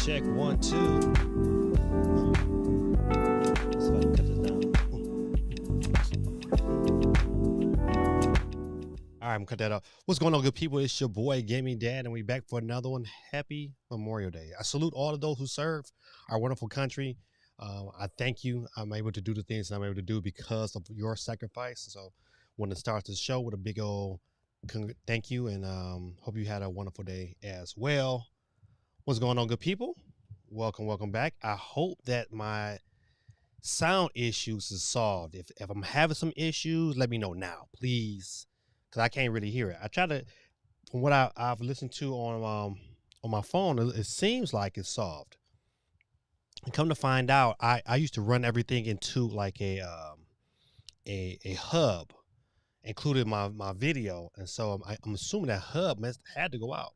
Check 1 2. Let's see if I can cut this down. All right, I'm gonna cut that up. What's going on, good people? It's your boy Gaming Dad, and we back for another one. Happy Memorial Day. I salute all of those who serve our wonderful country. I thank you. I'm able to do the things I'm able to do because of your sacrifice. So, want to start the show with a big old thank you, and hope you had a wonderful day as well. What's going on, good people? Welcome back. I hope that my sound issues is solved. If I'm having some issues, let me know now, please, because I can't really hear it. I try to, from what I've listened to on my phone, it seems like it's solved. And come to find out, I used to run everything into like a hub, included my video, and so I'm assuming that hub had to go out.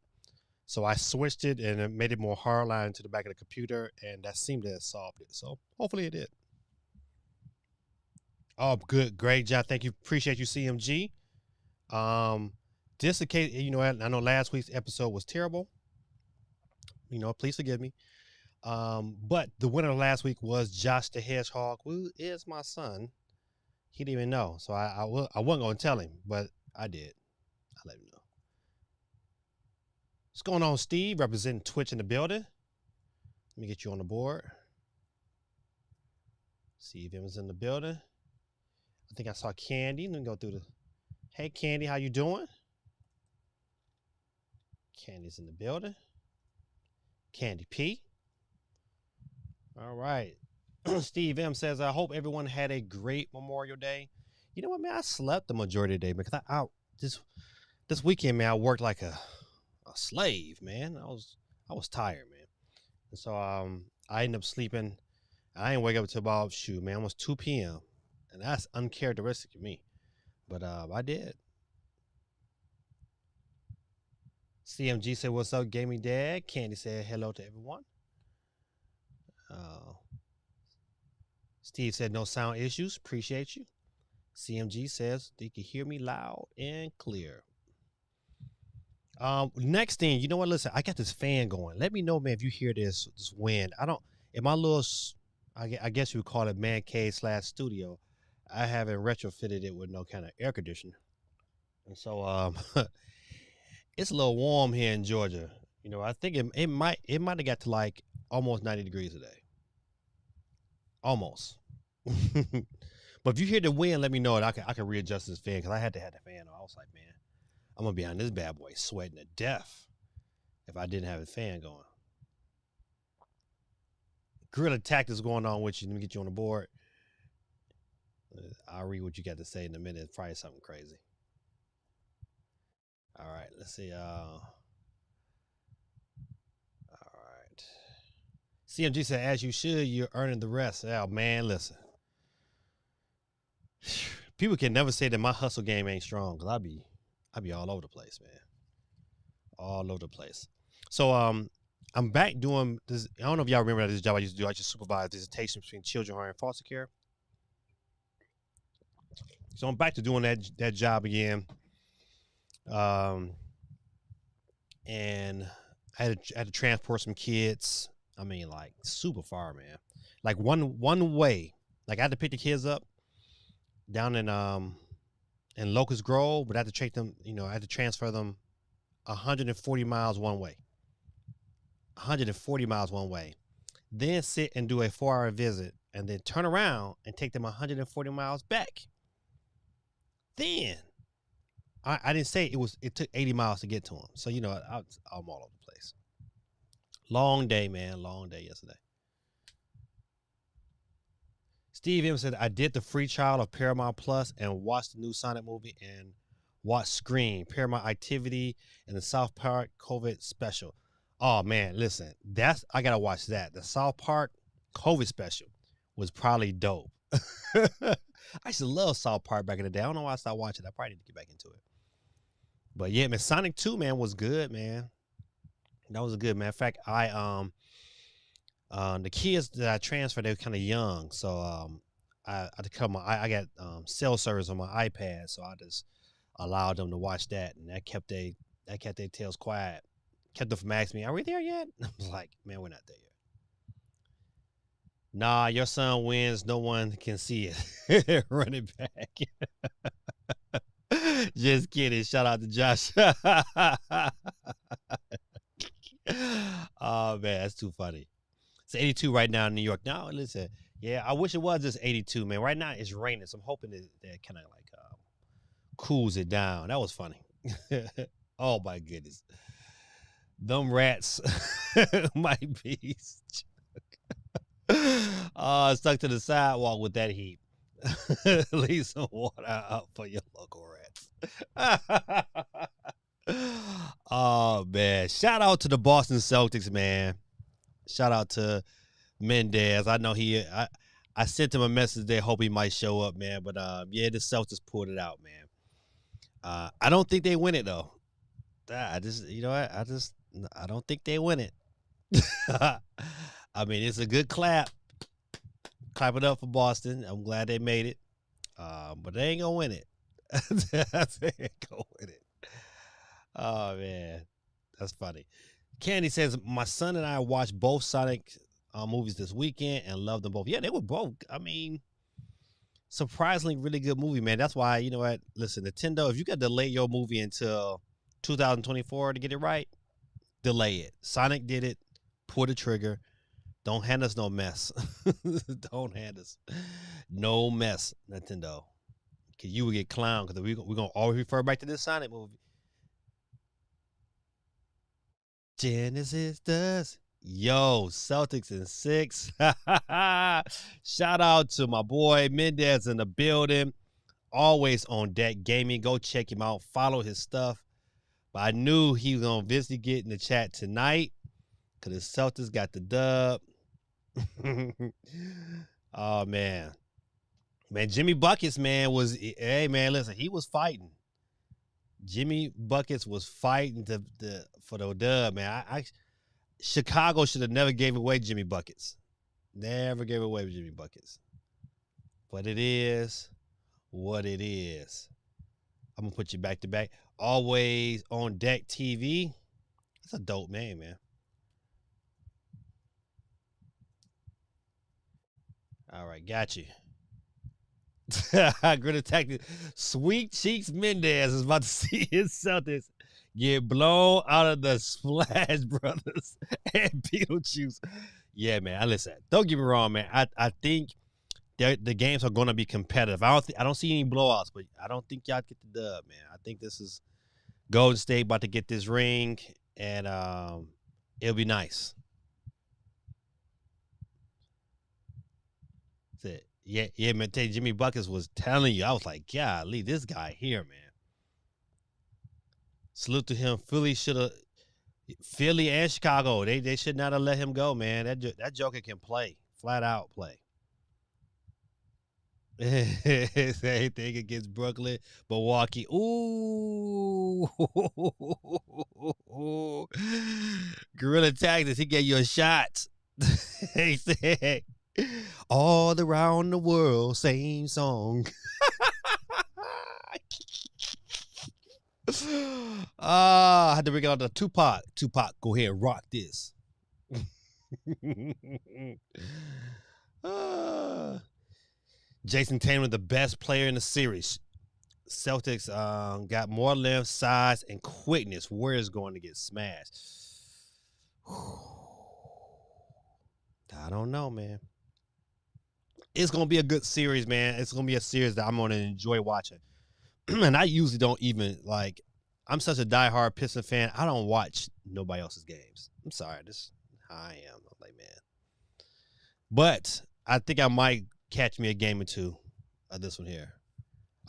So I switched it and it made it more hardline to the back of the computer, and that seemed to have solved it. So hopefully it did. Oh, good, great job. Thank you, appreciate you, CMG. Just in case, I know last week's episode was terrible. Please forgive me. But the winner of last week was Josh the Hedgehog, who is my son. He didn't even know, so I wasn't gonna tell him, but I did. I let him know. What's going on, Steve? Representing Twitch in the building. Let me get you on the board. See if it was in the building. I think I saw Candy. Let me go through the. Hey, Candy, how you doing? Candy's in the building. Candy P. All right. Steve M says, I hope everyone had a great Memorial Day. You know what, man? I slept the majority of the day because this weekend, man, I worked like a slave, man. I was tired, man. And so I ended up sleeping. I didn't wake up until about almost 2 p.m. And that's uncharacteristic of me. But I did. CMG said, what's up, Gaming Dad? Candy said hello to everyone. Steve said no sound issues. Appreciate you. CMG says they can hear me loud and clear. Next thing, you know what? Listen, I got this fan going. Let me know, man, if you hear this wind. In my little, I guess you would call it man cave / studio, I haven't retrofitted it with no kind of air conditioner. And so, it's a little warm here in Georgia. I think it might have got to like almost 90 degrees today. Almost. But if you hear the wind, let me know, and I can readjust this fan, because I had to have the fan on. I was like, man, I'm gonna be on this bad boy sweating to death if I didn't have a fan going. Guerrilla Tactics going on with you. Let me get you on the board. I'll read what you got to say in a minute. It's probably something crazy. All right, let's see. All right. CMG said, as you should, you're earning the rest. Oh, man, listen. People can never say that my hustle game ain't strong, because I be all over the place, man. All over the place. So I'm back doing this. I don't know if y'all remember this job I used to do. I used to supervise visitation between children who are in foster care. So I'm back to doing that job again. And I had to transport some kids. I mean, like, super far, man. Like one way. Like, I had to pick the kids up down in Locust Grove, but I had to take them, I had to transfer them 140 miles one way. 140 miles one way. Then sit and do a 4-hour visit, and then turn around and take them 140 miles back. Then I didn't say it took 80 miles to get to them. So, I'm all over the place. Long day, man. Long day yesterday. Steve M said, I did the free trial of Paramount Plus and watched the new Sonic movie and watched Scream, Paramount Activity, and the South Park COVID special. Oh, man, listen, I got to watch that. The South Park COVID special was probably dope. I used to love South Park back in the day. I don't know why I stopped watching it. I probably need to get back into it. But yeah, man, Sonic 2, man, was good, man. That was good, man. In fact, the kids that I transferred, they were kind of young, so I got cell service on my iPad, so I just allowed them to watch that, and that kept their tails quiet kept them from asking me, "Are we there yet?" I was like, "Man, we're not there yet." Nah, your son wins. No one can see it. Run it back. Just kidding. Shout out to Josh. Oh man, that's too funny. It's 82 right now in New York. Now, listen, yeah, I wish it was just 82, man. Right now it's raining, so I'm hoping that kind of like cools it down. That was funny. Oh my goodness, them rats might be stuck to the sidewalk with that heat. Leave some water out for your local rats. Oh man, shout out to the Boston Celtics, man. Shout out to Mendez. I know I sent him a message there, hope he might show up, man. But yeah, the Celtics pulled it out, man. I don't think they win it though. I just, you know what? I don't think they win it. I mean, it's a good clap. Clap it up for Boston. I'm glad they made it. But they ain't gonna win it. They ain't gonna win it. Oh man, that's funny. Candy says my son and I watched both Sonic movies this weekend and loved them both. Yeah, they were both. I mean, surprisingly, really good movie, man. That's why, you know what? Listen, Nintendo, if you got to delay your movie until 2024 to get it right, delay it. Sonic did it. Pull the trigger. Don't hand us no mess. Don't hand us no mess, Nintendo. Because you will get clowned because we're going to always refer back to this Sonic movie. Genesis does. Yo, Celtics in 6. Shout out to my boy Mendez in the building. Always on deck gaming. Go check him out. Follow his stuff. But I knew he was going to visibly get in the chat tonight because the Celtics got the dub. Oh, man. Man, Jimmy Buckets, man, hey, man, listen, he was fighting. Jimmy Buckets was fighting for the dub, man. Chicago should have never gave away Jimmy Buckets. Never gave away Jimmy Buckets. But it is what it is. I'm going to put you back to back. Always on Deck TV. That's a dope name, man. All right, got you. Good attack. Sweet Cheeks Mendez is about to see his Celtics get blown out of the Splash Brothers and Beetlejuice. Yeah, man. Listen, don't get me wrong, man. I think the games are going to be competitive. I don't see any blowouts, but I don't think y'all get the dub, man. I think this is Golden State about to get this ring, and it'll be nice. That's it. Yeah, man. Jimmy Buckets was telling you. I was like, golly, this guy here, man. Salute to him. Philly and Chicago. They should not have let him go, man. That joker can play. Flat out play. Same thing against Brooklyn, Milwaukee. Ooh. Guerrilla Tactics, he gave you a shot. He said, all around the world, same song. I had to bring out the Tupac. Tupac, go ahead and rock this. Jason Tatum, the best player in the series. Celtics got more length, size, and quickness. Warriors going to get smashed. I don't know, man. It's going to be a good series, man. It's going to be a series that I'm going to enjoy watching. And I usually don't even, like, I'm such a diehard Piston fan. I don't watch nobody else's games. I'm sorry. This is how I am. I'm like, man. But I think I might catch me a game or two of this one here.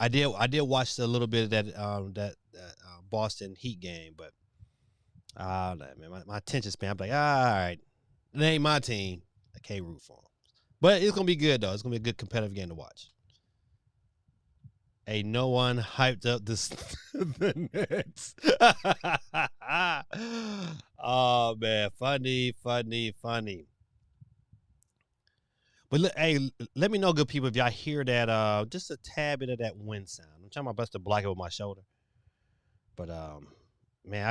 I did watch a little bit of that Boston Heat game, but man, my attention span, I'm like, all right, it ain't my team. I can't root for them. But it's gonna be good though. It's gonna be a good competitive game to watch. Ain't no one hyped up the Nets. Oh man, funny. But hey, let me know, good people, if y'all hear that, just a tad bit of that wind sound. I'm trying my best to block it with my shoulder. But man,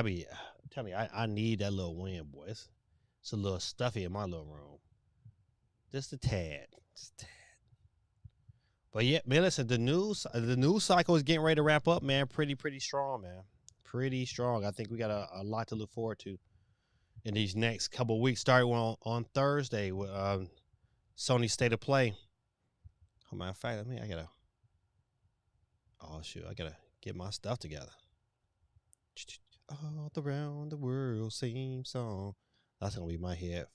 telling you, I need that little wind, boy. It's a little stuffy in my little room. Just a tad. Just a tad. But yeah, man, listen, the news cycle is getting ready to wrap up, man. Pretty strong, man. Pretty strong. I think we got a lot to look forward to in these next couple of weeks. Starting on Thursday with Sony State of Play. Oh, matter of fact, I gotta. Oh shoot, I gotta get my stuff together. All around the world, same song. That's gonna be my hit.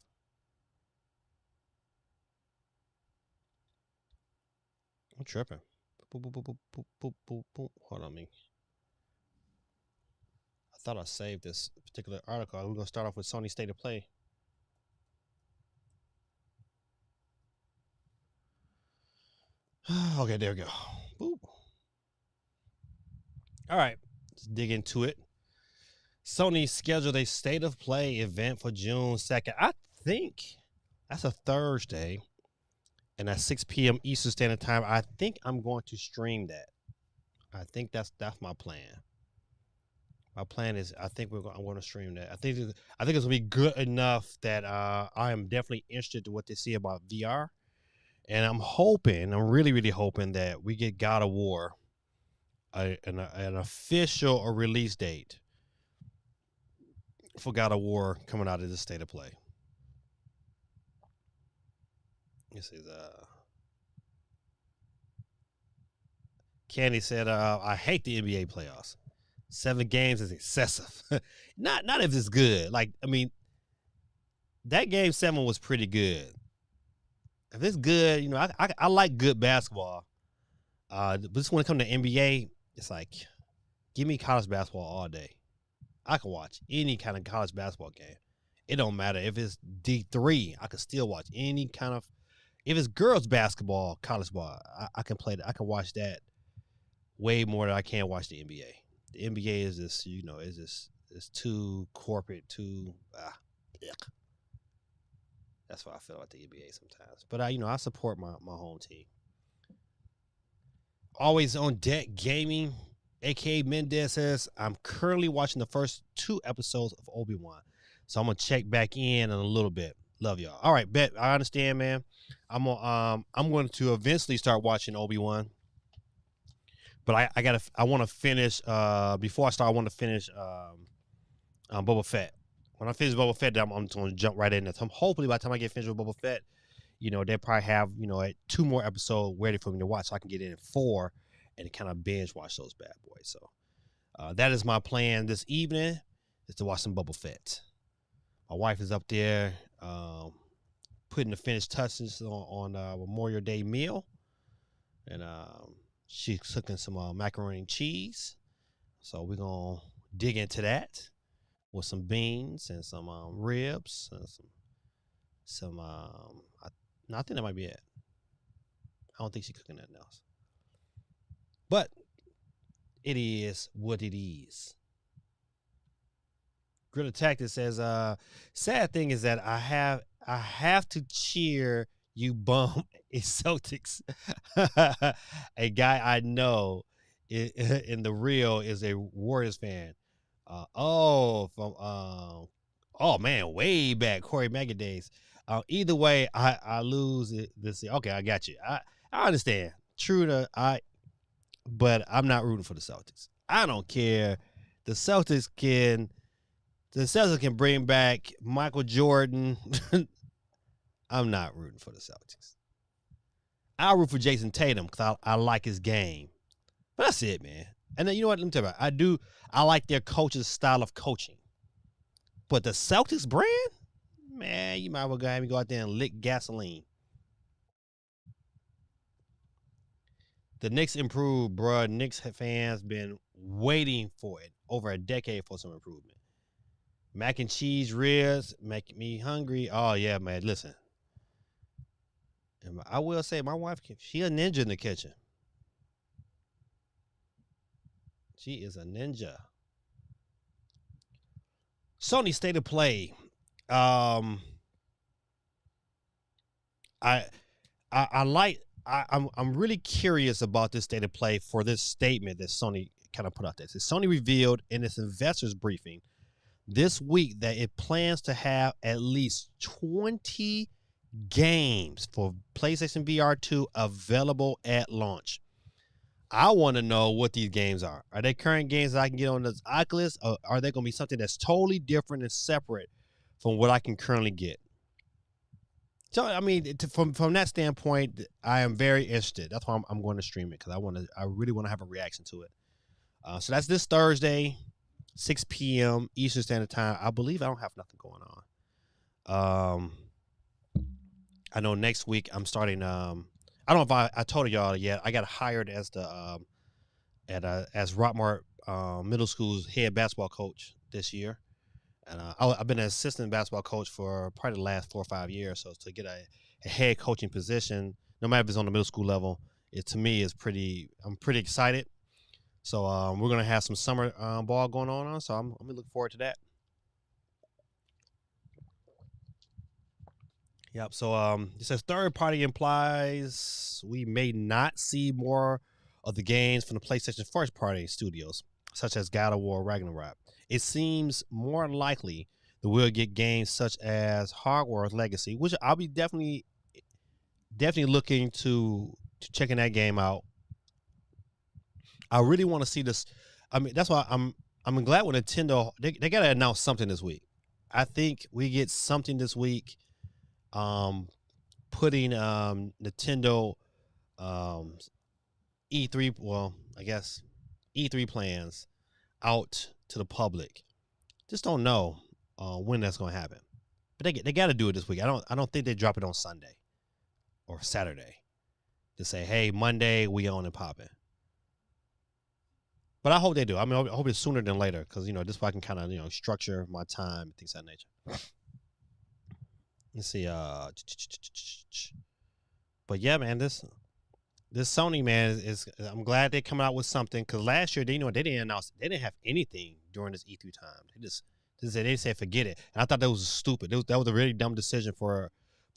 I'm tripping. Boop, boop, boop, boop, boop, boop, boop. Hold on, me. I thought I saved this particular article. We're gonna start off with Sony State of Play. Okay, there we go. Boop. All right, let's dig into it. Sony scheduled a State of Play event for June 2nd. I think that's a Thursday. And at 6 p.m. Eastern Standard Time, I think I'm going to stream that. I think that's my plan. My plan is I'm going to stream that. I think it's going to be good enough that I am definitely interested in what they see about VR. And I'm really hoping that we get God of War an official release date for God of War coming out of this State of Play. This is Candy said, I hate the NBA playoffs. 7 games is excessive. not if it's good. Like, I mean, that game 7 was pretty good. If it's good, you know, I like good basketball. But just when it comes to NBA, it's like, give me college basketball all day. I can watch any kind of college basketball game. It don't matter if it's D3. I can still watch any kind of. If it's girls basketball, college ball, I can play that. I can watch that way more than I can watch the NBA. The NBA is this, you know, it's too corporate, too. That's what I feel about the NBA sometimes. But I support my home team. Always on Deck Gaming, aka Mendez says, I'm currently watching the first 2 episodes of Obi-Wan, so I'm gonna check back in a little bit. Love y'all. All right, bet. I understand, man. I'm going to eventually start watching Obi-Wan, but I want to finish before I start. I want to finish Boba Fett. When I finish Boba Fett, I'm going to jump right in there. So hopefully by the time I get finished with Boba Fett, you know, they probably have 2 more episodes ready for me to watch, so I can get in at 4 and kind of binge watch those bad boys. So that is my plan this evening, is to watch some Boba Fett. My wife is up there putting the finished touches on Memorial Day meal, and she's cooking some macaroni and cheese. So we're gonna dig into that with some beans and some ribs and some. I think that might be it. I don't think she's cooking nothing else, but it is what it is. Grilla Tactic says, sad thing is that I have to cheer you bum a Celtics. A guy I know in the real is a Warriors fan. Oh man, way back Corey Maggie days. Either way, I lose it this year. Okay, I got you. I understand. But I'm not rooting for the Celtics. I don't care. The Celtics can bring back Michael Jordan. I'm not rooting for the Celtics. I'll root for Jason Tatum because I like his game. But that's it, man. And then you know what? Let me tell you about. I like their coach's style of coaching. But the Celtics brand, man, you might as well have me go out there and lick gasoline. The Knicks improved, bruh. Knicks fans been waiting for it over a decade for some improvement. Mac and cheese ribs make me hungry. Oh, yeah, man. Listen. And I will say, my wife, she a ninja in the kitchen. She is a ninja. Sony State of Play. I'm really curious about this State of Play for this statement that Sony kind of put out there. So Sony revealed in its investors briefing this week that it plans to have at least 20 games for PlayStation VR2 available at launch. I want to know what these games are. Are they current games that I can get on this Oculus, or are they going to be something that's totally different and separate from what I can currently get? So, I mean, from that standpoint, I am very interested. That's why I'm going to stream it, because I really want to have a reaction to it. So that's this Thursday, 6 p.m. Eastern Standard Time. I believe I don't have nothing going on. I know next week I'm starting. I don't know if I told y'all yet. I got hired as the as Rockmart Middle School's head basketball coach this year, and I've been an assistant basketball coach for probably the last 4 or 5 years. So to get a head coaching position, no matter if it's on the middle school level, it to me is pretty. I'm pretty excited. So we're gonna have some summer ball going on. So I'm looking forward to that. Yep. So it says third party implies we may not see more of the games from the PlayStation first party studios, such as God of War Ragnarok. It seems more likely that we'll get games such as Hogwarts Legacy, which I'll be definitely looking to checking that game out. I really want to see this. I mean, that's why I'm glad when Nintendo they got to announce something this week. I think we get something this week. Putting Nintendo E3, well, I guess E3 plans out to the public. Just don't know when that's going to happen. But they got to do it this week. I don't think they drop it on Sunday or Saturday to say, hey, Monday we on and popping. But I hope they do. I mean, I hope it's sooner than later, because this way I can kind of structure my time and things of that nature. Let's see. But yeah, man, this Sony, man, is I'm glad they're coming out with something, because last year they didn't announce, they didn't have anything during this E3 time. They said forget it, and I thought that was stupid. That was a really dumb decision for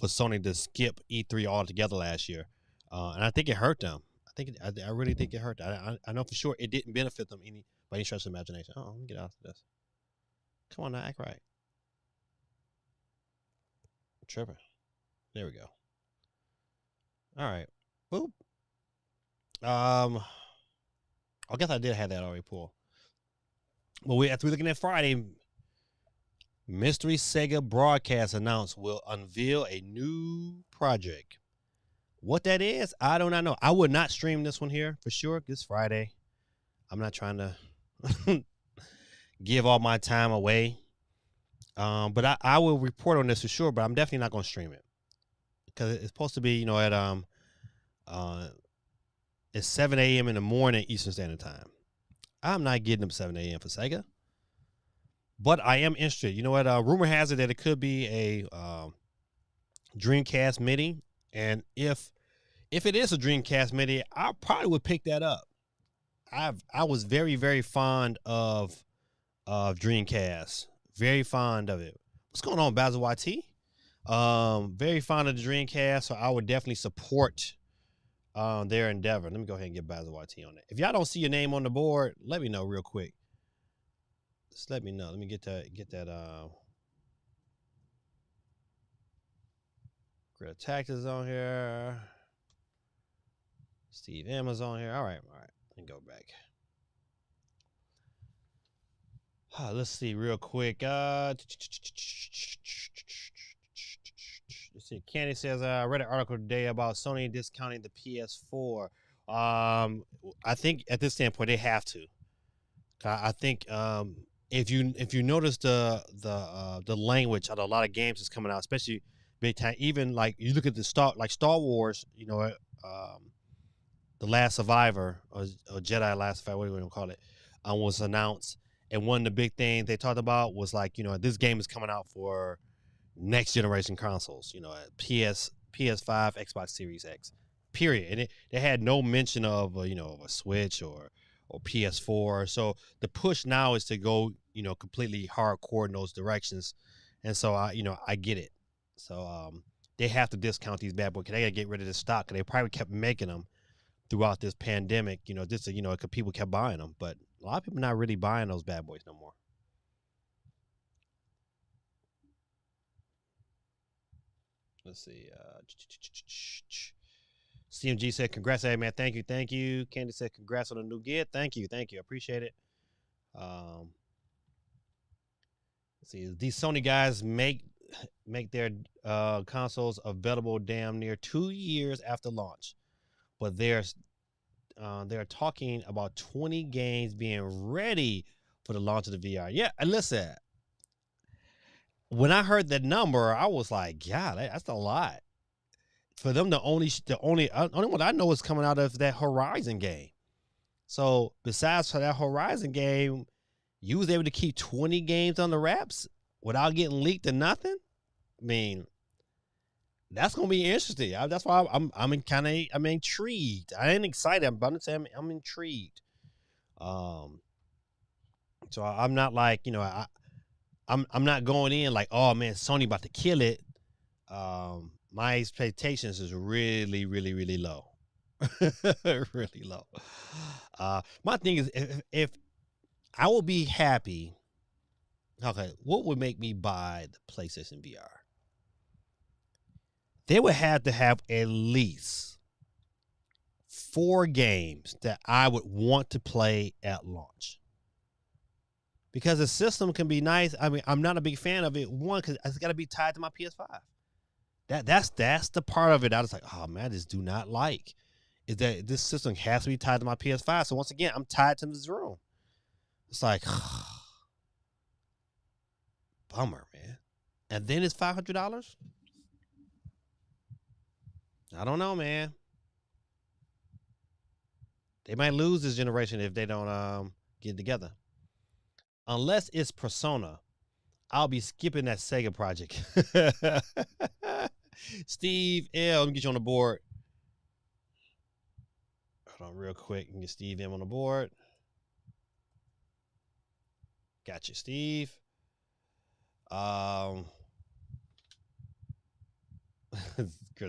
Sony to skip E3 altogether last year, and I think it hurt them. I really think it hurt them. I know for sure it didn't benefit them by any stretch of imagination. Oh, let me get out of this. Come on now, act right. Tripping. There we go. All right. Boop. I guess I did have that already pulled. But after we're looking at Friday, Mystery Sega Broadcast announced will unveil a new project. What that is, I do not know. I would not stream this one here for sure. This Friday. I'm not trying to give all my time away. But I will report on this for sure, but I'm definitely not going to stream it, because it's supposed to be, it's 7 a.m. in the morning Eastern Standard Time. I'm not getting up 7 a.m. for Sega, but I am interested. You know what? Rumor has it that it could be a Dreamcast MIDI, and if it is a Dreamcast MIDI, I probably would pick that up. I was very, very fond of Dreamcast. Very fond of it. What's going on, Basil YT? Very fond of the Dreamcast, so I would definitely support their endeavor. Let me go ahead and get Basil YT on it. If y'all don't see your name on the board, let me know real quick. Just let me know. Let me get that Greta Taxes on here. Steve Emma's on here. All right. Let me go back. Let's see real quick. Let's see. Candy says, I read an article today about Sony discounting the PS4. I think at this standpoint they have to. I think if you notice the language of a lot of games that's coming out, especially big time, even like you look at the Star Wars, The Last Survivor or Jedi Last Survivor, whatever you want to call it, was announced. And one of the big things they talked about was this game is coming out for next generation consoles, PS5, Xbox Series X, period. And they had no mention of, a Switch or PS4. So the push now is to go, completely hardcore in those directions. And so I get it. So they have to discount these bad boys, because they got to get rid of the stock. They probably kept making them throughout this pandemic, because people kept buying them, but a lot of people not really buying those bad boys no more. Let's see. CMG said, congrats, hey man. Thank you. Thank you. Candy said, congrats on the new gear. Thank you. Thank you. I appreciate it. Let's see. These Sony guys make their consoles available damn near 2 years after launch, but they're talking about 20 games being ready for the launch of the VR. Yeah, and listen, when I heard that number, I was like, yeah, that's a lot. For them, the only one I know is coming out of that Horizon game. So besides for that Horizon game, you was able to keep 20 games on the wraps without getting leaked or nothing. I mean, that's gonna be interesting. That's why I'm intrigued. I ain't excited, but I'm intrigued. So I'm not like, I'm not going in like, oh man, Sony about to kill it. My expectations is really, really, really low. Really low. My thing is, if I will be happy, okay, what would make me buy the PlayStation VR? They would have to have at least 4 games that I would want to play at launch. Because the system can be nice. I mean, I'm not a big fan of it. One, because it's got to be tied to my PS5. That's the part of it I was like, oh man, I just do not like. Is that this system has to be tied to my PS5. So once again, I'm tied to this room. It's like, bummer, man. And then it's $500. I don't know, man. They might lose this generation if they don't get together. Unless it's Persona, I'll be skipping that Sega project. Steve L, let me get you on the board. Hold on real quick and get Steve M on the board. Gotcha, Steve. Girl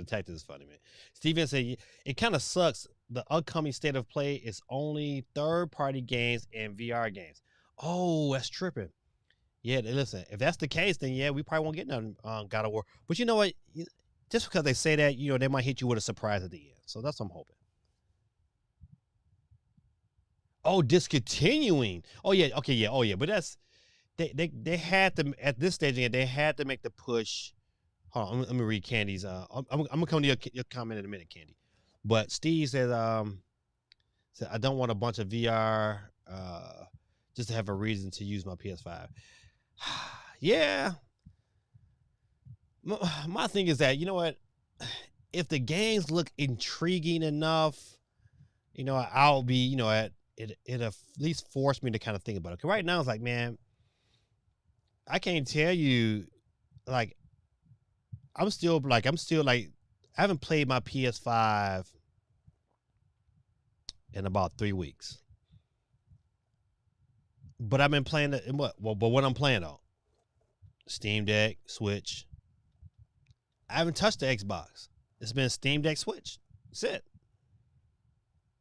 Tactics is funny, man. Steven said it kind of sucks. The upcoming state of play is only third-party games and VR games. Oh, that's tripping. Yeah, listen, if that's the case, then yeah, we probably won't get none God of War. But you know what? Just because they say that, they might hit you with a surprise at the end. So that's what I'm hoping. Oh, discontinuing. Oh yeah, okay, yeah. Oh yeah, but that's they had to at this stage again. They had to make the push. Hold on, let me read Candy's. I'm gonna come to your comment in a minute, Candy. But Steve said, I don't want a bunch of VR just to have a reason to use my PS5. Yeah. My thing is that, you know what? If the games look intriguing enough, I'll be, it at least force me to kind of think about it. Because right now it's like, man, I can't tell you, like, I'm still like, I haven't played my PS5 in about 3 weeks. But I've been playing it in what? Well, but what I'm playing on? Steam Deck, Switch. I haven't touched the Xbox. It's been Steam Deck, Switch. That's it.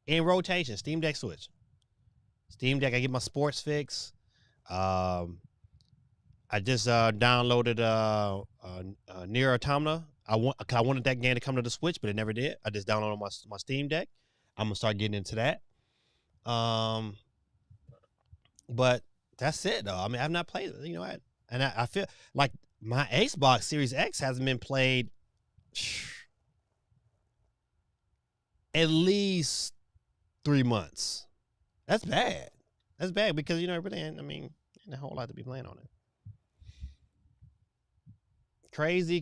In rotation, Steam Deck, Switch. Steam Deck, I get my sports fix. I just downloaded Nier Automata. I wanted that game to come to the Switch, but it never did. I just downloaded my Steam Deck. I'm gonna start getting into that. But that's it though. I mean, I've not played it, and I feel like my Xbox Series X hasn't been played at least 3 months. That's bad. That's bad because really ain't a whole lot to be playing on it. Crazy.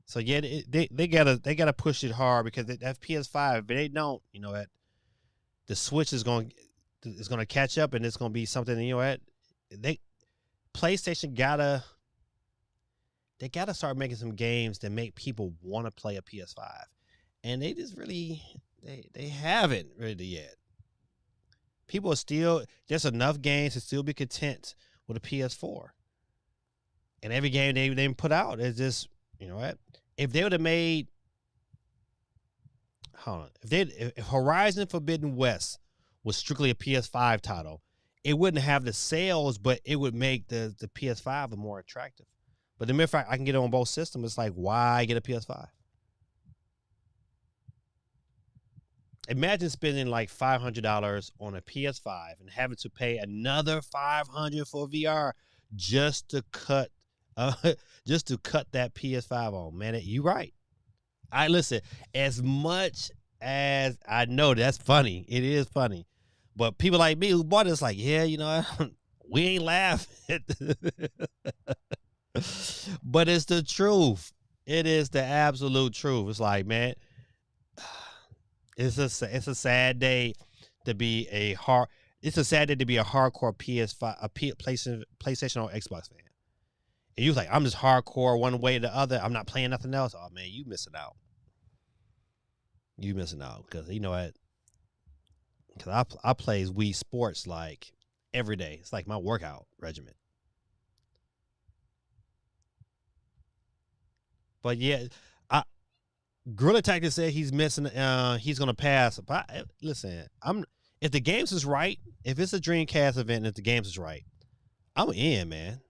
So yeah, they gotta push it hard because that PS5. If they don't, the Switch is gonna catch up and it's gonna be something. PlayStation gotta start making some games that make people want to play a PS5, and they just really they haven't really yet. People are still there's enough games to still be content with a PS4. And every game they put out is just, if they would have made, if Horizon Forbidden West was strictly a PS5 title, it wouldn't have the sales, but it would make the PS5 more attractive. But the mere fact I can get it on both systems, it's like, why get a PS5? Imagine spending like $500 on a PS5 and having to pay another $500 for VR just to cut, uh, just to cut that PS5 on. Man, you right. I listen. As much as I know that's funny, it is funny. But people like me who bought it's like, yeah, we ain't laughing. But it's the truth. It is the absolute truth. It's like, man, it's a sad day to be a hard. It's a sad day to be a hardcore PS5, PlayStation or Xbox fan. And you was like, I'm just hardcore one way or the other. I'm not playing nothing else. Oh man, you missing out. You missing out because you know what? Because I play Wii Sports like every day. It's like my workout regimen. But yeah, I Gorilla Tactics said he's missing. He's gonna pass. But listen, if the games is right, if it's a Dreamcast event, and if the games is right, I'm in, man.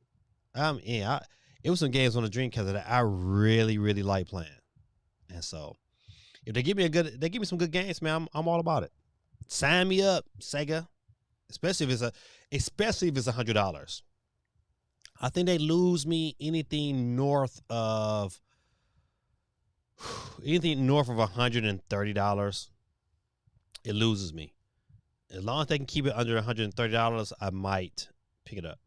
I'm in. It was some games on the Dreamcast that I really, really like playing, and so if they give me some good games, man. I'm all about it. Sign me up, Sega. Especially if it's $100. I think they lose me anything north of $130. It loses me. As long as they can keep it under $130, I might pick it up.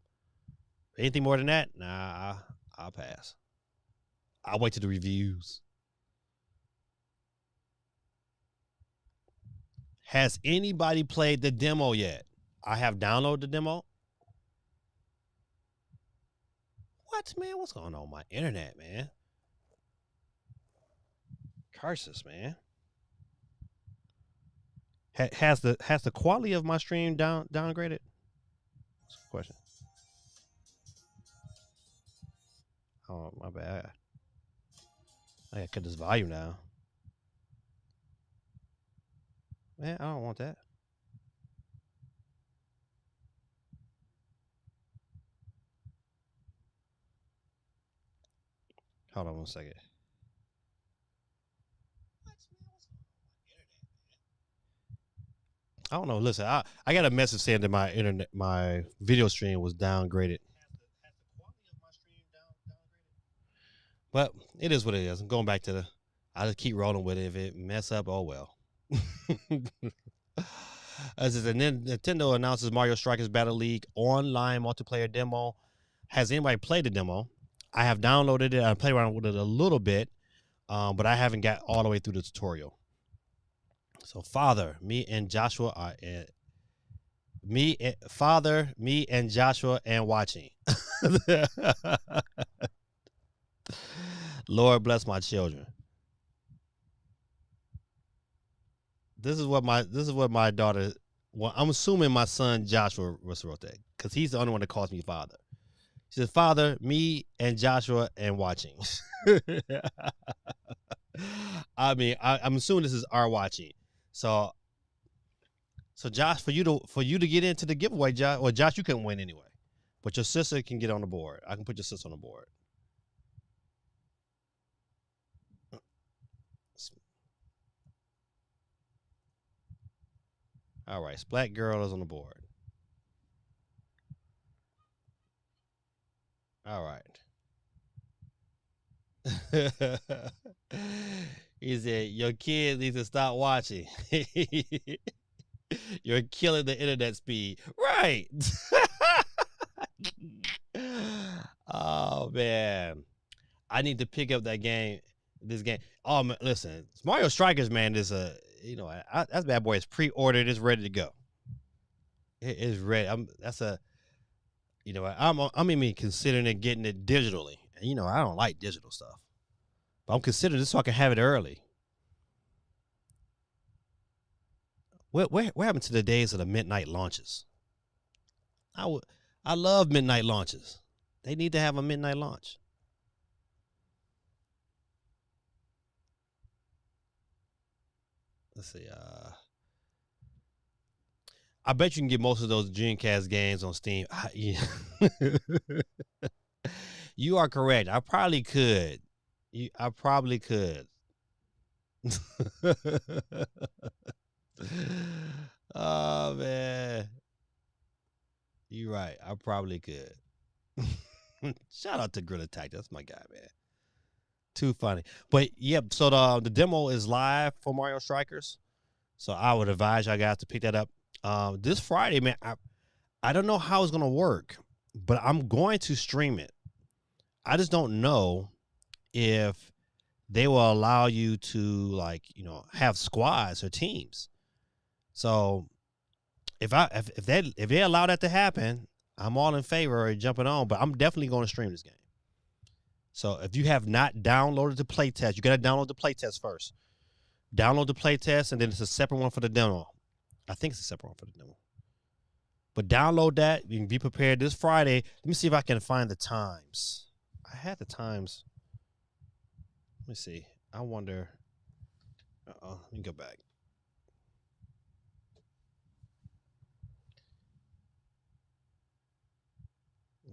Anything more than that, nah, I'll pass. I'll wait to the reviews. Has anybody played the demo yet? I have downloaded the demo. What, man? What's going on with my internet, man? Curses, man. Has the quality of my stream downgraded? That's a question. Oh, my bad. I gotta cut this volume down. Man, I don't want that. Hold on one second. I don't know. Listen, I got a message saying that my video stream was downgraded. But it is what it is. I'm going back to I just keep rolling with it. If it mess up, oh well. As Nintendo announces Mario Strikers Battle League online multiplayer demo. Has anybody played the demo? I have downloaded it. I played around with it a little bit, but I haven't got all the way through the tutorial. So, Father, me and Joshua are me and Joshua and watching. Lord bless my children. This is what my daughter. Well, I'm assuming my son Joshua wrote that because he's the only one that calls me father. She says, "Father, me and Joshua and watching." I mean, I'm assuming this is our watching. So Josh, for you to get into the giveaway, Josh, you couldn't win anyway, but your sister can get on the board. I can put your sister on the board. All right, Splat Girl is on the board. All right. He said, your kid needs to stop watching. You're killing the internet speed. Right. Oh, man. I need to pick up that game. This game. Oh, man, listen. Mario Strikers, man, is that bad boy is pre-ordered. It's ready to go. It is ready. I'm even considering it getting it digitally. And, I don't like digital stuff. But I'm considering this so I can have it early. What happened to the days of the midnight launches? I love midnight launches. They need to have a midnight launch. Let's see. I bet you can get most of those Dreamcast games on Steam. Yeah. You are correct. I probably could. I probably could. Oh man, you right. I probably could. Shout out to Grill Attack. That's my guy, man. Too funny. But yep. So the demo is live for Mario Strikers. So I would advise y'all guys to pick that up. This Friday, man. I don't know how it's gonna work, but I'm going to stream it. I just don't know if they will allow you to, like, have squads or teams. So if they allow that to happen, I'm all in favor of jumping on. But I'm definitely going to stream this game. So if you have not downloaded the playtest, you got to download the playtest first. Download the playtest, and then it's a separate one for the demo. I think it's a separate one for the demo. But download that. You can be prepared this Friday. Let me see if I can find the times. I had the times. Let me see. I wonder. Let me go back.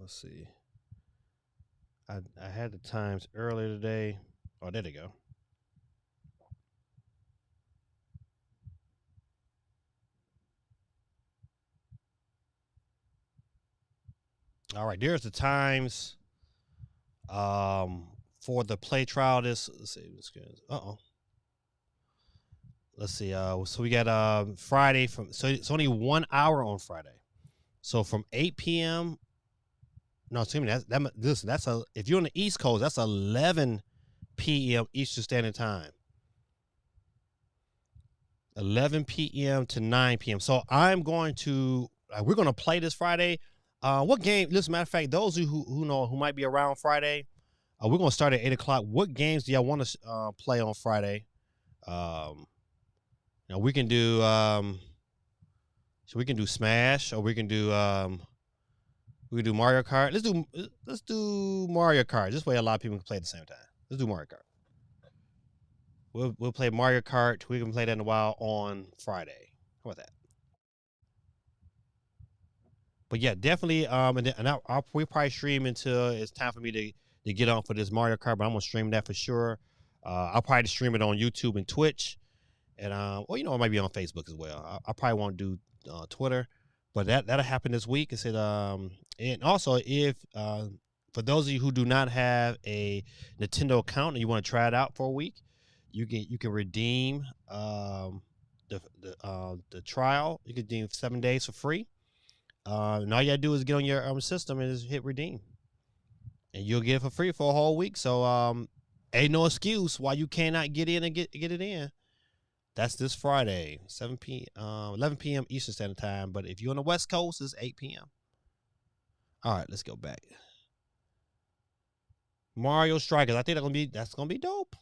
Let's see. I had the times earlier today. Oh, there they go. All right, there's the times for the play trial. Let's see. Let's see. So we got Friday so it's only 1 hour on Friday. So from 8 p.m. No, excuse me. That's if you're on the East Coast, that's 11 p.m. Eastern Standard Time. 11 p.m. to 9 p.m. So I'm going to we're going to play this Friday. What game? Listen, matter of fact, those who know who might be around Friday, we're going to start at 8 o'clock. What games do y'all want to play on Friday? Now we can do so we can do Smash, or we can do Mario Kart. Let's do Mario Kart. This way a lot of people can play at the same time. Let's do Mario Kart. We'll play Mario Kart. We can play that in a while on Friday. How about that? But yeah, definitely. We'll probably stream until it's time for me to get on for this Mario Kart. But I'm gonna stream that for sure. I'll probably stream it on YouTube and Twitch, and it might be on Facebook as well. I probably won't do Twitter, but that'll happen this week. I said, and also if for those of you who do not have a Nintendo account and you want to try it out for a week, you can redeem the trial. You can redeem 7 days for free. And all you gotta do is get on your system and just hit redeem, and you'll get it for free for a whole week. So ain't no excuse why you cannot get in and get it in. That's this Friday, 11 p.m. Eastern Standard Time. But if you're on the West Coast, it's 8 p.m. All right, let's go back. Mario Strikers. I think that's gonna be dope.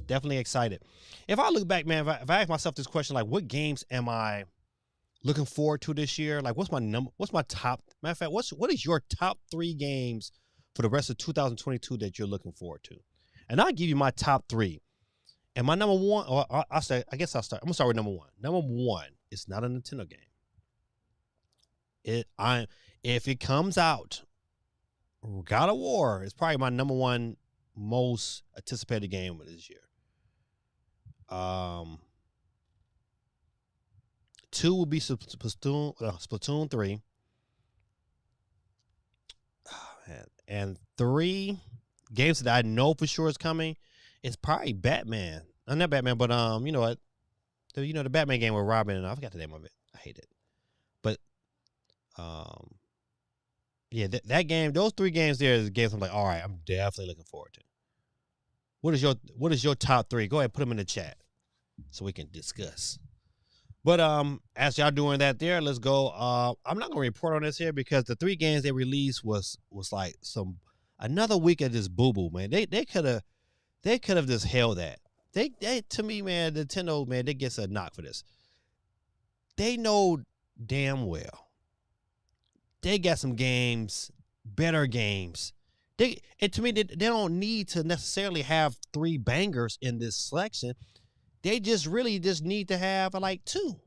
Definitely excited. If I look back, man, if I ask myself this question, like, what games am I looking forward to this year? Like, what's my top? Matter of fact, what is your top 3 games for the rest of 2022 that you're looking forward to? And I'll give you my top 3. And my number one, or I'll start. I'm gonna start with number one. Number one, it's not a Nintendo game. If it comes out, God of War is probably my number one most anticipated game of this year. 2 will be Splatoon 3. Oh, man. And 3 games that I know for sure is coming. It's probably Batman. Not Batman, but you know what? The Batman game with Robin, and I forgot the name of it. I hate it. But yeah, that game, those 3 games there is games I'm like, all right, I'm definitely looking forward to. What is your top 3? Go ahead, put them in the chat so we can discuss. But as y'all doing that there, let's go. I'm not gonna report on this here because the 3 games they released was like another week of this boo-boo, man. They could have just held that. They to me, man, Nintendo, man, they gets a knock for this. They know damn well they got some games, better games. And to me, they don't need to necessarily have 3 bangers in this selection. They just need to have like 2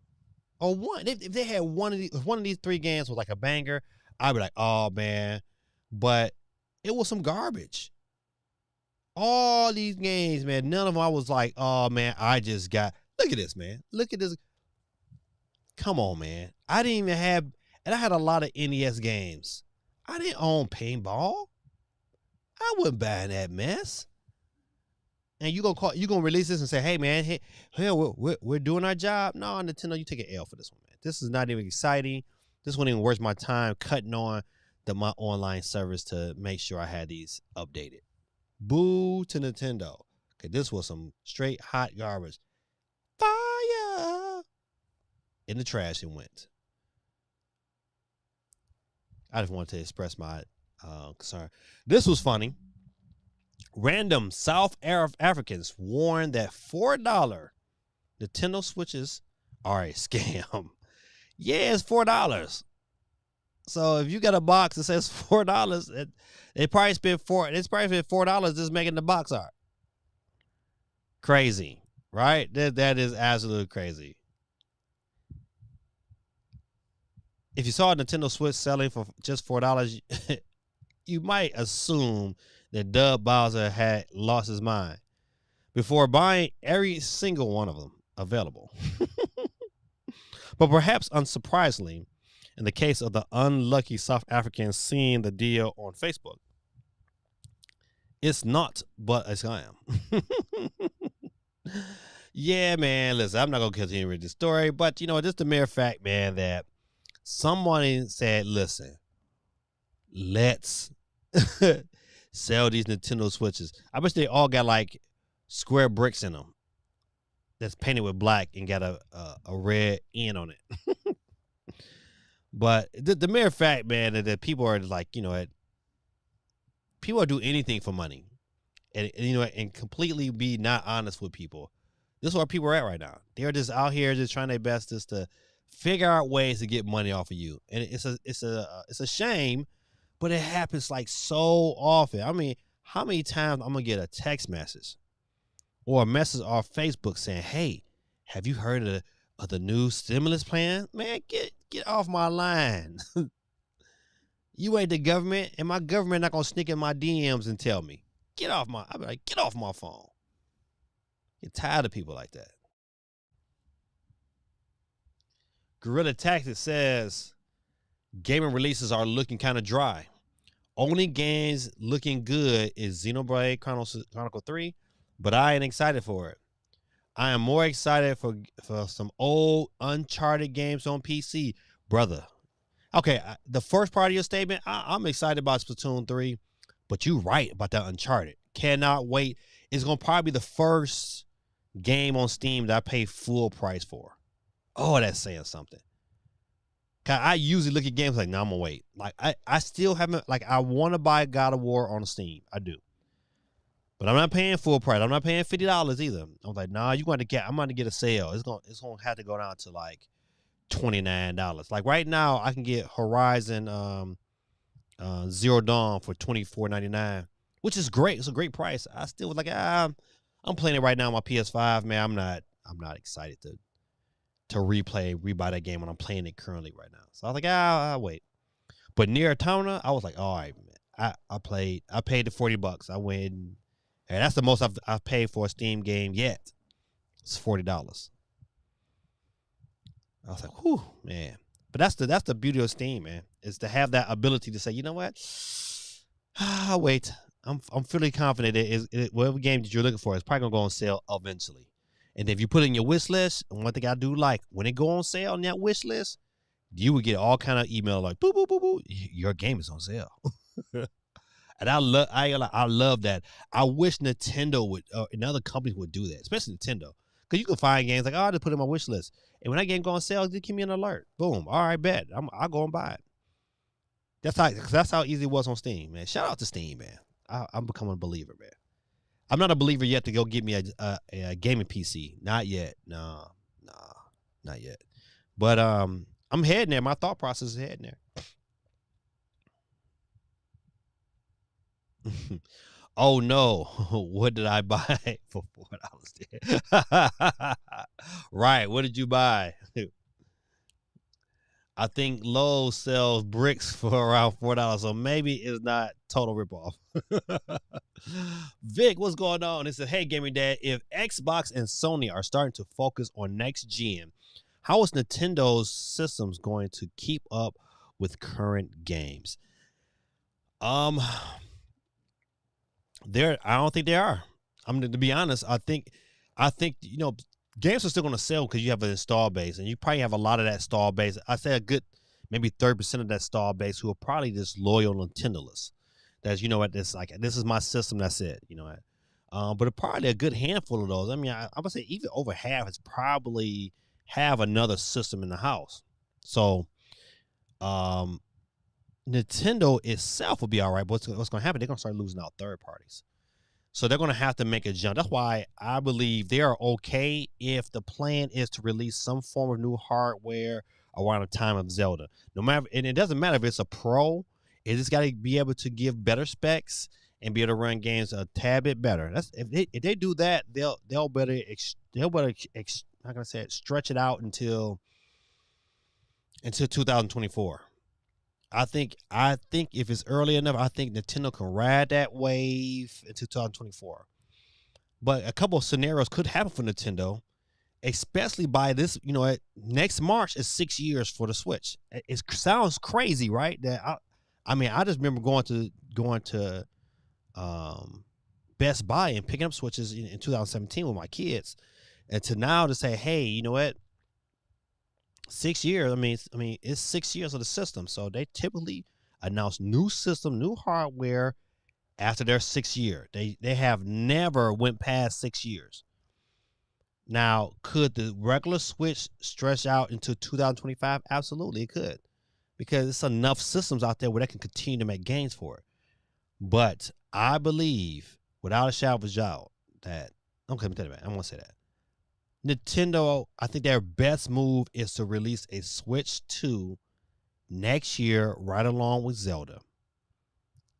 or 1. If they had one of these 3 games was like a banger, I'd be like, oh man, but it was some garbage. All these games, man, none of them I was like, oh man, I just got, look at this, man. Look at this. Come on, man. I didn't even have, and I had a lot of NES games. I didn't own paintball. I wasn't buying that mess. And you gonna release this and say, hey man, hey, we're doing our job. No, Nintendo, you take an L for this one, man. This is not even exciting. This wouldn't even worth my time cutting on my online service to make sure I had these updated. Boo to Nintendo. Okay, this was some straight hot garbage. Fire! In the trash it went. I just wanted to express my concern. This was funny. Random South Africans warn that $4 Nintendo Switches are a scam. Yeah, it's $4. So if you got a box that says $4, they probably spent $4 just making the box art. Crazy, right? That is absolutely crazy. If you saw a Nintendo Switch selling for just $4, you might assume that Doug Bowser had lost his mind before buying every single one of them available. But perhaps unsurprisingly, in the case of the unlucky South Africans seeing the deal on Facebook, it's not but a scam. Yeah, man, listen, I'm not going to continue with the story, but, just the mere fact, man, that someone said, listen, let's sell these Nintendo Switches. I wish they all got like square bricks in them that's painted with black and got a red N on it. But the mere fact, man, that people are like, people do anything for money, and completely be not honest with people. This is where people are at right now. They're just out here just trying their best just to figure out ways to get money off of you, and it's a shame. But it happens like so often. I mean, how many times I'm gonna get a text message or a message off Facebook saying, "Hey, have you heard of the new stimulus plan?" Man, get off my line. You ain't the government, and my government not gonna sneak in my DMs and tell me. I'll be like, get off my phone. Get tired of people like that. Guerrilla Tactics says gaming releases are looking kind of dry. Only games looking good is Xenoblade Chronicle 3, but I ain't excited for it. I am more excited for some old Uncharted games on PC, brother. Okay, the first part of your statement, I'm excited about Splatoon 3, but you're right about that Uncharted. Cannot wait. It's going to probably be the first game on Steam that I pay full price for. Oh, that's saying something. I usually look at games like, no, I'm going to wait. Like, I still haven't, like, I want to buy God of War on Steam. I do. But I'm not paying full price. I'm not paying $50 either. I was like, nah, I'm going to get a sale. It's going to have to go down to like $29. Like right now, I can get Horizon Zero Dawn for $24.99, which is great. It's a great price. I still was like, I'm playing it right now on my PS5, man. I'm not excited to rebuy that game when I'm playing it currently right now. So I was like, I'll wait. But Nier Automata, I was like, all right, man. I paid the $40. I went, and that's the most I've paid for a Steam game yet. It's $40. I was like, whew, man. But that's the beauty of Steam, man, is to have that ability to say, you know what? I'll wait. I'm fairly confident whatever game that you're looking for is probably gonna go on sale eventually. And if you put it in your wish list, and one thing I do like, when it go on sale on that wish list, you would get all kind of email like, boo, boo, boo, boo, your game is on sale. And I love that. I wish Nintendo would, and other companies would do that, especially Nintendo. Because you can find games like, I'll just put it in my wish list. And when that game go on sale, just give me an alert. Boom. All right, bet. I'll go and buy it. That's how easy it was on Steam, man. Shout out to Steam, man. I'm becoming a believer, man. I'm not a believer yet to go get me a gaming PC. Not yet. No, not yet. But I'm heading there. My thought process is heading there. Oh no, what did I buy for $4? Right, what did you buy? I think Lowe's sells bricks for around $4, so maybe it's not total ripoff. Vic, what's going on? It said, "Hey, gaming dad, if Xbox and Sony are starting to focus on next gen, how is Nintendo's systems going to keep up with current games?" Um, I don't think they are. I'm to be honest. I think games are still going to sell because you have an install base, and you probably have a lot of that install base. I say a good maybe 30% of that install base who are probably just loyal Nintendoless. That's what this is my system. That's it. But probably a good handful of those. I mean, I would say even over half is probably have another system in the house. So, um, Nintendo itself will be all right. But what's going to happen? They're going to start losing out third parties. So they're going to have to make a jump. That's why I believe they are okay if the plan is to release some form of new hardware around the time of Zelda. No matter, and it doesn't matter if it's a pro. It just got to be able to give better specs and be able to run games a tad bit better. That's if they do that, they'll better how can I say it? Stretch it out until 2024. I think if it's early enough, I think Nintendo can ride that wave in 2024. But a couple of scenarios could happen for Nintendo, especially by this. Next March is 6 years for the Switch. It sounds crazy, right? I just remember going to Best Buy and picking up Switches in 2017 with my kids, and to now to say, hey, you know what? 6 years. I mean, it's 6 years of the system. So they typically announce new system, new hardware after their 6 year. They have never went past 6 years. Now, could the regular Switch stretch out into 2025? Absolutely, it could, because it's enough systems out there where they can continue to make games for it. But I believe, without a shadow of a doubt, that okay, let me tell you about it. I'm gonna say that. Nintendo, I think their best move is to release a Switch 2 next year, right along with Zelda.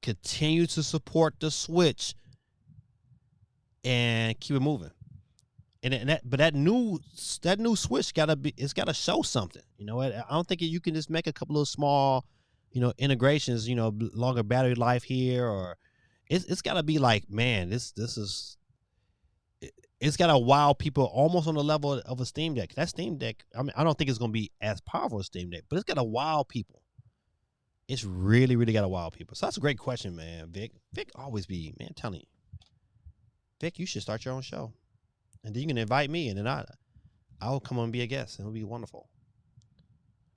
Continue to support the Switch and keep it moving. But that new Switch gotta show something. I don't think you can just make a couple of small, integrations. Longer battery life here, or it's gotta be like, man, this is. It's got to wow people almost on the level of a Steam Deck. That Steam Deck, I mean, I don't think it's going to be as powerful as Steam Deck, but it's got to wow people. It's really, really got to wow people. So that's a great question, man, Vic. Vic always be, man, telling you. Vic, you should start your own show. And then you can invite me, and then I'll come on and be a guest. It'll be wonderful.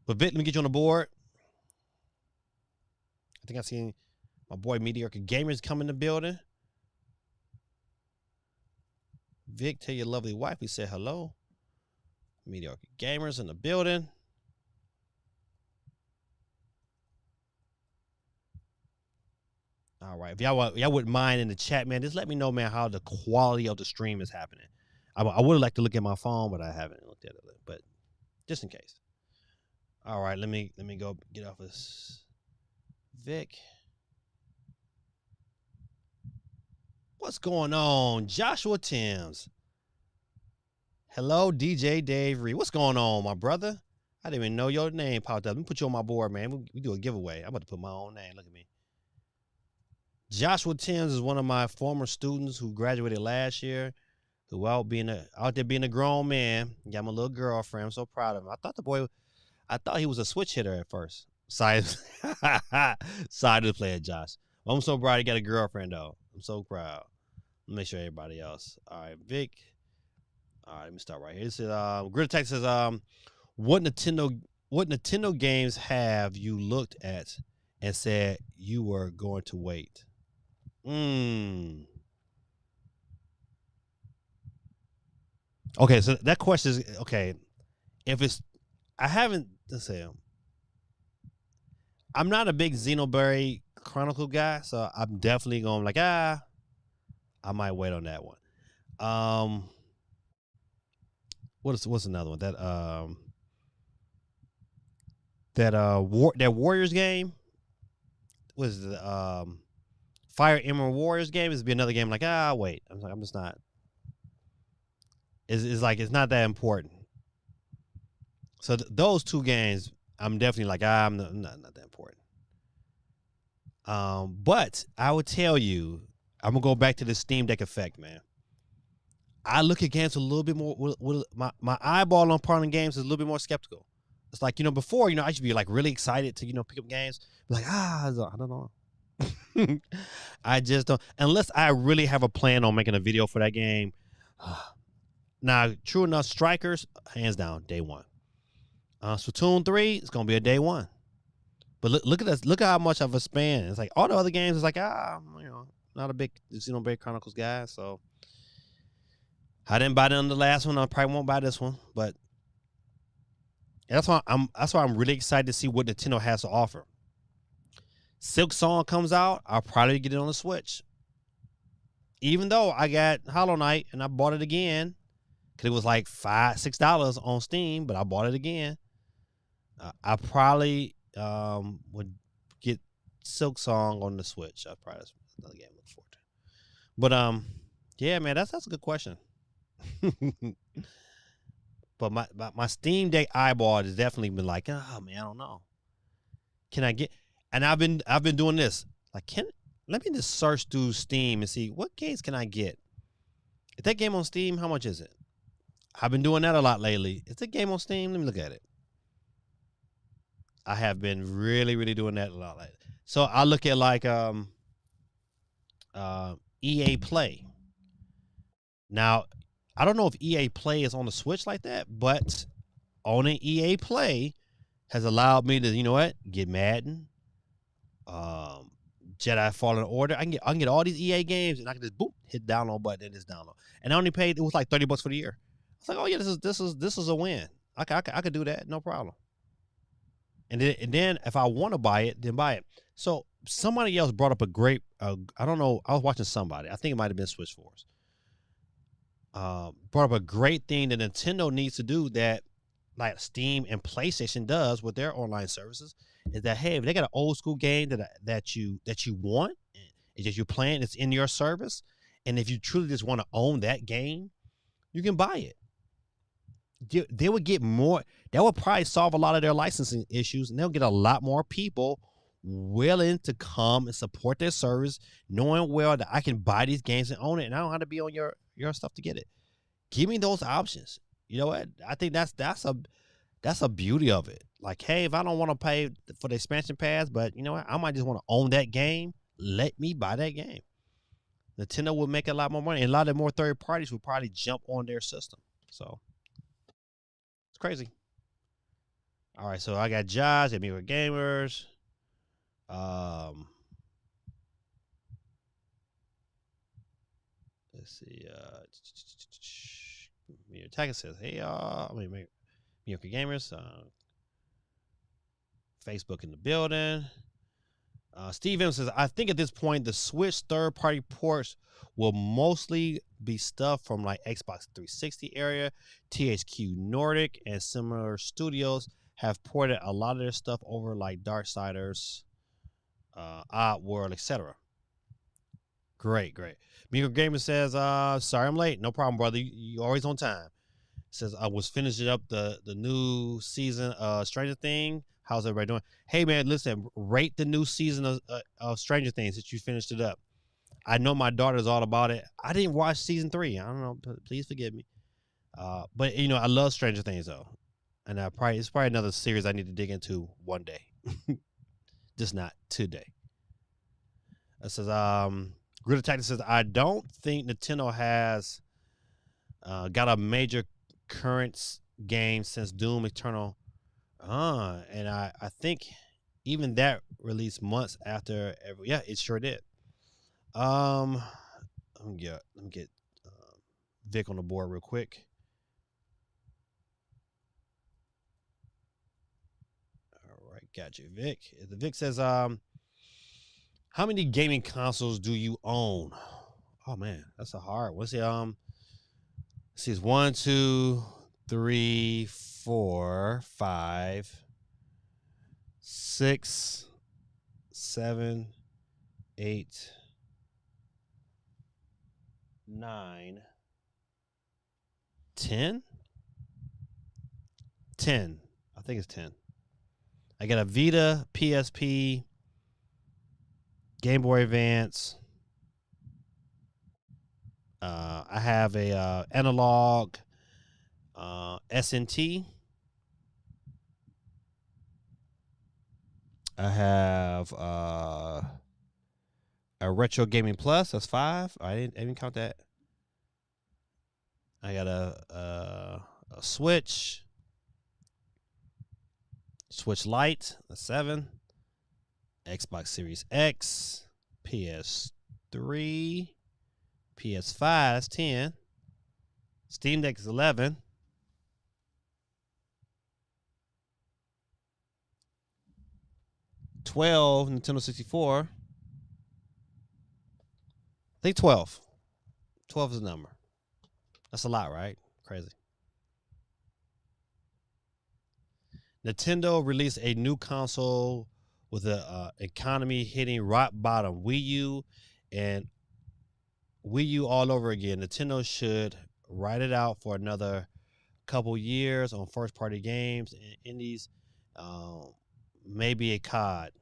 But Vic, let me get you on the board. I think I seen my boy Mediocre Gamers come in the building. Vic, tell your lovely wife we said hello. Mediocre Gamers in the building. All right. If y'all wouldn't mind in the chat, man, just let me know, man, how the quality of the stream is happening. I would have liked to look at my phone, but I haven't looked at it. But just in case. All right. Let me go get off this. Vic. What's going on? Joshua Timms. Hello, DJ Dave Reed. What's going on, my brother? I didn't even know your name popped up. Let me put you on my board, man. We do a giveaway. I'm about to put my own name. Look at me. Joshua Timms is one of my former students who graduated last year, who out there being a grown man. Got my little girlfriend. I'm so proud of him. I thought he was a switch hitter at first. Side to play at Josh. I'm so proud he got a girlfriend, though. I'm so proud. Make sure everybody else. All right, Vic. All right, let me start right here. This is Grid Attack says, what Nintendo games have you looked at and said you were going to wait? Okay, so that question is okay. If it's, I haven't. Let's say, I'm not a big Xenoblade Chronicle guy, so I'm definitely going I might wait on that one. What's another one that Warriors game? What is it? Fire Emblem Warriors game is be another game wait. I'm just not. It's like it's not that important. So those two games I'm definitely like, I'm not that important. But I would tell you, I'm gonna go back to the Steam Deck effect, man. I look at games a little bit more. With my eyeball on part of games is a little bit more skeptical. It's like, before, I should be like really excited to pick up games. Be like, I don't know. I just don't, unless I really have a plan on making a video for that game. Now, true enough, Strikers, hands down, day one. Splatoon 3, it's gonna be a day one. But look at this. Look at how much of a span. It's like all the other games is like, not a big Xenoblade Chronicles guy. So I didn't buy the last one. I probably won't buy this one. But that's why I'm really excited to see what Nintendo has to offer. Silk Song comes out, I'll probably get it on the Switch. Even though I got Hollow Knight and I bought it again, because it was like $5-6 on Steam, but I bought it again. I probably would get Silk Song on the Switch. I probably, that's another game I look forward to. But yeah, man, that's a good question. But my Steam Deck eyeball has definitely been like, oh man, I don't know. Can I get? And I've been doing this. Like, let me just search through Steam and see what games can I get. If that game on Steam, how much is it? I've been doing that a lot lately. Is the game on Steam? Let me look at it. I have been really, really doing that a lot lately. So I look at like EA Play. Now, I don't know if EA Play is on the Switch like that, but owning EA Play has allowed me to, get Madden, Jedi Fallen Order. I can get all these EA games, and I can just boop, hit download button and just download. And I only paid, it was like $30 for the year. I was like, oh yeah, this is a win. I could do that, no problem. And then if I want to buy it, then buy it. So somebody else brought up a great, I don't know, I was watching somebody. I think it might have been Switch Force. Brought up a great thing that Nintendo needs to do that like Steam and PlayStation does with their online services, is that, hey, if they got an old school game that you want, it's just you're playing, it's in your service, and if you truly just want to own that game, you can buy it. They would get more. That would probably solve a lot of their licensing issues, and they'll get a lot more people willing to come and support their service, knowing well that I can buy these games and own it, and I don't have to be on your stuff to get it. Give me those options. You know what? I think that's a beauty of it. Like, hey, if I don't want to pay for the expansion pass, but you know what? I might just want to own that game. Let me buy that game. Nintendo would make a lot more money, and a lot of more third parties would probably jump on their system. So it's crazy. All right, so I got Josh, Amiga Gamers. Let's see. Mir Attacker says, hey, New York Gamers. Facebook in the building. Steve M says, I think at this point, the Switch third-party ports will mostly be stuff from like Xbox 360 area. THQ Nordic and similar studios have ported a lot of their stuff over, like Darksiders, Oddworld, etc. Great. Miko Gamer says, sorry I'm late. No problem, brother. You always on time. Says, I was finishing up the new season of Stranger Things. How's everybody doing? Hey, man, listen, rate the new season of Stranger Things that you finished it up. I know my daughter's all about it. I didn't watch season 3. I don't know. Please forgive me. But, I love Stranger Things, though. And it's probably another series I need to dig into one day. Just not today. It says, Grid Attack says, I don't think Nintendo has got a major current game since Doom Eternal. And I think even that released months after it sure did. Let me get Vic on the board real quick. All right, got you, Vic. The Vic says, how many gaming consoles do you own? Oh man, that's a hard one. Let's see, it's 1, 2, 3, 4, 5, 6, 7, 8, 9, 10. 10. I think it's 10. I got a Vita, PSP, Game Boy Advance. I have a analog SNT. I have a Retro Gaming Plus. That's 5. I didn't count that. I got a Switch. Switch Lite. That's 7. Xbox Series X. PS3. PS5. That's 10. Steam Deck is 11. Nintendo 64. I think 12. 12 is the number. That's a lot, right? Crazy. Nintendo released a new console with the economy hitting rock bottom. Wii U and Wii U all over again. Nintendo should ride it out for another couple years on first-party games and indies. Maybe a COD.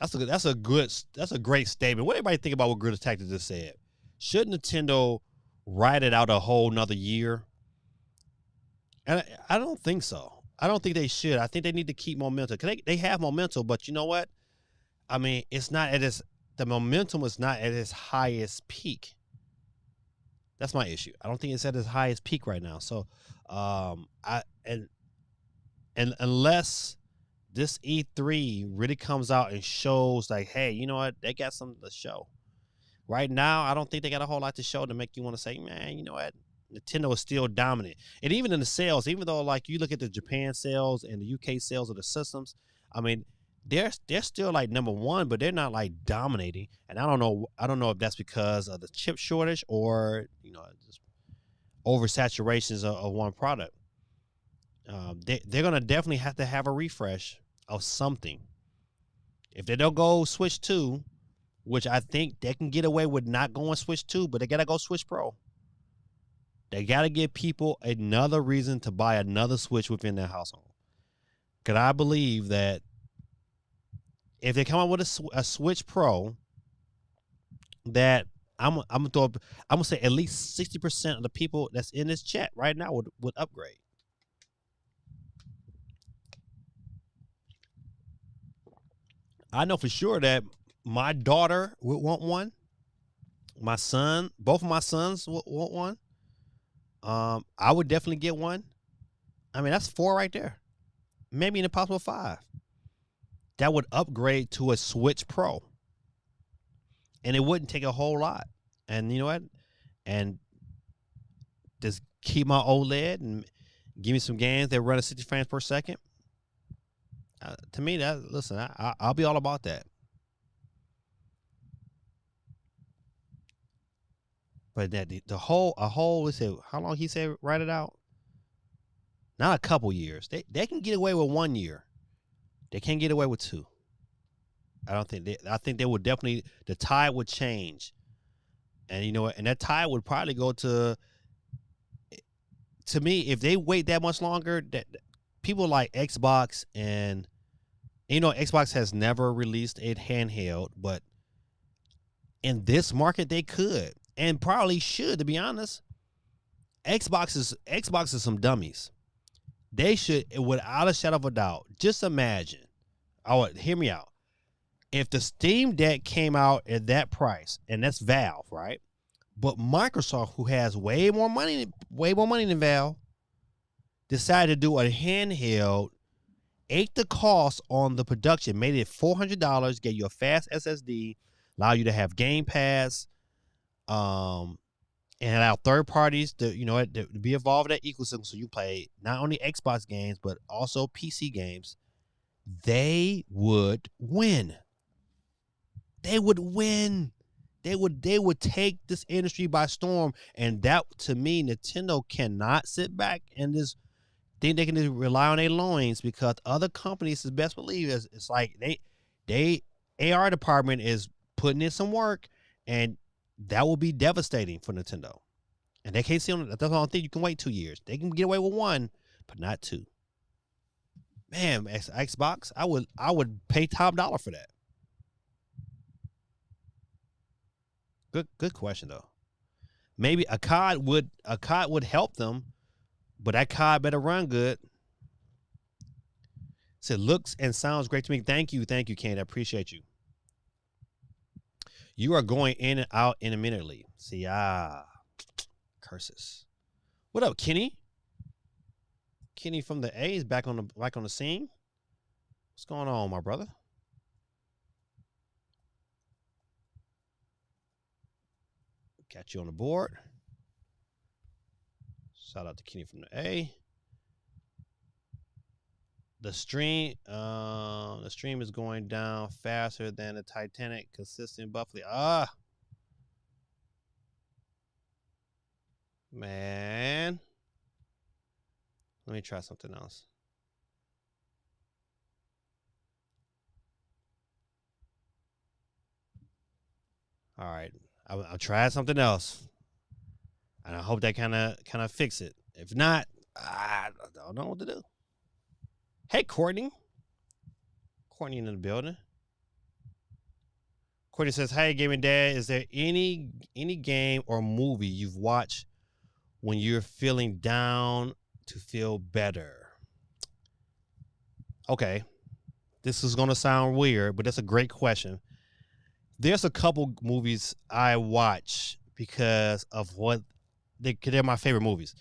That's a great statement. What do everybody think about what Grid Attack just said? Should Nintendo ride it out a whole nother year? And I don't think so. I don't think they should. I think they need to keep momentum. Cause they have momentum, but you know what? I mean, it's not at its the momentum is not at its highest peak. That's my issue. I don't think it's at its highest peak right now. So, and unless this E3 really comes out and shows like, hey, you know what? They got something to show. Right now, I don't think they got a whole lot to show to make you want to say, man, you know what? Nintendo is still dominant. And even in the sales, even though like you look at the Japan sales and the UK sales of the systems, I mean, they're still like number one, but they're not like dominating. And I don't know if that's because of the chip shortage or, you know, just oversaturations of one product. They're gonna definitely have to have a refresh of something. If they don't go Switch 2, which I think they can get away with not going Switch 2, but they gotta go Switch Pro. They gotta give people another reason to buy another Switch within their household. Cause I believe that if they come out with a Switch Pro, that I'm gonna say at least 60% of the people that's in this chat right now would upgrade. I know for sure that my daughter would want one. My son, both of my sons would want one. I would definitely get one. I mean, that's 4 right there. Maybe an impossible 5. That would upgrade to a Switch Pro. And it wouldn't take a whole lot. And you know what? And just keep my OLED and give me some games that run at 60 frames per second. To me, I'll be all about that. But that let's say, how long he said write it out? Not a couple years. They can get away with 1 year. They can't get away with 2. I think they would definitely, the tide would change. And you know what? And that tide would probably go to me, if they wait that much longer, that people like Xbox and you know, Xbox has never released a handheld, but in this market they could and probably should, to be honest. Xbox is some dummies. They should, without a shadow of a doubt, just imagine. Hear me out. If the Steam Deck came out at that price, and that's Valve, right? But Microsoft, who has way more money than Valve, decided to do a handheld, ate the cost on the production, made it $400, gave you a fast SSD, allow you to have Game Pass, and allow third parties to, you know, to be involved in that ecosystem, so you play not only Xbox games but also PC games. They would win. They would win. They would take this industry by storm. And that, to me, Nintendo cannot sit back and just think they can just rely on their loins, because other companies, as best believe, it's like they AR department is putting in some work, and that will be devastating for Nintendo. And they can't see on. That's the only thing you can wait 2 years. They can get away with one, but not two. Man, Xbox, I would pay top dollar for that. Good question though. Maybe a COD would help them, but that COD better run good. Said looks and sounds great to me. Thank you, Candy. I appreciate you. You are going in and out intermittently. See, curses. What up, Kenny? Kenny from the A's back on the scene. What's going on, my brother? Got you on the board. Shout out to Kenny from the A. The stream is going down faster than the Titanic. Consistent Buffalo. Man. Let me try something else. All right. I'll try something else. And I hope that kind of fix it. If not, I don't know what to do. Hey, Courtney. Courtney in the building. Courtney says, "Hey, Gaming Dad, is there any game or movie you've watched when you're feeling down to feel better?" Okay. This is going to sound weird, but that's a great question. There's a couple movies I watch because of what they're my favorite movies.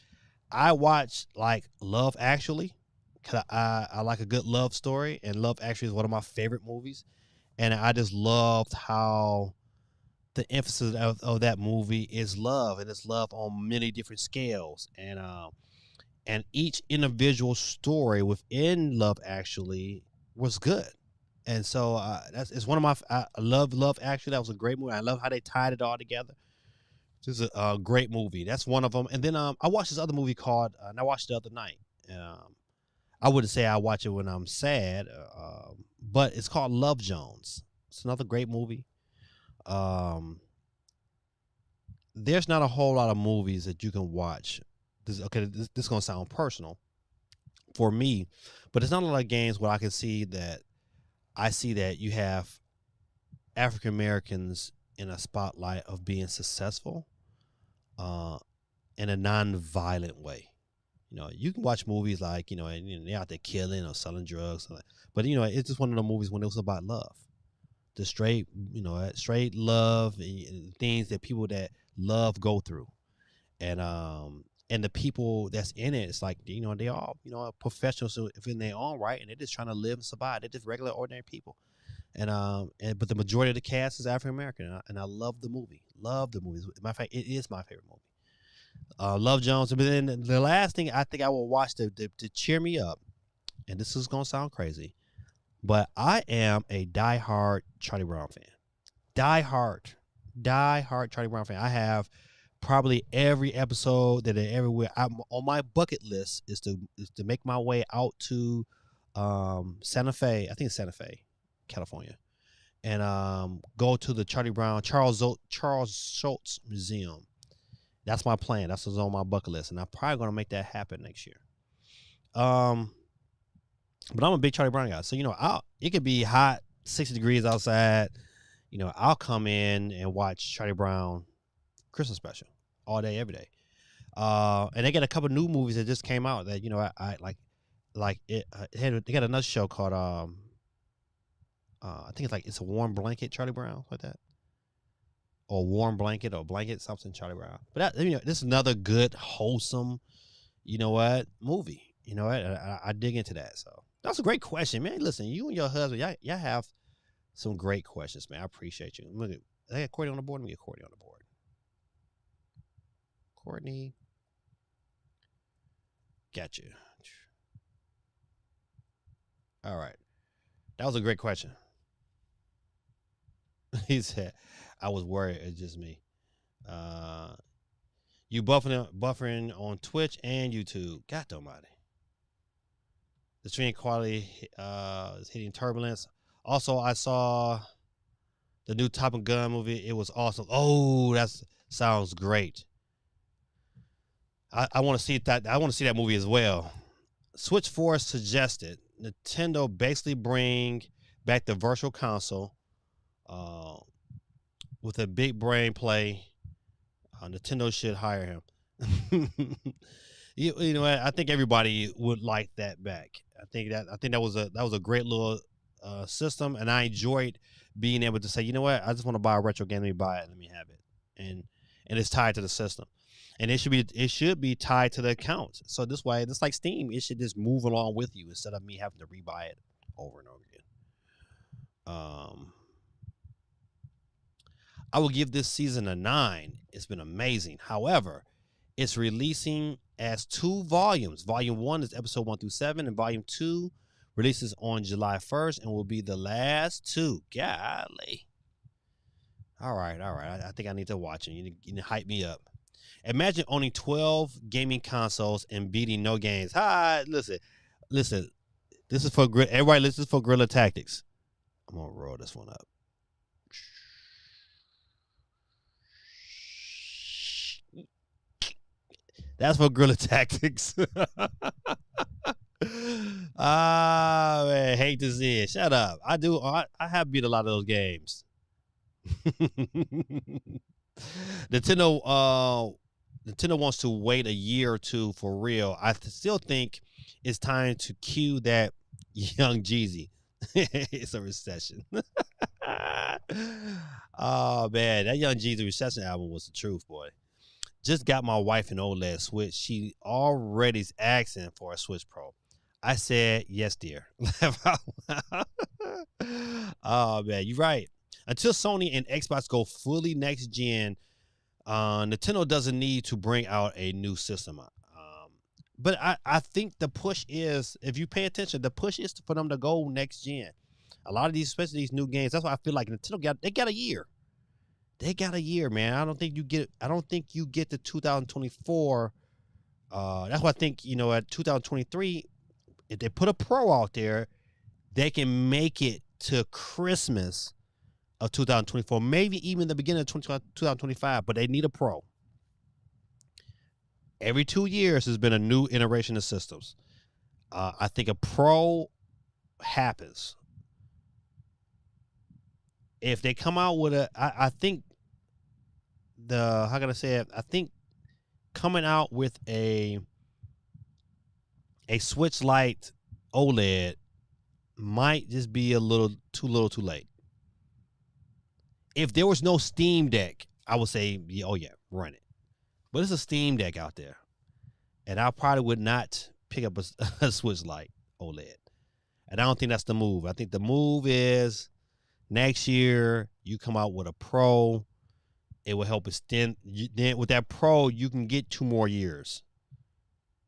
I watch like Love Actually because I like a good love story, and Love Actually is one of my favorite movies. And I just loved how the emphasis of that movie is love, and it's love on many different scales. And each individual story within Love Actually was good. And so it's one of my. I love Love Actually. That was a great movie. I love how they tied it all together. This is a great movie. That's one of them. And then I watched this other movie called, and I watched it the other night. I wouldn't say I watch it when I'm sad, but it's called Love Jones. It's another great movie. There's not a whole lot of movies that you can watch. This is gonna sound personal for me, but it's not a lot of games where I see that you have African Americans in a spotlight of being successful, in a non-violent way. You can watch movies like, and they're out there killing or selling drugs, but it's just one of the movies when it was about love, the straight love and things that people that love go through, and the people that's in it, it's like they all professionals in their own right, and they're just trying to live and survive. They're just regular, ordinary people, but the majority of the cast is African American, and I love the movie. Love the movie. Matter of fact, it is my favorite movie. Love Jones. But then the last thing I think I will watch to cheer me up, and this is gonna sound crazy, but I am a diehard Charlie Brown fan. Diehard Charlie Brown fan. I have probably every episode that everywhere. I'm on my bucket list is to make my way out to Santa Fe. I think it's Santa Fe, California, and go to the Charles Schultz Museum. That's my plan. That's what's on my bucket list, and I'm probably gonna make that happen next year. But I'm a big Charlie Brown guy, so it could be hot, 60 degrees outside. I'll come in and watch Charlie Brown Christmas special all day, every day. And they got a couple new movies that just came out that I like it. They got another show called I think it's a Warm Blanket, Charlie Brown, like that. Or Warm Blanket or Blanket something, Charlie Brown. But this is another good, wholesome, movie. I dig into that. So that's a great question, man. Listen, you and your husband, y'all have some great questions, man. I appreciate you. Look, I got Courtney on the board. Let me get Courtney on the board. Courtney, got you. All right, that was a great question. He said, "I was worried. It's just me." You buffering on Twitch and YouTube. God almighty. The stream quality is hitting turbulence. Also, I saw the new Top Gun movie. It was awesome. Oh, that sounds great. I want to see that. I want to see that movie as well. Switch Force suggested Nintendo basically bring back the virtual console uh, with a big brain play. Nintendo should hire him. You know what? I think everybody would like that back. I think that was a great little system, and I enjoyed being able to say, you know what, I just want to buy a retro game. Let me buy it. Let me have it, and it's tied to the system, and it should be tied to the account. So this way, just like Steam, it should just move along with you instead of me having to rebuy it over and over again. Um, I will give this season a 9. It's been amazing. However, it's releasing as 2 volumes. Volume 1 is episode 1 through 7, and volume 2 releases on July 1st and will be the last 2. Golly. All right. I think I need to watch it. You need to hype me up. Imagine owning 12 gaming consoles and beating no games. Hi, listen. This is for everybody. This is for Guerrilla Tactics. I'm gonna roll this one up. That's for Guerrilla Tactics. Ah, man, hate to see it. Shut up. I have beat a lot of those games. Nintendo wants to wait a year or two for real. I still think it's time to cue that Young Jeezy. It's a recession. Oh man, that Young Jeezy recession album was the truth, boy. Just got my wife an OLED Switch. She already's asking for a Switch Pro. I said, yes, dear. Oh, man, you're right. Until Sony and Xbox go fully next gen, Nintendo doesn't need to bring out a new system. But I think the push is, if you pay attention, the push is for them to go next gen. A lot of these, especially these new games, that's why I feel like Nintendo got a year. They got a year, man. I don't think you get to 2024. That's why I think, at 2023, if they put a Pro out there, they can make it to Christmas of 2024, maybe even the beginning of 2025, but they need a Pro. Every 2 years has been a new iteration of systems. I think a Pro happens. If they come out with I think how can I say it? I think coming out with a Switch Lite OLED might just be a little too late. If there was no Steam Deck, I would say, oh yeah, run it. But it's a Steam Deck out there, and I probably would not pick up a Switch Lite OLED. And I don't think that's the move. I think the move is next year you come out with a Pro. It will help extend. Then with that Pro, you can get 2 more years.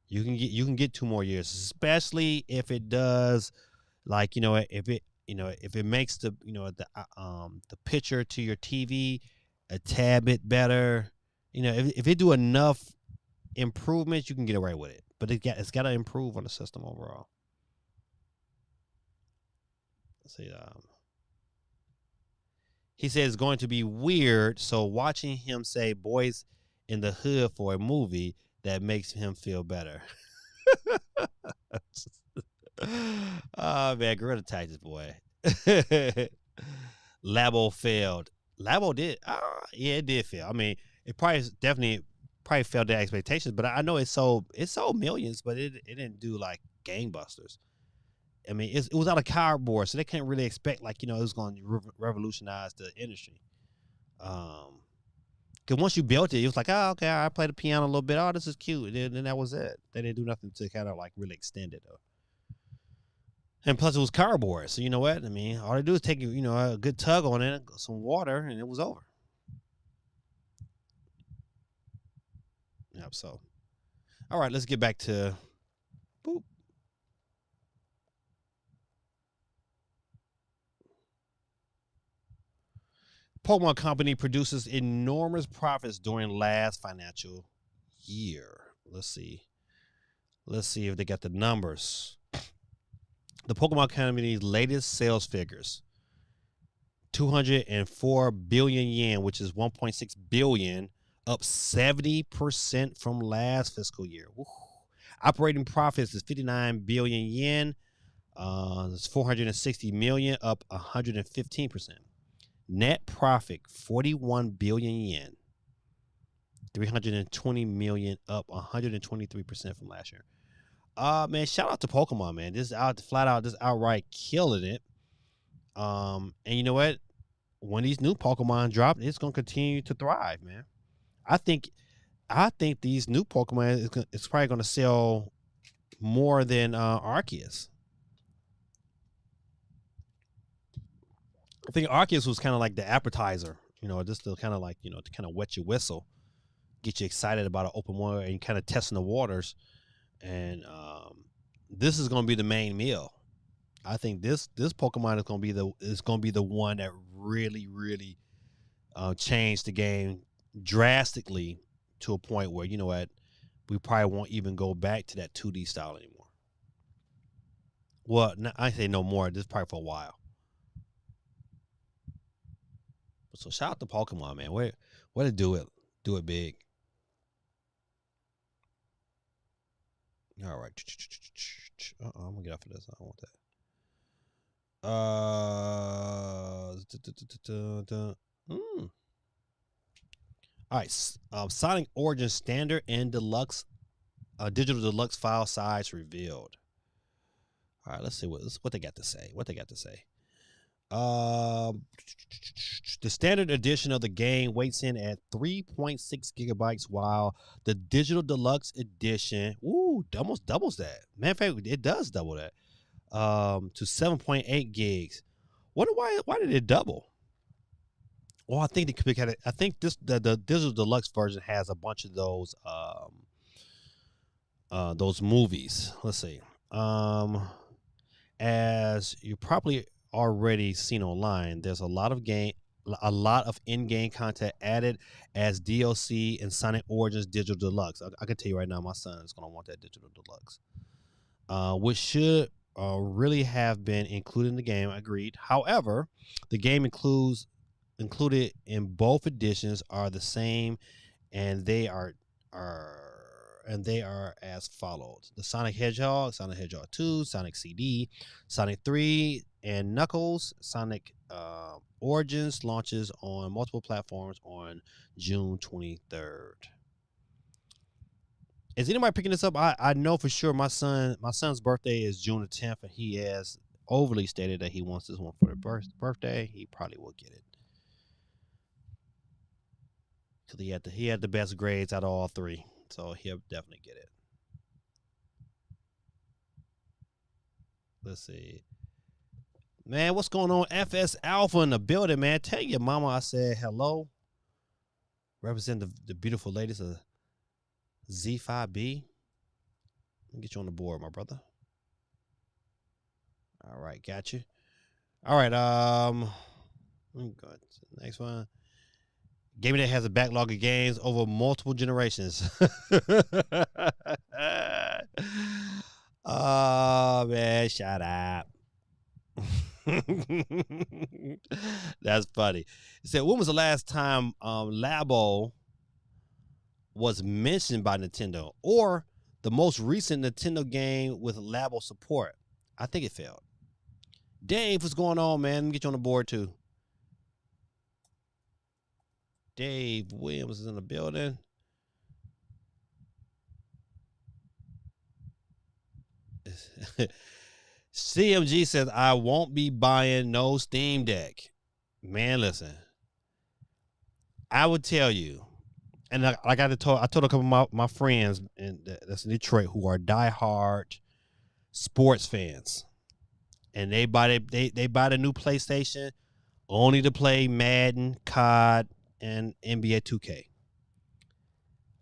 You can get 2 more years, especially if it does, like, if it makes the picture to your TV a tad bit better. If it do enough improvements, you can get away with it. But it's got to improve on the system overall. Let's see. He says it's going to be weird, so watching him say "Boys in the Hood" for a movie that makes him feel better. Oh man, Guerrilla Tactics, boy. Labo failed. Labo did. Yeah, it did fail. I mean, it definitely failed their expectations. But I know it sold millions, but it didn't do like gangbusters. I mean, it was out of cardboard, so they can't really expect it was going to revolutionize the industry. Because once you built it was like, oh, okay, I played the piano a little bit. Oh, this is cute. And then that was it. They didn't do nothing to kind of like really extend it, though. And plus, it was cardboard, so you know what? I mean, all they do is take a good tug on it, some water, and it was over. Yep. So, all right, let's get back to boop. Pokemon Company produces enormous profits during last financial year. Let's see if they got the numbers. The Pokemon Company's latest sales figures: 204 billion yen, which is 1.6 billion, up 70% from last fiscal year. Woo. Operating profits is 59 billion yen. It's 460 million, up 115%. Net profit 41 billion yen. 320 million, up 123% from last year. Man, shout out to Pokemon, man. This is out flat out, just outright killing it. And you know what? When these new Pokemon drop, it's gonna continue to thrive, man. I think these new Pokemon is probably gonna sell more than Arceus. I think Arceus was kind of like the appetizer, just to kind of like, to kind of wet your whistle, get you excited about an open world and kind of testing the waters. And this is going to be the main meal. I think this Pokemon is going to be the one that really changed the game drastically to a point where, you know what, we probably won't even go back to that 2D style anymore. Well, I say no more. This is probably for a while. So shout out to Pokemon, man. Way to do it big. All right. I'm gonna get off of this. I don't want that. All right. Sonic Origins Standard and Deluxe, Digital Deluxe file size revealed. All right. Let's see what they got to say. The standard edition of the game weighs in at 3.6 gigabytes, while the digital deluxe edition, almost doubles that. Matter of fact, it does double that, to 7.8 gigs. Wonder why did it double? Well, I think the digital deluxe version has a bunch of those movies. Let's see. As you probably already seen online, there's a lot of in-game content added as DLC in Sonic Origins Digital Deluxe. I can tell you right now, my son is going to want that Digital Deluxe, which should really have been included in the game. Agreed. However, the game included in both editions are the same, and they are as follows: the Sonic Hedgehog, Sonic Hedgehog 2, Sonic CD, Sonic 3, and Knuckles. Sonic Origins launches on multiple platforms on June 23rd. Is anybody picking this up? I know for sure my son's birthday is June the 10th, and he has overly stated that he wants this one for the birthday. He probably will get it. Because he had the best grades out of all three. So he'll definitely get it. Let's see. Man, what's going on? FS Alpha in the building, man. Tell your mama I said hello. Represent the beautiful ladies of Z5B. Let me get you on the board, my brother. All right, got you. All right, let me go to the next one. Gaming that has a backlog of games over multiple generations. Oh, man, shut up. That's funny. It said, when was the last time Labo was mentioned by Nintendo, or the most recent Nintendo game with Labo support? I think it failed. Dave, what's going on, man? Let me get you on the board, too. Dave Williams is in the building. CMG says, I won't be buying no Steam Deck. Man, listen. I would tell you, and I told a couple of my friends that's in Detroit who are diehard sports fans, and they buy the new PlayStation only to play Madden, COD, and NBA 2K.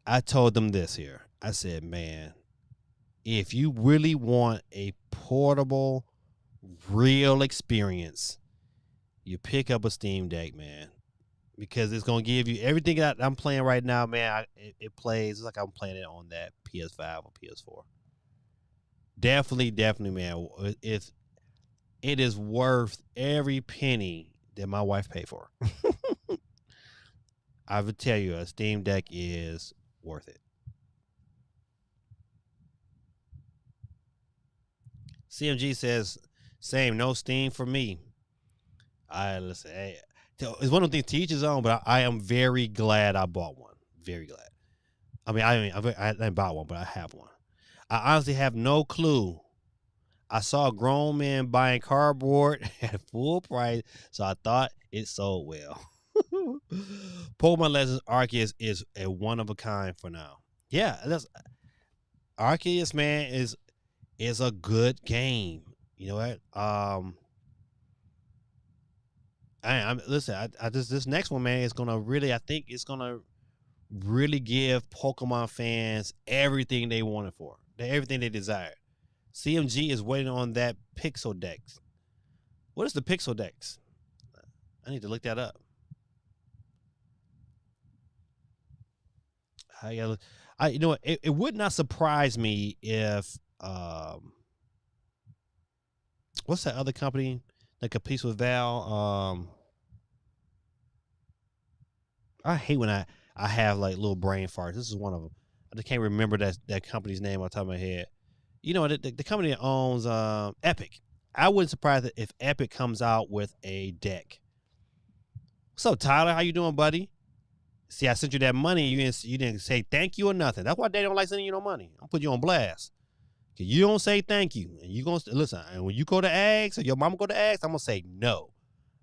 I told them this here. I said, man, if you really want a portable, real experience, you pick up a Steam Deck, man, because it's going to give you everything that I'm playing right now, man. It plays like I'm playing it on that PS5 or PS4. Definitely, man. It is worth every penny that my wife paid for. I would tell you a Steam Deck is worth it. CMG says, same, no Steam for me. I listen. Hey, it's one of the things to each his own, but I am very glad I bought one. Very glad. I didn't buy one, but I have one. I honestly have no clue. I saw a grown man buying cardboard at full price, so I thought it sold well. Pokemon Legends Arceus is a one of a kind for now. Yeah, that's Arceus, man, is a good game. You know what? I'm listen. I just this next one, man, is gonna really. I think it's gonna really give Pokemon fans everything they wanted for, everything they desired. CMG is waiting on that Pixel Dex. What is the Pixel Dex? I need to look that up. You know, it would not surprise me if what's that other company that competes with Val? I hate when I have like little brain farts. This is one of them. I just can't remember that company's name on top of my head. You know, the company that owns Epic. I wouldn't surprise it if Epic comes out with a deck. What's up, Tyler? How you doing, buddy? See, I sent you that money. You didn't say thank you or nothing. That's why they don't like sending you no money. I'm put you on blast. Cause you don't say thank you, and you gonna listen. And when you go to ask, or your mama go to ask, I'm gonna say no.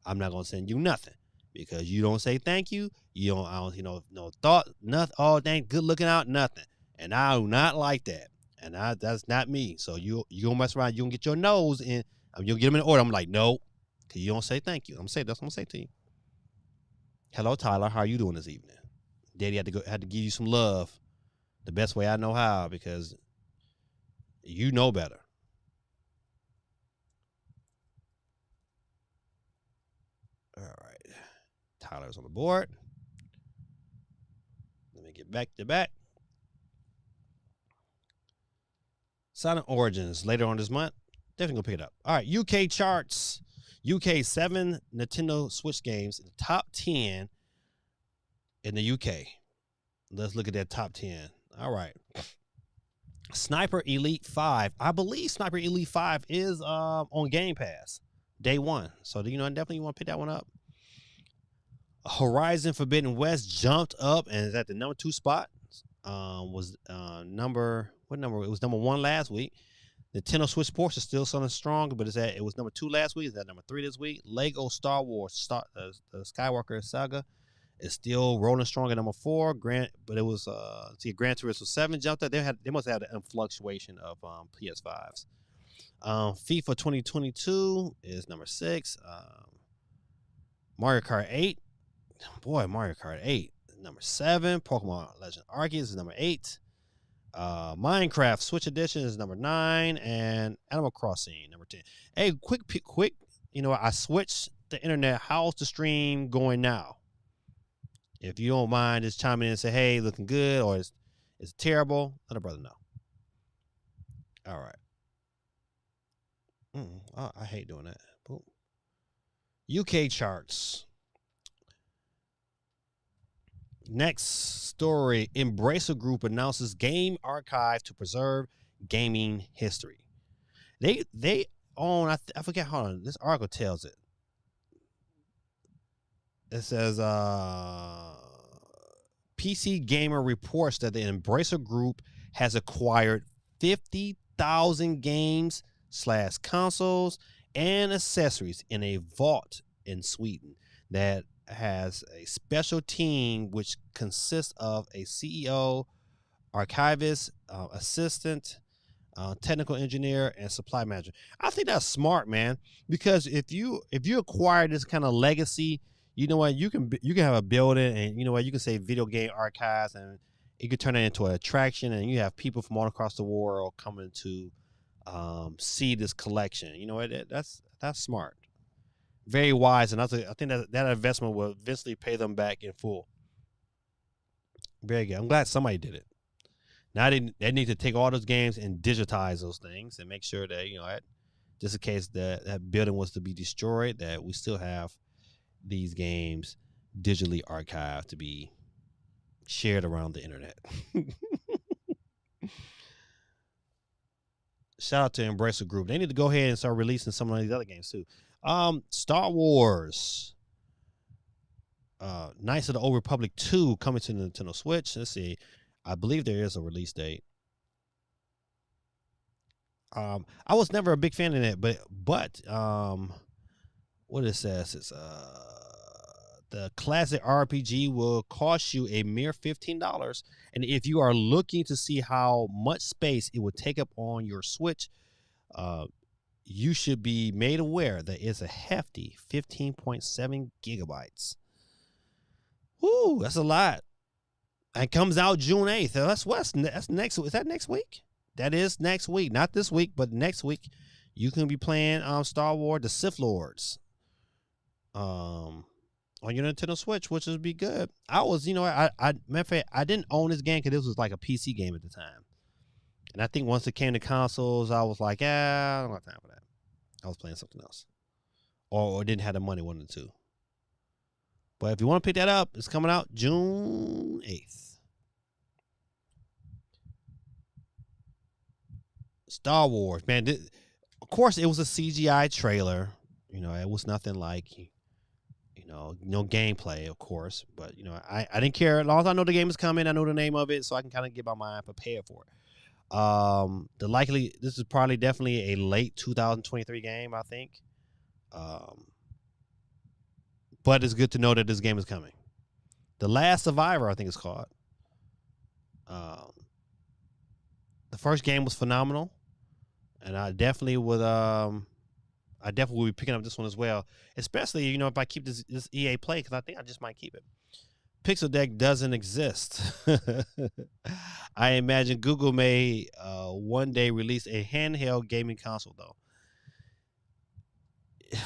I'm not gonna send you nothing because you don't say thank you. You don't. I don't. You know, no thought, nothing. Oh, dang, good looking out, nothing. And I do not like that. And that's not me. So you gonna mess around. You gonna get your nose in. You'll get them in order. I'm like, no, cause you don't say thank you. I'm gonna say that's what I'm gonna say to you. Hello, Tyler. How are you doing this evening? Daddy had to give you some love, the best way I know how, because you know better. All right, Tyler's on the board. Let me get back to back. Sonic Origins later on this month. Definitely gonna pick it up. All right, UK charts. UK 7 Nintendo Switch games in the top 10 in the UK. Let's look at that top 10. All right. Sniper Elite 5. I believe Sniper Elite 5 is on Game Pass day one. So you know, definitely you want to pick that one up. Horizon Forbidden West jumped up and is at the number 2 spot. Was number what number? It was number 1 last week. Nintendo Switch Sports is still something strong, but it was number 2 last week. Is that number 3 this week? Lego Star Wars the Skywalker Saga is still rolling strong at number 4. But it was Gran Turismo 7 jumped up. They must have had a fluctuation of PS5s. FIFA 2022 is number 6. Mario Kart 8. Boy, Mario Kart 8 is number 7. Pokemon Legend Arceus is number 8. Minecraft Switch Edition is number 9, and Animal Crossing number 10. Hey, quick, you know, I switched the internet. How's the stream going now? If you don't mind, just chime in and say, hey, looking good, or it's terrible. Let a brother know. All right. I hate doing that. Boom. UK charts. Next story. Embracer Group announces game archive to preserve gaming history. They own, I forget, hold on. This article tells it. It says PC Gamer reports that the Embracer Group has acquired 50,000 games / consoles and accessories in a vault in Sweden that has a special team which consists of a CEO, archivist, assistant, technical engineer, and supply manager. I think that's smart, man, because if you acquire this kind of legacy, you know what, you can have a building, and you know what, you can say video game archives, and you can turn it into an attraction, and you have people from all across the world coming to see this collection. You know what, that's smart. Very wise, and I think that investment will eventually pay them back in full. Very good. I'm glad somebody did it. Now they need to take all those games and digitize those things and make sure that, you know, just in case that building was to be destroyed, that we still have these games digitally archived to be shared around the internet. Shout out to Embracer Group. They need to go ahead and start releasing some of these other games too. Star Wars. Knights of the Old Republic 2 coming to the Nintendo Switch. Let's see. I believe there is a release date. I was never a big fan of that, but what it says is the classic RPG will cost you a mere $15, and if you are looking to see how much space it would take up on your Switch, you should be made aware that it's a hefty 15.7 gigabytes. Woo, that's a lot. It comes out June 8th. That's next. Is that next week? That is next week. Not this week, but next week. You can be playing Star Wars: The Sith Lords on your Nintendo Switch, which would be good. I was, matter of fact, I didn't own this game because this was like a PC game at the time. And I think once it came to consoles, I was like, I don't have time for that. I was playing something else. Or didn't have the money, one of the two. But if you want to pick that up, it's coming out June 8th. Star Wars, man. Of course, it was a CGI trailer. It was nothing like, no gameplay, of course. But, I didn't care. As long as I know the game is coming, I know the name of it, so I can kind of get my mind prepared for it. This is probably definitely a late 2023 game, I think. But it's good to know that this game is coming. The Last Survivor, I think it's called. The first game was phenomenal, and I definitely would be picking up this one as well. Especially, if I keep this EA Play, because I think I just might keep it. Pixel Deck doesn't exist. I imagine Google may one day release a handheld gaming console, though.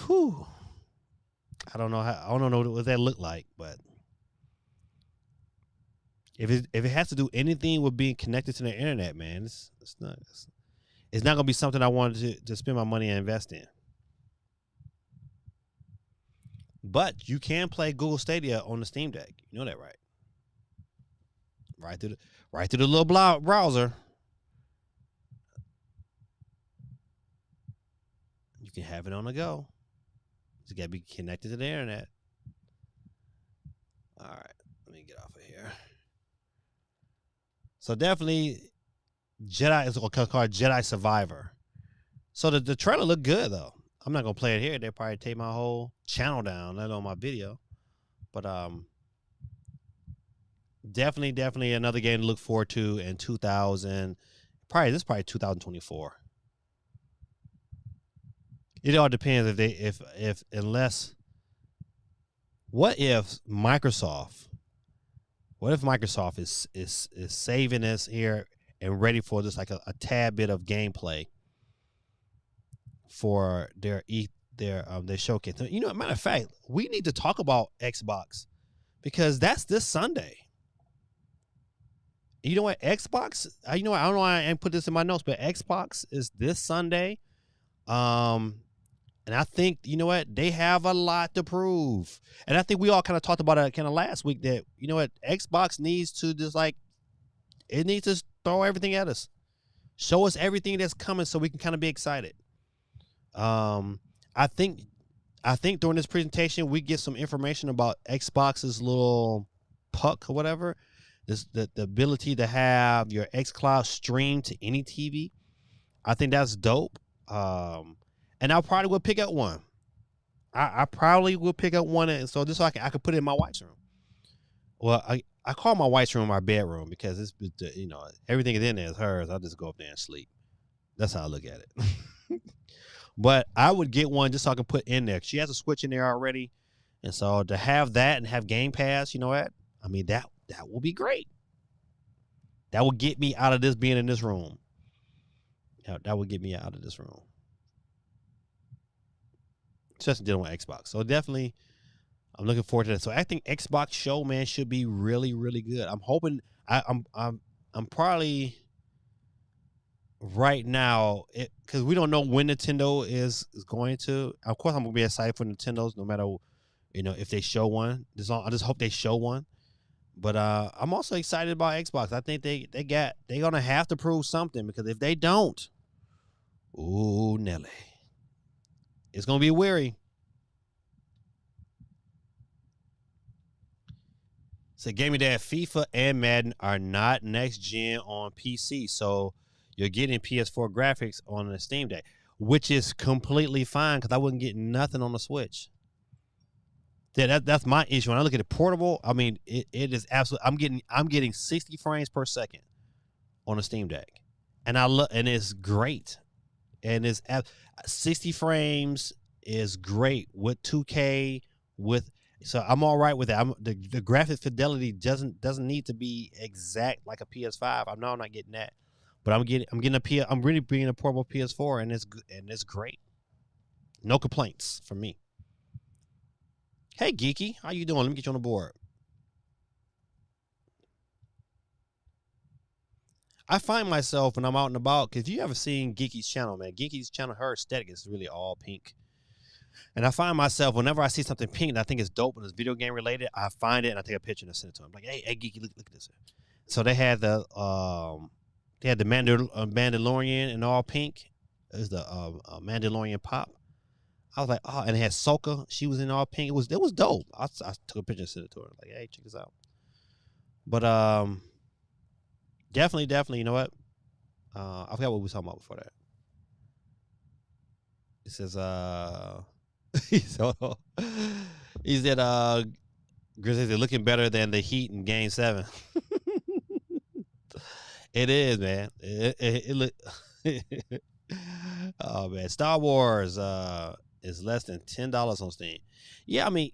Whew. I don't know what that look like, but if it has to do anything with being connected to the internet, man, it's not gonna be something I wanted to spend my money and invest in. But you can play Google Stadia on the Steam Deck. You know that, right? Right through the little browser. You can have it on the go. You got to be connected to the internet. All right, let me get off of here. So definitely, Jedi is called Jedi Survivor. So the trailer looked good though. I'm not gonna play it here. They'll probably take my whole channel down, let alone my video. But definitely another game to look forward to in 2000. This is probably 2024. It all depends what if Microsoft is saving us here and ready for just like a tad bit of gameplay for their showcase. Matter of fact, we need to talk about Xbox because that's this Sunday. You know what? Xbox, I don't know why I didn't put this in my notes, but Xbox is this Sunday. And I think, they have a lot to prove. And I think we all kind of talked about it kind of last week that, Xbox needs to it needs to throw everything at us. Show us everything that's coming so we can kind of be excited. I think during this presentation, we get some information about Xbox's little puck or whatever. The ability to have your xCloud stream to any TV. I think that's dope. And I probably will pick up one. I probably will pick up one, and so just so I could put it in my wife's room. Well, I call my wife's room my bedroom because it's everything is in there is hers. I'll just go up there and sleep. That's how I look at it. But I would get one just so I can put in there. She has a Switch in there already, and so to have that and have Game Pass, that will be great. That will get me out of this being in this room. That will get me out of this room. Especially dealing with Xbox. So definitely, I'm looking forward to that. So I think Xbox show, man, should be really, really good. I'm hoping I'm probably right now because we don't know when Nintendo is going to. Of course, I'm gonna be excited for Nintendo's no matter If they show one, I just hope they show one. But I'm also excited about Xbox. I think they're gonna have to prove something, because if they don't, ooh Nelly, it's gonna be weary. So Gaming Dad, FIFA and Madden are not next gen on PC, so you're getting PS4 graphics on the Steam Deck, which is completely fine, because I wouldn't get nothing on the Switch. That's my issue. When I look at it portable, I mean, it is absolutely. I'm getting 60 frames per second on a Steam Deck, and and it's great, and 60 frames is great with 2K with. So I'm all right with that. The graphic fidelity doesn't need to be exact like a PS5. I'm not getting that, but I'm really bringing a portable PS4, and it's great. No complaints from me. Hey, Geeky, how you doing? Let me get you on the board. I find myself when I'm out and about, because you ever seen Geeky's channel, man? Geeky's channel, her aesthetic is really all pink. And I find myself, whenever I see something pink and I think it's dope and it's video game related, I find it and I take a picture and I send it to him. Like, hey, Geeky, look at this. So they had the Mandalorian in all pink. It was the Mandalorian pop. I was like, oh, and it had Soka. She was in all pink. It was dope. I took a picture and sent it to her. Like, hey, check this out. But definitely, you know what? I forgot what we were talking about before that. It says he said Grizzlies are looking better than the Heat in Game 7. It is, man. It look. Oh man, Star Wars is less than $10 on Steam. Yeah, I mean,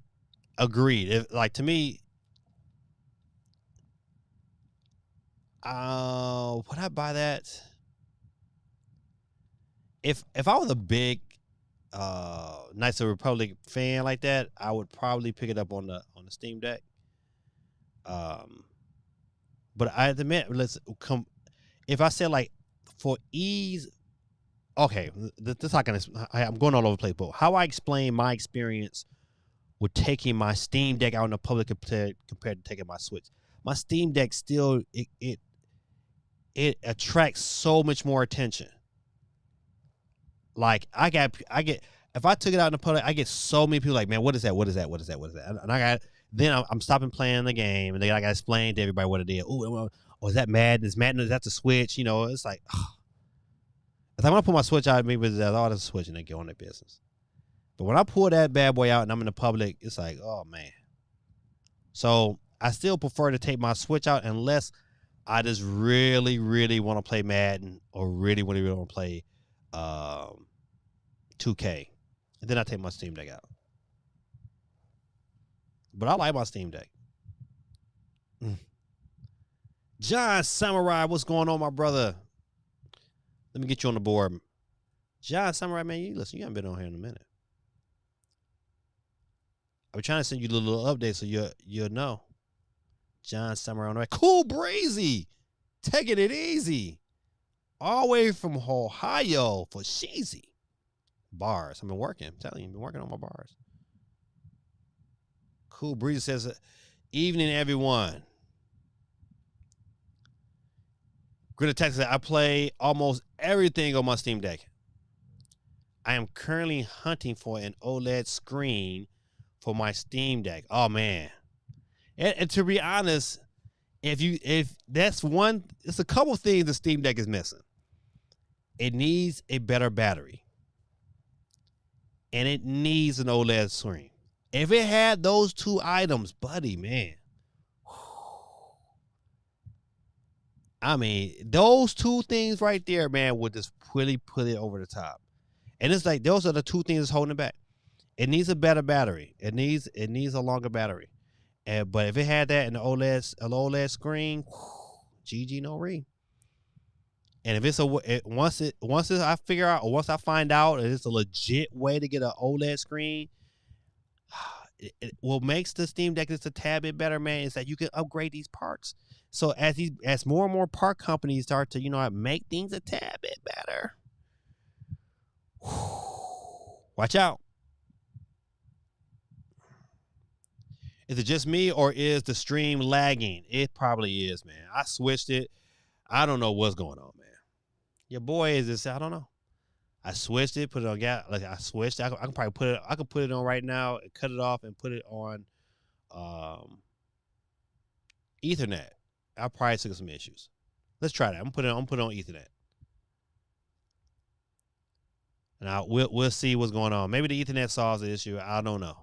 agreed. To me, would I buy that? If I was a big Knights of the Republic fan like that, I would probably pick it up on the Steam Deck. But I admit, if I said like for ease, okay, this how can I'm going all over the place, but how I explain my experience with taking my Steam Deck out in the public compared to taking my Switch. My Steam Deck still it attracts so much more attention. Like I get if I took it out in the public, I get so many people like, man, what is that? What is that? What is that? What is that? And I'm stopping playing the game, and then I got to explain to everybody what it is. Oh, is that Madden? Is that the Switch? It's like, if I'm gonna put my Switch out, maybe it's all the Switch and they go on their business. But when I pull that bad boy out and I'm in the public, it's like, oh man. So I still prefer to take my Switch out unless I just really, really want to play Madden or really want to play 2K. And then I take my Steam Deck out. But I like my Steam Deck. John Samurai, what's going on, my brother? Let me get you on the board. John Samurai, man, you haven't been on here in a minute. I'm trying to send you a little update so you'll know. John Samurai on the way. Cool Brazy, taking it easy. All the way from Ohio for Sheezy. Bars. I've been working. I'm telling you, I've been working on my bars. Cool Breeze says, evening, everyone. Greta Texas, I play almost everything on my Steam Deck. I am currently hunting for an OLED screen for my Steam Deck. Oh man. And to be honest, if that's one, it's a couple things the Steam Deck is missing. It needs a better battery. And it needs an OLED screen. If it had those two items, buddy, man. I mean, those two things right there, man, would just really put it over the top. And it's like those are the two things that's holding it back. It needs a better battery. It needs a longer battery. But if it had that in the OLED screen, GG no re. And if it's once I figure out, or once I find out that it's a legit way to get an OLED screen, what makes the Steam Deck just a tad bit better, man, is that you can upgrade these parts. So as more and more part companies start to make things a tad bit better, watch out. Is it just me or is the stream lagging? It probably is, man. I switched it. I don't know what's going on, man. Your boy is just, I don't know. I switched it, put it on gas. Like I switched. I can probably put it. I can put it on right now, cut it off, and put it on Ethernet. I'll probably see some issues. Let's try that. I'm putting it on Ethernet, and we'll see what's going on. Maybe the Ethernet solves the issue. I don't know.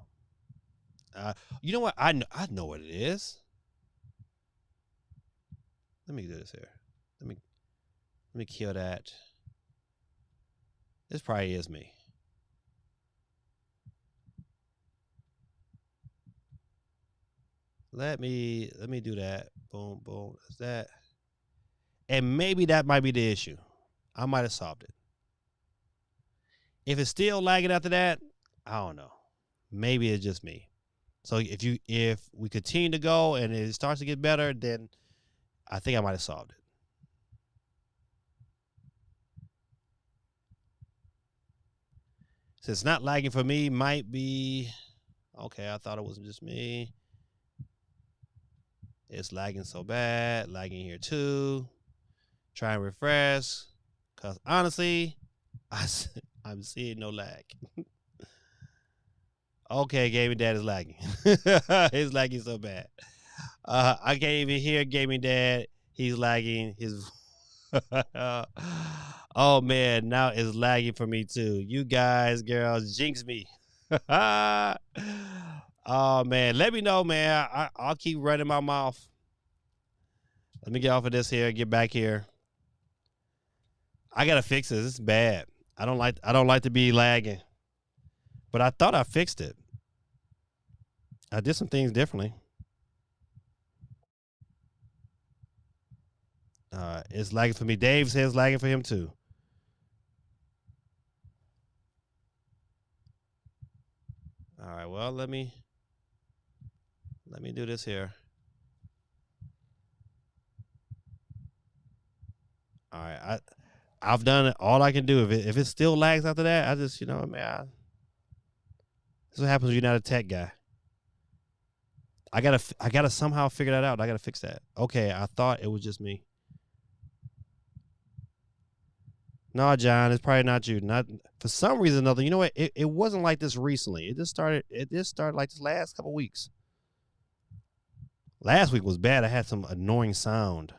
You know what? I know what it is. Let me do this here. Let me kill that. This probably is me. Let me do that. Boom, boom. Is that? And maybe that might be the issue. I might have solved it. If it's still lagging after that, I don't know. Maybe it's just me. So if we continue to go and it starts to get better, then I think I might have solved it. So it's not lagging for me, might be okay. I thought it was just me. It's lagging so bad, lagging here too. Try and refresh, cause honestly, I'm seeing no lag. Okay, Gaming Dad is lagging. It's lagging so bad. I can't even hear Gaming Dad. He's lagging. His oh man, now it's lagging for me too. You guys, girls, jinx me. Oh man, let me know, man. I'll keep running my mouth. Let me get off of this here. Get back here. I gotta fix this. It's bad. I don't like to be lagging, but I thought I fixed it. I did some things differently. It's lagging for me. Dave says lagging for him too. All right. Well, let me do this here. All right. I've done it. All I can do. If it still lags after that, I just, man. This is what happens when you're not a tech guy. I gotta somehow figure that out. I gotta fix that. Okay, I thought it was just me. No, John, it's probably not you. Not for some reason or another. You know what? It wasn't like this recently. It just started like this last couple weeks. Last week was bad. I had some annoying sound.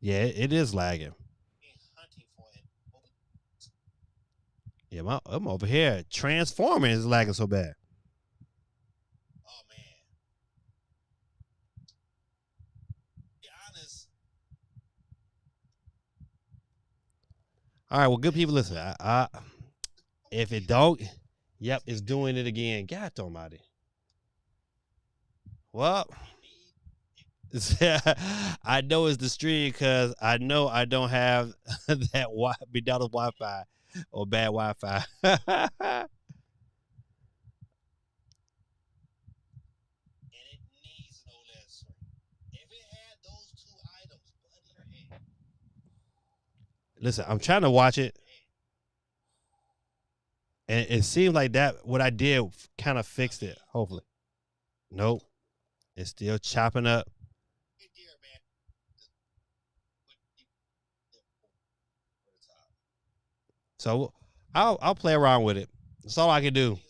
Yeah, it is lagging. Yeah, I'm over here. Transforming is lagging so bad. Oh man. To be honest. All right, well, good people, listen. If it don't, yep, it's doing it again. God almighty. Well, I know it's the stream because I know I don't have that McDonald's Wi-Fi or bad Wi-Fi. Listen, I'm trying to watch it, and it seems like that what I did kind of fixed it. Hopefully, nope, it's still chopping up. So I'll play around with it. That's all I can do.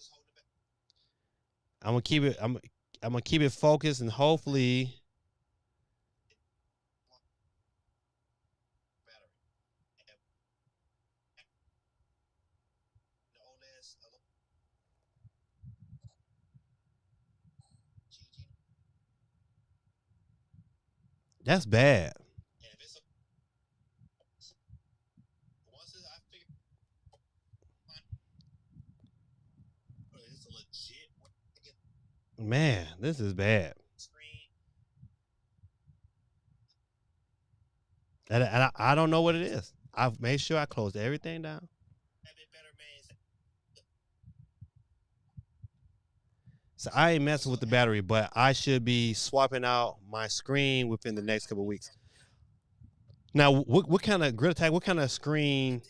I'm gonna keep it. I'm gonna keep it focused, and hopefully. That's bad. Man, this is bad. And I don't know what it is. I've made sure I closed everything down. So I ain't messing with the battery, but I should be swapping out my screen within the next couple of weeks. Now, what kind of grid attack? What kind of screen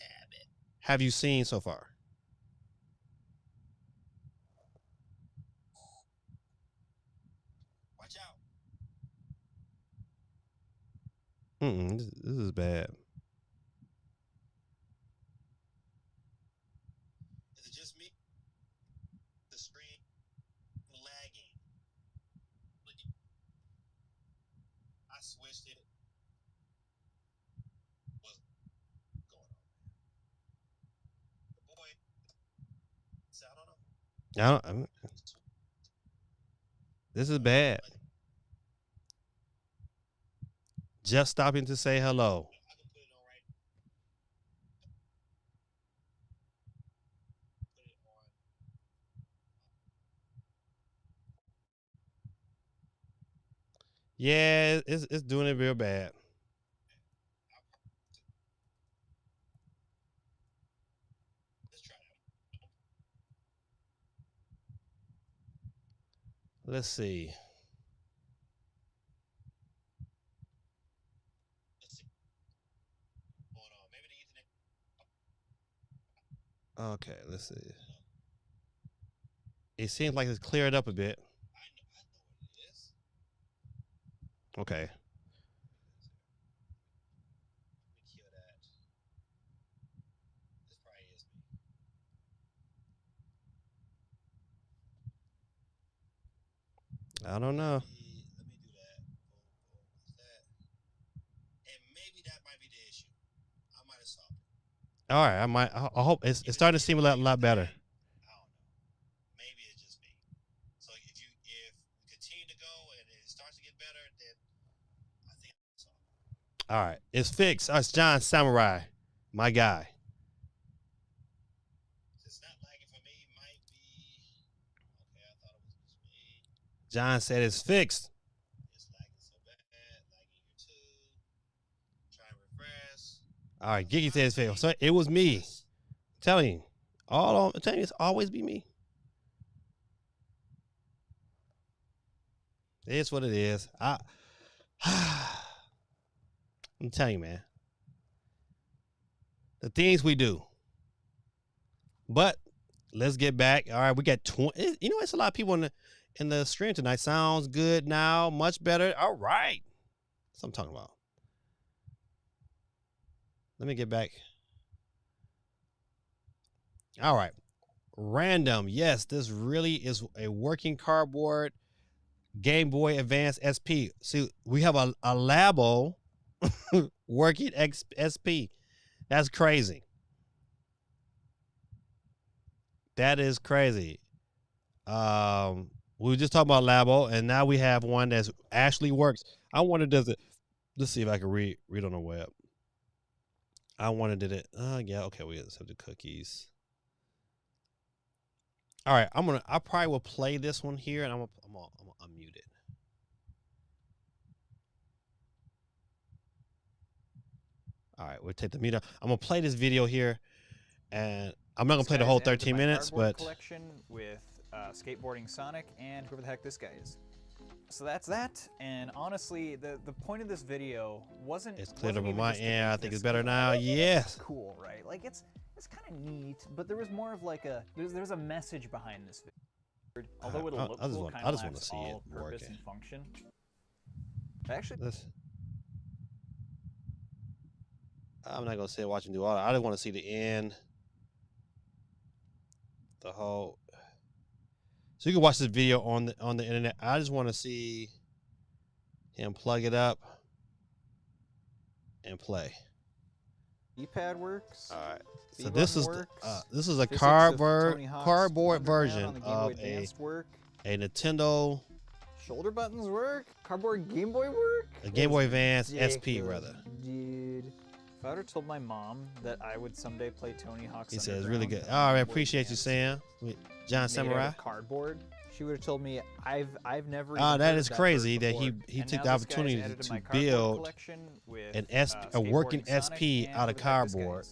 have you seen so far? Watch out! This is bad. Is it just me? The screen lagging. I switched it. What's going on? The boy. So I don't know. This is bad. Just stopping to say hello. Yeah, it's doing it real bad. Let's see. Okay, let's see. It seems like it's cleared up a bit. Okay. I don't know. Let me do that. And maybe that might be the issue. I might have solved it. All right, I might. I hope it's starting to seem a lot better. I don't know. Maybe it's just me. So if you continue to go and it starts to get better, then I think it's solved. All right, it's fixed. It's John Samurai, my guy. It's not lagging for me. Might be. Okay, I thought it was just me. John said it's fixed. It's lagging so bad. Lagging here too. Try and refresh. All right, Giggy said it's fixed. So it was me. I'm telling you. I'm telling you, it's always be me. It is what it is. I'm telling you, man. The things we do. But let's get back. All right, we got 20. You know, it's a lot of people in the stream tonight. Sounds good now. Much better. All right. That's what I'm talking about. Let me get back. All right. Random. Yes, this really is a working cardboard Game Boy Advance SP. See, we have a Labo working SP. That's crazy. That is crazy. We were just talking about Labo, and now we have one that actually works. I wonder, does it? Let's see if I can read on the web. I wonder, did it? Yeah. Okay, we just have the cookies. All right, I probably will play this one here, and I'm gonna unmute it. All right, we'll take the mute. I'm gonna play this video here, and I'm not gonna play the whole 13 minutes, but collection with skateboarding Sonic and whoever the heck this guy is. So that's that, and honestly, the point of this video wasn't. It's cleared up on my end. I think it's better now. Yes. Cool, right? Like it's kind of neat, but there was more of like there's a message behind this video. Although it'll look cool, kind of lacks all purpose and function. Actually, I'm not gonna say watch and do all that. I just want to see the end. The whole. So you can watch this video on the internet. I just want to see him plug it up and play. D-pad works. All right. So this is a cardboard version of a Nintendo. Shoulder buttons work. Cardboard Game Boy work. A Game Boy Advance SP rather. Dude. If I would have told my mom that I would someday play Tony Hawk's, he says really good. All right, appreciate you, Sam. John Samurai. Cardboard. She would have told me I've never. That is crazy that he took the opportunity to build a working SP out of cardboard.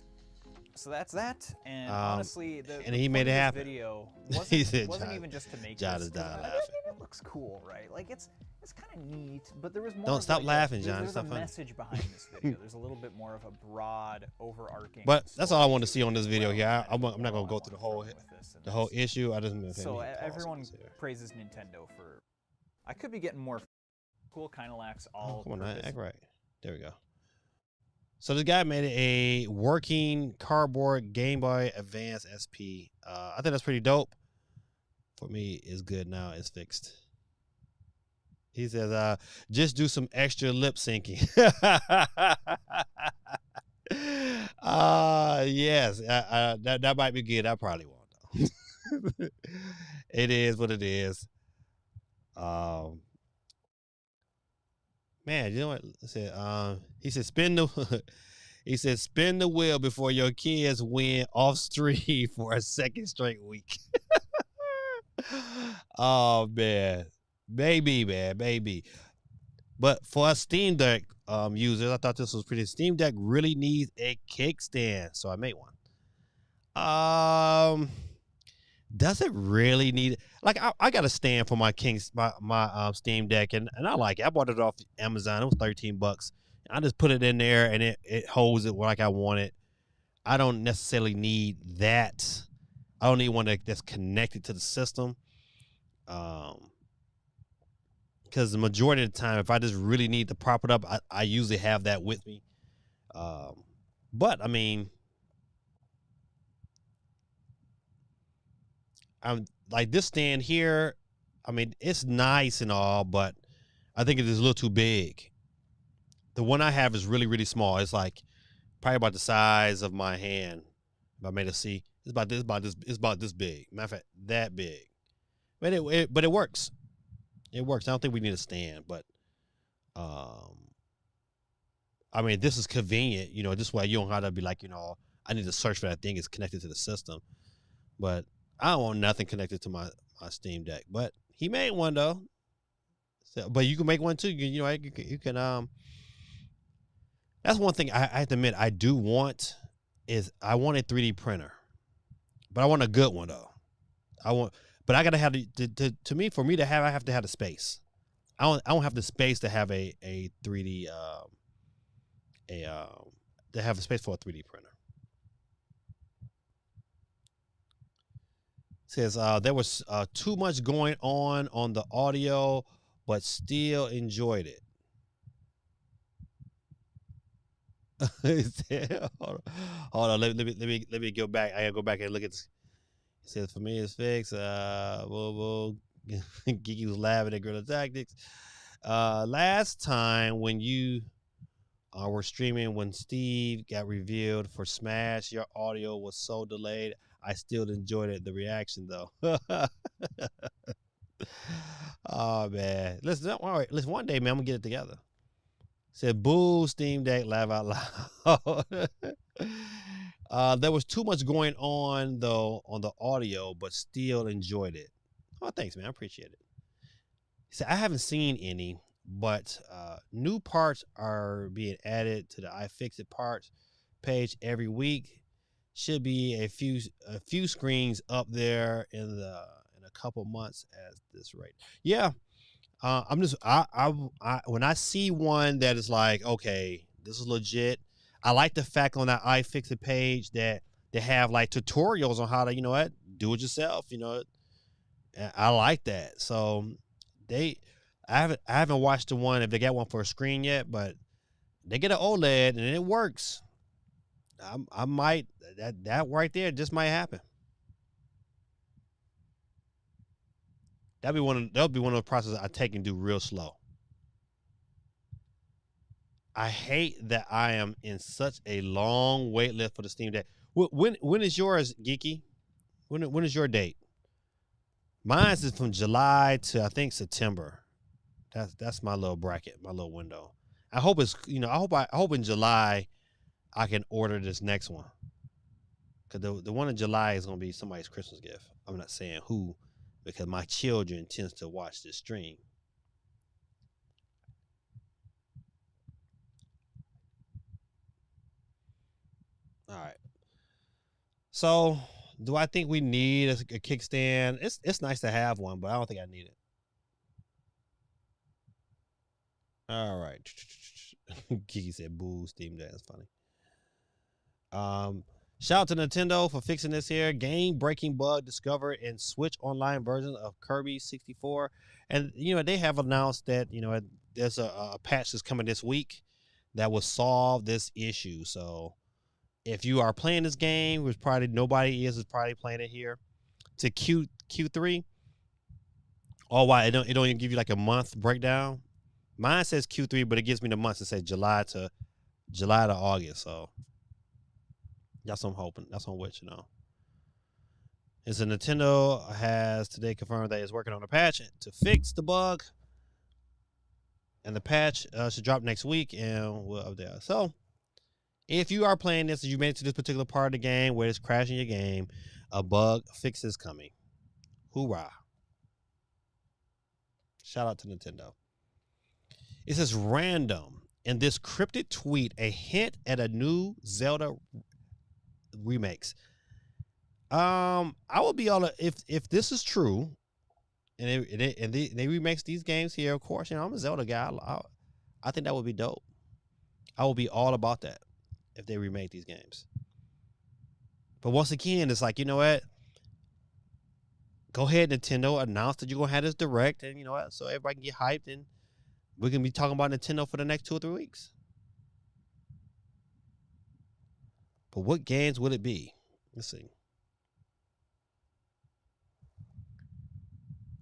So that's that, and honestly, and he made it happen. Video wasn't even just to make John this. is dying laughing. I mean, it looks cool, right? Like it's kind of neat, but there was more. Don't stop laughing, John. There's a message behind this video. There's a little bit more of a broad, overarching. But that's all I want to see on this video here. I'm not gonna go through the whole issue. I just so everyone praises Nintendo for. I could be getting more cool. Kind of lacks all. Come on, act right. There we go. So this guy made a working cardboard Game Boy Advance SP. I think that's pretty dope. For me, it's good now. It's fixed. He says, just do some extra lip syncing. Yes, that might be good. I probably won't though. It is what it is. Man, you know what? He said, spin the wheel before your kids win off stream for a second straight week. Oh man, maybe. But for us Steam Deck users, I thought this was pretty. Steam Deck really needs a kickstand, so I made one. Does it really need it? Like I got a stand for my Steam Deck, and I like it. I bought it off Amazon. It was $13. I just put it in there, and it holds it like I want it. I don't necessarily need that. I don't need one that's connected to the system. Because the majority of the time, if I just really need to prop it up, I usually have that with me. But I mean, I'm like this stand here. I mean, it's nice and all, but I think it is a little too big. The one I have is really, really small. It's like probably about the size of my hand. If I made a C, it's about this big. Matter of fact, that big. But it works. It works. I don't think we need a stand, but I mean, this is convenient. You know, this way you don't have to be like, I need to search for that thing. It's connected to the system, but I don't want nothing connected to my Steam Deck. But he made one though. So, but you can make one too. You can. That's one thing I have to admit I do want is I want a 3D printer, but I want a good one though. But I gotta have for me to have, I have to have the space. I don't have the space to have a 3D to have a space for a 3D printer. It says there was too much going on the audio, but still enjoyed it. Hold on. Let me go back. I gotta go back and look at this. It says for me it's fixed. Geeky was laughing at Guerrilla Tactics. Last time when you were streaming when Steve got revealed for Smash, your audio was so delayed. I still enjoyed it. The reaction though. Oh man. Listen, one day, man, I'm gonna get it together. Said, boo, Steam Deck, laugh out loud. There was too much going on, though, on the audio, but still enjoyed it. Oh, thanks, man. I appreciate it. He said, I haven't seen any, but new parts are being added to the iFixit parts page every week. Should be a few screens up there in a couple months at this rate. Yeah. I'm just when I see one that is like, okay, this is legit. I like the fact on that iFixit page that they have like tutorials on how to, do it yourself. I like that. So I haven't watched the one if they got one for a screen yet, but they get an OLED and it works. I might that right there just might happen. That'll be one of the processes I take and do real slow. I hate that I am in such a long wait list for the Steam Deck. When is yours, Geeky? When is your date? Mine is from July to I think September. That's my little bracket, my little window. I hope it's I hope in July I can order this next one. Cause the one in July is gonna be somebody's Christmas gift. I'm not saying who, because my children tends to watch this stream. All right. So, do I think we need a kickstand? It's nice to have one, but I don't think I need it. All right. Kiki said, "Boo, Steam Deck." That's funny. Shout out to Nintendo for fixing this here game-breaking bug discovered in Switch Online version of Kirby 64, and they have announced that there's a patch that's coming this week that will solve this issue. So if you are playing this game, which probably nobody is probably playing it here, to Q3. Oh, why it don't even give you like a month breakdown? Mine says Q3, but it gives me the months. It says July to August. So that's what I'm hoping. That's what I'm wishing on. It's a Nintendo has today confirmed that it's working on a patch to fix the bug, and the patch should drop next week, and we'll update. So if you are playing this and you made it to this particular part of the game where it's crashing your game, a bug fix is coming. Hoorah. Shout out to Nintendo. It says random. In this cryptic tweet, a hint at a new Zelda remakes. I will be all if this is true, and they remakes these games here. Of course, I'm a Zelda guy. I think that would be dope. I will be all about that if they remake these games. But once again, it's like, you know what? Go ahead, Nintendo. Announce that you're gonna have this direct, and you know what? So everybody can get hyped, and we're gonna be talking about Nintendo for the next 2 or 3 weeks. But what games would it be? Let's see.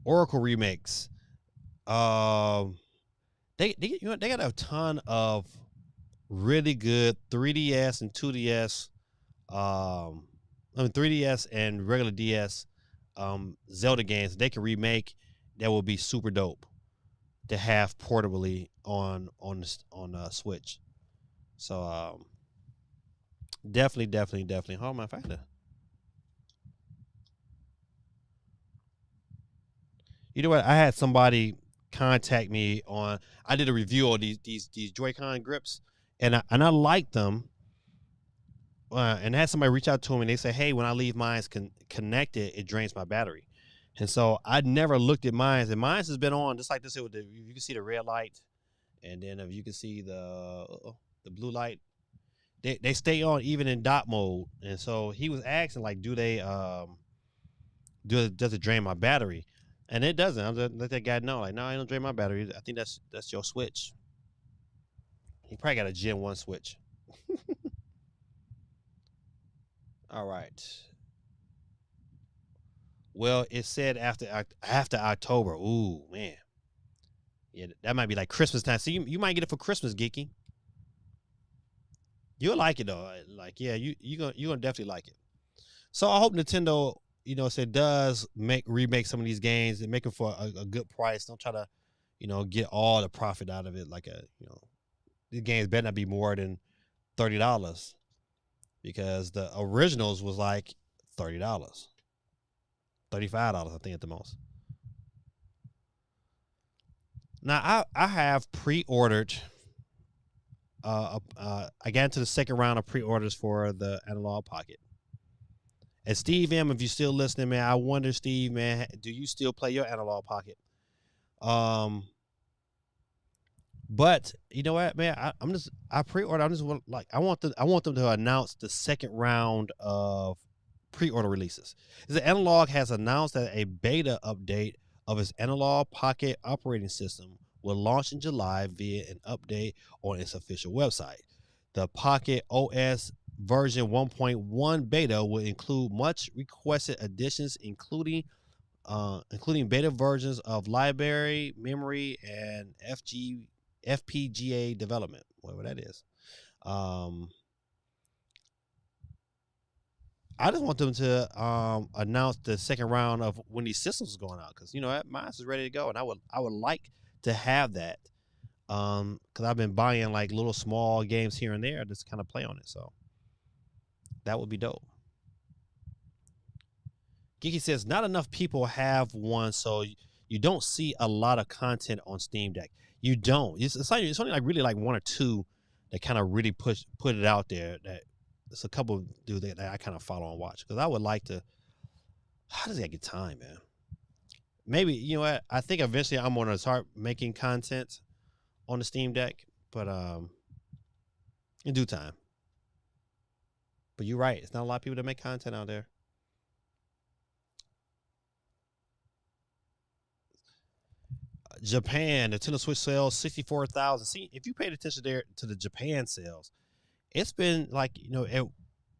Oracle remakes. They got a ton of really good 3DS and 2DS. 3DS and regular DS Zelda games they can remake that will be super dope to have portably on Switch. So definitely. Hold on, my finder. You know what? I had somebody contact me on. I did a review of these Joy-Con grips, and I liked them. And I had somebody reach out to me, and they say, "Hey, when I leave mine connected, it drains my battery." And so I never looked at mine, and mine has been on just like this. You can see the red light, and then if you can see the blue light, they stay on even in dot mode. And so he was asking, like, does it drain my battery? And it doesn't. I'll just let that guy know, like, no, I don't drain my battery. I think that's your Switch. He probably got a Gen 1 Switch. All right. Well, it said after October. Ooh, man. Yeah, that might be like Christmas time. So you might get it for Christmas, Geeky. You'll like it though. Like, yeah, you're gonna definitely like it. So I hope Nintendo, does remake some of these games and make them for a good price. Don't try to, get all the profit out of it. Like these games better not be more than $30, because the originals was like $30, $35, I think at the most. Now I have pre-ordered. I got into the second round of pre-orders for the Analog Pocket. And Steve M, if you're still listening, man, I wonder, Steve, man, do you still play your Analog Pocket? But you know what, man, I pre-order. I want them to announce the second round of pre-order releases. The Analog has announced that a beta update of its Analog Pocket operating system will launch in July via an update on its official website. The Pocket OS version 1.1 beta will include much requested additions, including beta versions of library, memory, and FPGA development, whatever that is. I just want them to announce the second round of when these systems are going out, because mine is ready to go, and I would like to have that, because I've been buying like little small games here and there just kind of play on it. So that would be dope. Geeky says not enough people have one, so you don't see a lot of content on Steam Deck. You don't. It's only like really like one or two that kind of really put it out there that there's a couple of dudes that I kind of follow and watch because I would like to. How does that get time, man? Maybe, you know what? I think eventually I'm going to start making content on the Steam Deck, but in due time. But you're right. It's not a lot of people that make content out there. Japan, the Nintendo Switch sales 64,000. See, if you paid attention there to the Japan sales, it's been like, you know,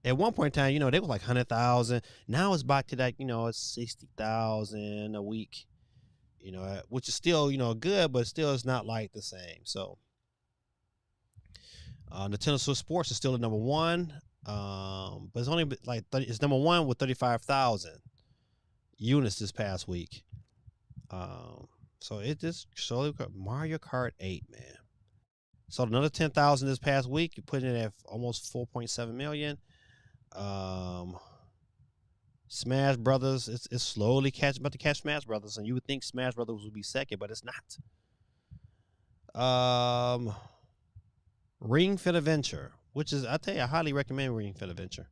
at one point in time, you know, they were like 100,000. Now it's back to that, you know, it's 60,000 a week, you know, which is still, you know, good, but still it's not like the same. So Nintendo Switch Sports is still the number one, but it's only like it's number one with 35,000 units this past week. So it just slowly Mario Kart 8, man. So another 10,000 this past week. You're putting it at almost 4.7 million. Smash Brothers, it's slowly about to catch Smash Brothers, and you would think Smash Brothers would be second, but it's not. Ring Fit Adventure, which is, I tell you, I highly recommend Ring Fit Adventure.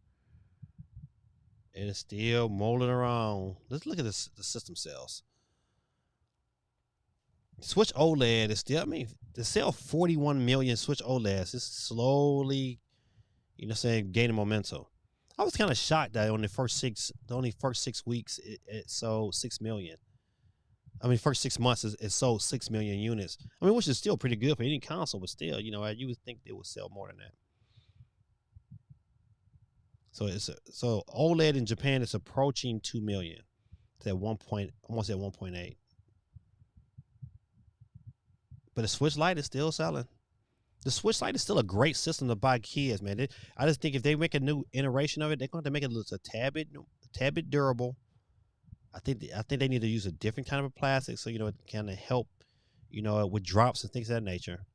It is still molding around. Let's look at the system sales. Switch OLED is still, I mean, to sell 41 million Switch OLEDs is slowly, you know, saying gaining momentum. I was kind of shocked that on the first 6 weeks it sold 6 million. I mean, first 6 months it sold 6 million units. I mean, which is still pretty good for any console, but still, you know, you would think it would sell more than that. So OLED in Japan is approaching 2 million. It's at almost at 1.8. But the Switch Lite is still selling. The Switch Lite is still a great system to buy kids, man. I just think if they make a new iteration of it, they're going to make it look a tad bit durable. I think they need to use a different kind of plastic so, you know, it kind of help, you know, with drops and things of that nature.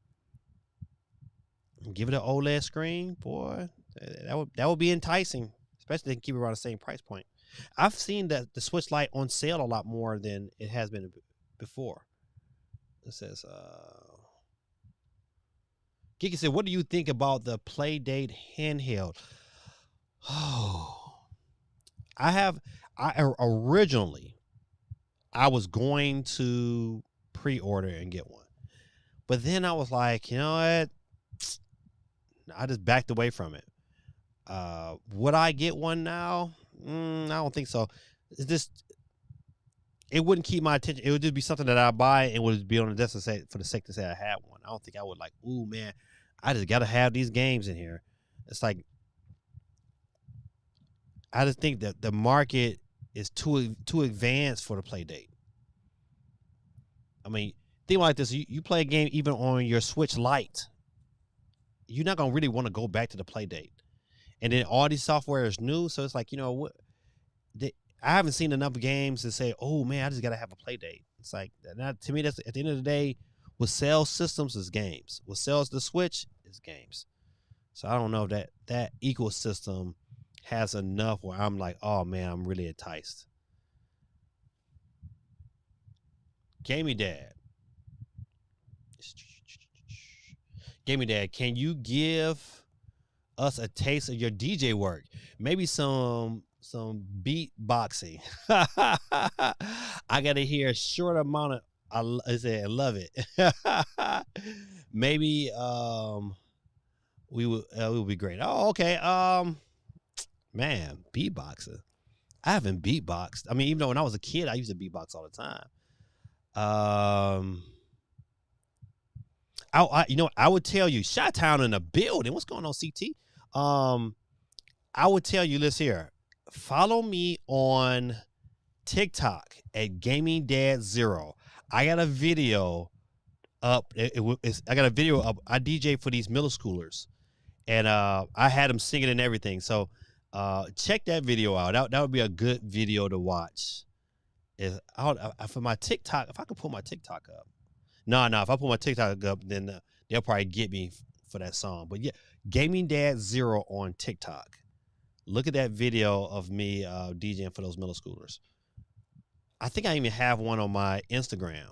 Give it an OLED screen, boy. That would be enticing, especially if they can keep it around the same price point. I've seen that the Switch Lite on sale a lot more than it has been before. It says, Geeky said, what do you think about the Playdate handheld? Oh, originally, I was going to pre-order and get one. But then I was like, you know what? I just backed away from it. Would I get one now? I don't think so. It wouldn't keep my attention. It would just be something that I buy and would be on the desk for the sake to say I had one. I don't think I would like, ooh, man, I just got to have these games in here. It's like, I just think that the market is too advanced for the Playdate. I mean, think like this. You play a game even on your Switch Lite, you're not going to really want to go back to the Playdate. And then all these software is new, so it's like, you know, what? I haven't seen enough games to say, oh, man, I just got to have a Playdate. It's like, to me, that's at the end of the day, what sells systems is games. What sells the Switch is games. So I don't know if that ecosystem has enough where I'm like, oh, man, I'm really enticed. Gaming Dad. Gaming Dad, can you give us a taste of your DJ work? Maybe some beatboxing. I gotta hear a short amount of. I love it. Maybe we will be great. Oh, okay. Man, beatboxing. I haven't beatboxed. I mean, even though when I was a kid, I used to beatbox all the time. I would tell you, Chi-Town in the building. What's going on, CT? I would tell you, listen here. Follow me on TikTok at Gaming Dad 0. I got a video up. I got a video up. I DJ for these middle schoolers, and I had them singing and everything. So check that video out. That would be a good video to watch. For my TikTok, if I could pull my TikTok up. No. If I pull my TikTok up, then they'll probably get me for that song. But yeah, Gaming Dad 0 on TikTok. Look at that video of me DJing for those middle schoolers. I think I even have one on my Instagram.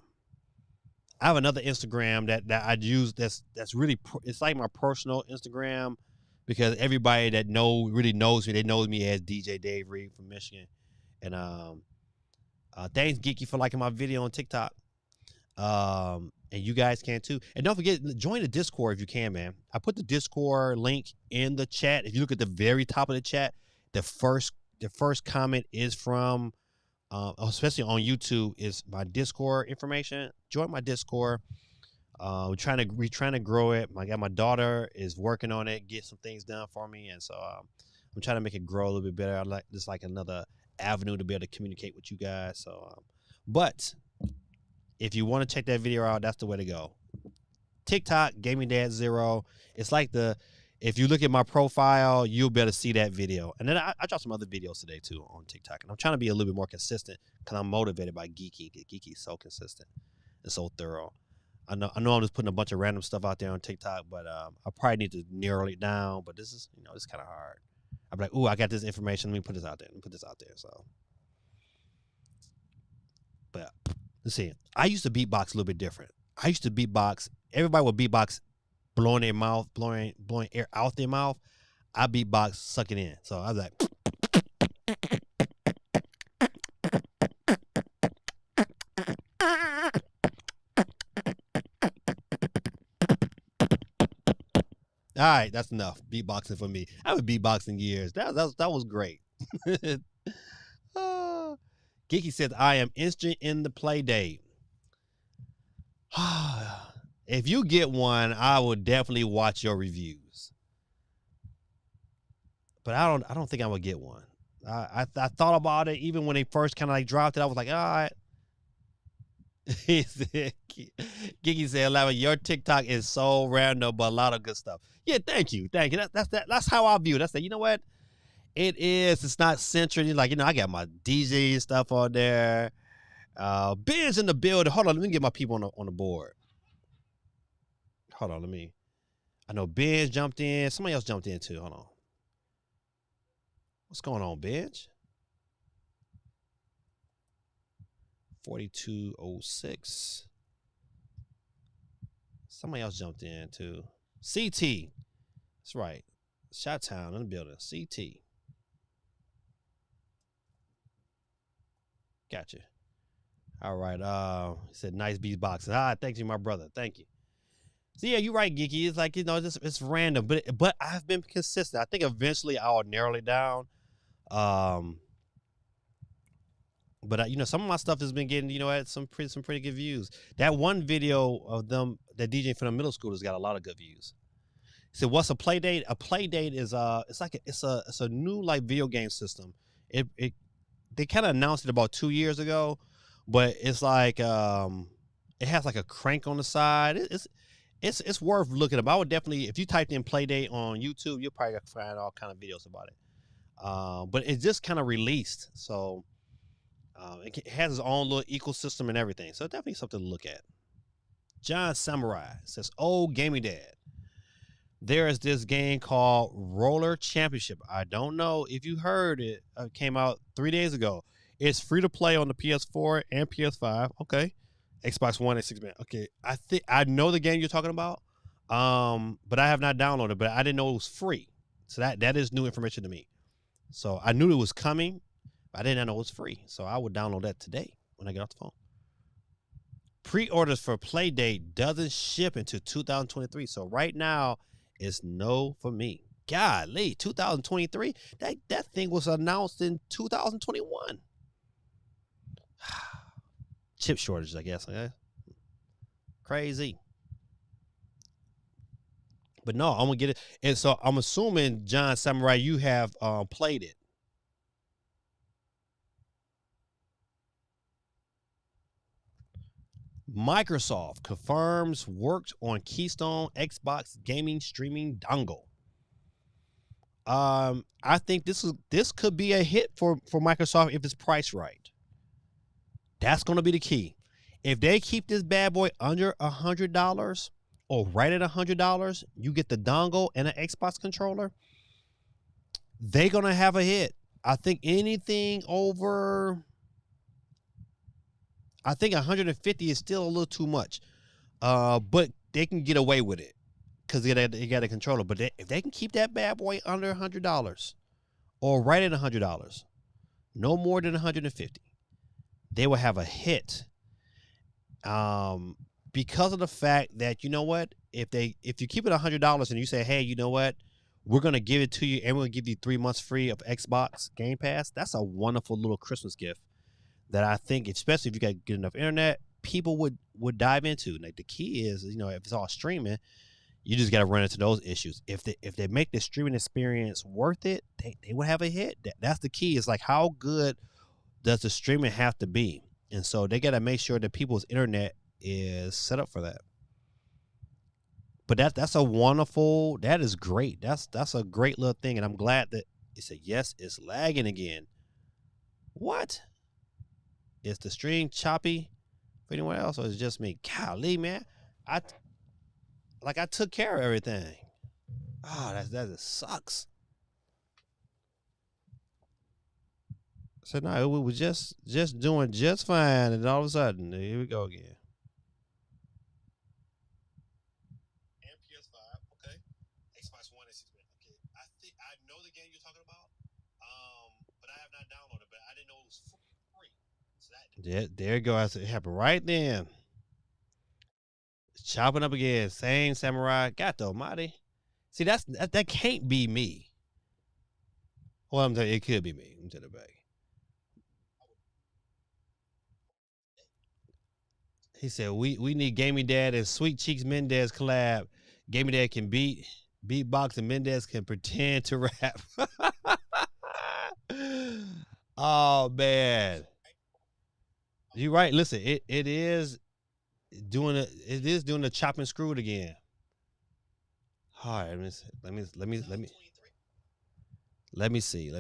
I have another Instagram that I use that's really, it's like my personal Instagram because everybody that really knows me, they know me as DJ Dave Reed from Michigan. And thanks Geeky for liking my video on TikTok. And you guys can too. And don't forget, join the Discord if you can, man. I put the Discord link in the chat. If you look at the very top of the chat, the first comment is from, especially on YouTube, is my Discord information. Join my Discord. We're trying to grow it. My daughter is working on it, get some things done for me, and so I'm trying to make it grow a little bit better. I like this, like another avenue to be able to communicate with you guys. So, but if you want to check that video out, that's the way to go. TikTok, Gaming Dad 0. It's like if you look at my profile, you'll be able to see that video. And then I dropped some other videos today too on TikTok, and I'm trying to be a little bit more consistent because I'm motivated by Geeky. Geeky's so consistent and so thorough. I know I'm just putting a bunch of random stuff out there on TikTok, but I probably need to narrow it down. But this is, it's kind of hard. I'm like, ooh, I got this information. Let me put this out there. So, but let's see. I used to beatbox a little bit different. I used to beatbox. Everybody would beatbox, blowing their mouth, blowing air out their mouth. I beatbox, sucking in. So I was like. All right, that's enough beatboxing for me. I haven't beatboxing years. That was great. Geeky says, I am instant in the play date. If you get one, I will definitely watch your reviews. But I don't think I would get one. I thought about it even when they first kind of like dropped it. I was like, all right. Geeky said, "11, your TikTok is so random, but a lot of good stuff." Yeah, thank you. That's how I view it. That's that. You know what? It is. It's not centered. Like, I got my DJ stuff on there. Ben's in the building. Hold on, let me get my people on the board. Hold on, I know Ben's jumped in. Somebody else jumped in too. Hold on. What's going on, Benj? 4206. Somebody else jumped in too. CT. That's right. Shot Town in the building. CT. Gotcha. All right. He said nice beatboxing. Thank you, my brother. Thank you. So yeah, you're right, Geeky. It's like, it's random, but I've been consistent. I think eventually I'll narrow it down. But some of my stuff has been getting, at some pretty good views. That one video of them, that DJ from the middle school, has got a lot of good views. So what's a play date? A play date is it's a new like video game system. They kind of announced it about 2 years ago, but it's like it has like a crank on the side. It's worth looking up. I would definitely, if you typed in play date on YouTube, you'll probably find all kind of videos about it. But it just kind of released, so. It has its own little ecosystem and everything. So definitely something to look at. John Samurai says, "Oh, Gaming Dad, there is this game called Roller Championship. I don't know if you heard it. It came out 3 days ago. It's free to play on the PS4 and PS5. Okay. Xbox One and 6-man. Okay. I know the game you're talking about. But I have not downloaded it, but I didn't know it was free. So that is new information to me. So I knew it was coming. I didn't know it was free, so I would download that today when I get off the phone. Pre-orders for Playdate doesn't ship until 2023, so right now it's no for me. Golly, 2023? That thing was announced in 2021. Chip shortage, I guess. Okay? Crazy. But no, I'm gonna get it, and so I'm assuming, John Samurai, you have played it. Microsoft confirms worked on Keystone Xbox gaming streaming dongle. I think this could be a hit for Microsoft if it's priced right. That's going to be the key. If they keep this bad boy under $100 or right at $100, you get the dongle and an Xbox controller, they're going to have a hit. I think anything over... I think 150 is still a little too much, but they can get away with it. because they got a controller. But if they can keep that bad boy under $100 or right at $100, no more than 150, they will have a hit. Because of the fact that, you know what, if you keep it $100 and you say, hey, you know what, we're gonna give it to you and we're gonna give you 3 months free of Xbox Game Pass. That's a wonderful little Christmas gift that I think, especially if you got good enough internet, people would dive into. Like, the key is, you know, if it's all streaming, you just got to run into those issues. If they make the streaming experience worth it, they would have a hit. That's the key. It's like, how good does the streaming have to be? And so they got to make sure that people's internet is set up for that. But that's a wonderful, that is great. That's a great little thing. And I'm glad that it said, yes, it's lagging again. What? Is the stream choppy for anyone else, or is it just me? Golly, man. I took care of everything. Oh, that just sucks. So no, we was just doing just fine, and all of a sudden, here we go again. And PS5, okay. Xbox One is okay. I know the game you're talking about, but I have not downloaded. But I didn't know it was free. So there you go. It happened right then. Chopping up again, same samurai. God almighty. See, that can't be me. Well, I'm telling you, it could be me. I'm telling you back. He said, we need Gaming Dad and Sweet Cheeks Mendez collab. Gaming Dad can beatbox and Mendez can pretend to rap. Oh, man. You're right. Listen, it is doing the chop and screw it again. All right, let me see.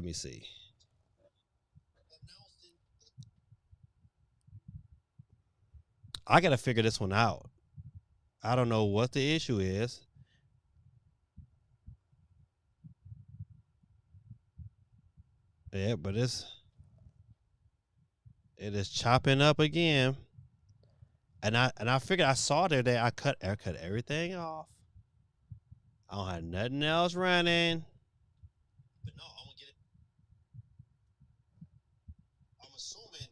I gotta figure this one out. I don't know what the issue is. Yeah, but it is chopping up again. And I figured, I saw there that I cut everything off. I don't have nothing else running. But no, I'm gonna get it. I'm assuming.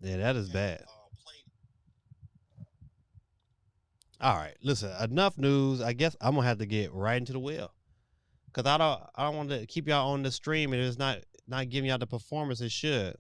Yeah, that is bad. All right, listen. Enough news. I guess I'm gonna have to get right into the wheel, cause I don't want to keep y'all on the stream and it's not giving y'all the performance it should.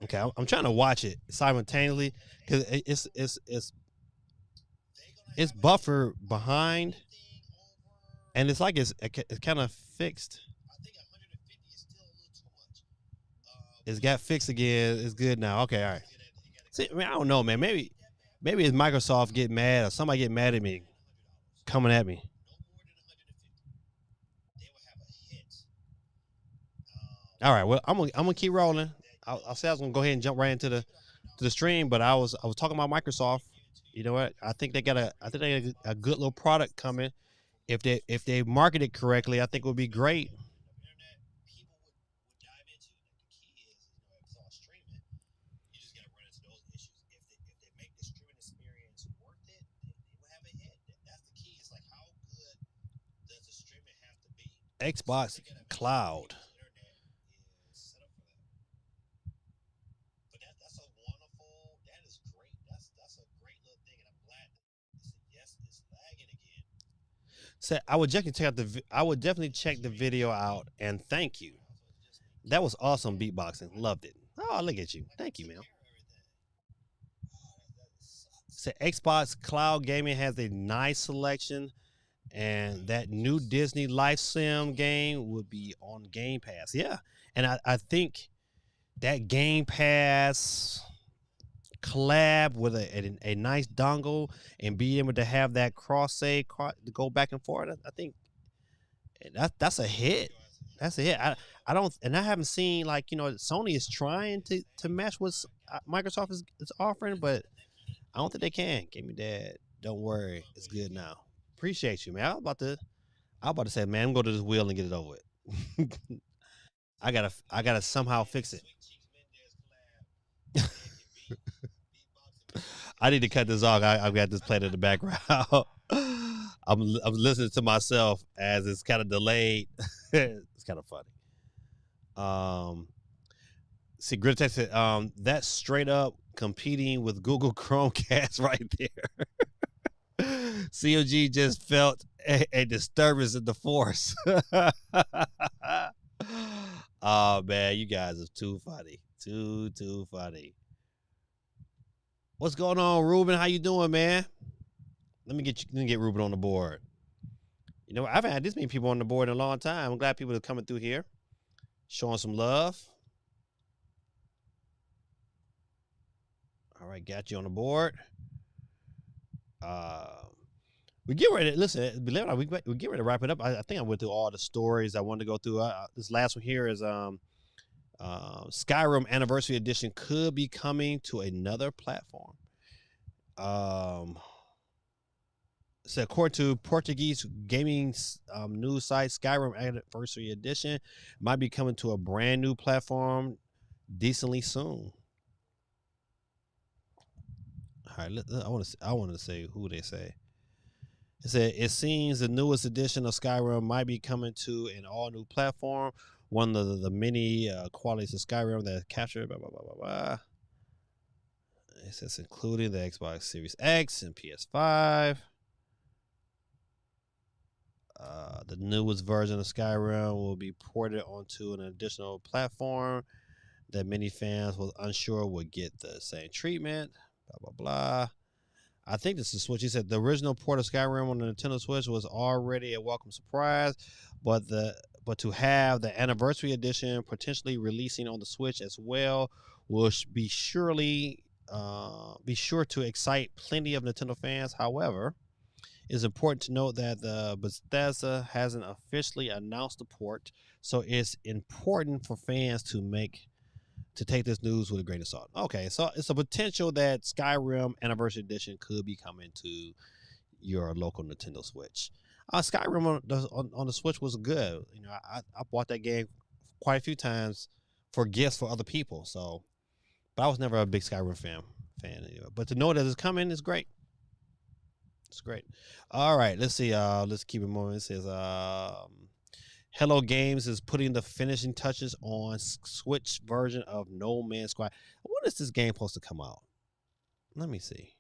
Okay, I'm trying to watch it simultaneously because it's buffer behind, and it's like it's kind of fixed. It's got fixed again. It's good now. Okay, all right. See, I mean, I don't know, man. Maybe it's Microsoft getting mad or somebody getting mad at me, coming at me. All right. Well, I'm gonna keep rolling. I said I was gonna go ahead and jump right into the stream, but I was talking about Microsoft. You know what? I think they got a good little product coming. If they market it correctly, I think it would be great. Xbox Cloud. So I would definitely check the video out, and thank you. That was awesome beatboxing. Loved it. Oh, look at you. Thank you, man. So Xbox Cloud Gaming has a nice selection, and that new Disney Life Sim game would be on Game Pass. Yeah, and I think that Game Pass collab with a nice dongle and be able to have that cross save to go back and forth. I think that's a hit. That's a hit. I don't, and I haven't seen, like, you know, Sony is trying to match with Microsoft is offering, but I don't think they can. Gaming Dad, don't worry, it's good now. Appreciate you, man. I was about to say, man, I'm going to this wheel and get it over with. I gotta somehow fix it. I need to cut this off. I've got this playing in the background. I'm listening to myself as it's kind of delayed. It's kind of funny. See, Grit said, that's straight up competing with Google Chromecast right there. COG just felt a disturbance in the force. Oh man, you guys are too funny. Too funny. What's going on, Ruben? How you doing, man? Let me get Ruben on the board. You know, I haven't had this many people on the board in a long time. I'm glad people are coming through here, showing some love. All right, got you on the board. We get ready. Listen, believe it or not, we get ready to wrap it up. I think I went through all the stories I wanted to go through. This last one here is Skyrim Anniversary Edition could be coming to another platform. So according to Portuguese gaming news site, Skyrim Anniversary Edition might be coming to a brand new platform decently soon. All right, I want to say who they say. It said it seems the newest edition of Skyrim might be coming to an all new platform. One of the many qualities of Skyrim that captured blah blah blah blah blah. It says including the Xbox Series X and PS5. The newest version of Skyrim will be ported onto an additional platform that many fans were unsure would get the same treatment. Blah, blah, blah. I think this is Switch. He said the original port of Skyrim on the Nintendo Switch was already a welcome surprise, but to have the Anniversary Edition potentially releasing on the Switch as well will be sure to excite plenty of Nintendo fans. However, it's important to note that Bethesda hasn't officially announced the port, so it's important for fans to take this news with a grain of salt. Okay, so it's a potential that Skyrim Anniversary Edition could be coming to your local Nintendo Switch. Skyrim on the Switch was good. You know, I bought that game quite a few times for gifts for other people. So, but I was never a big Skyrim fan anyway. But to know that it's coming is great. It's great. All right, let's see. Let's keep it moving. It says, Hello Games is putting the finishing touches on Switch version of No Man's Sky. When is this game supposed to come out? Let me see.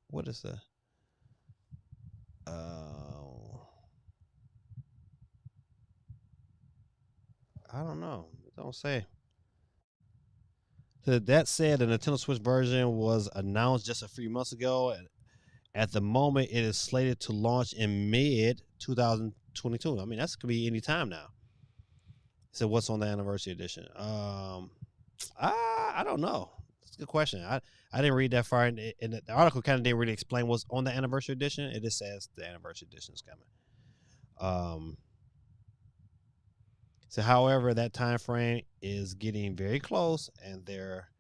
What is the? I don't know. Don't say. So that said, the Nintendo Switch version was announced just a few months ago. At the moment, it is slated to launch in mid 2022. I mean, that's could be any time now. So, what's on the Anniversary Edition? I don't know. That's a good question. I didn't read that far, and the article kind of didn't really explain what's on the Anniversary Edition. It just says the Anniversary Edition is coming. So, however, that time frame is getting very close, and there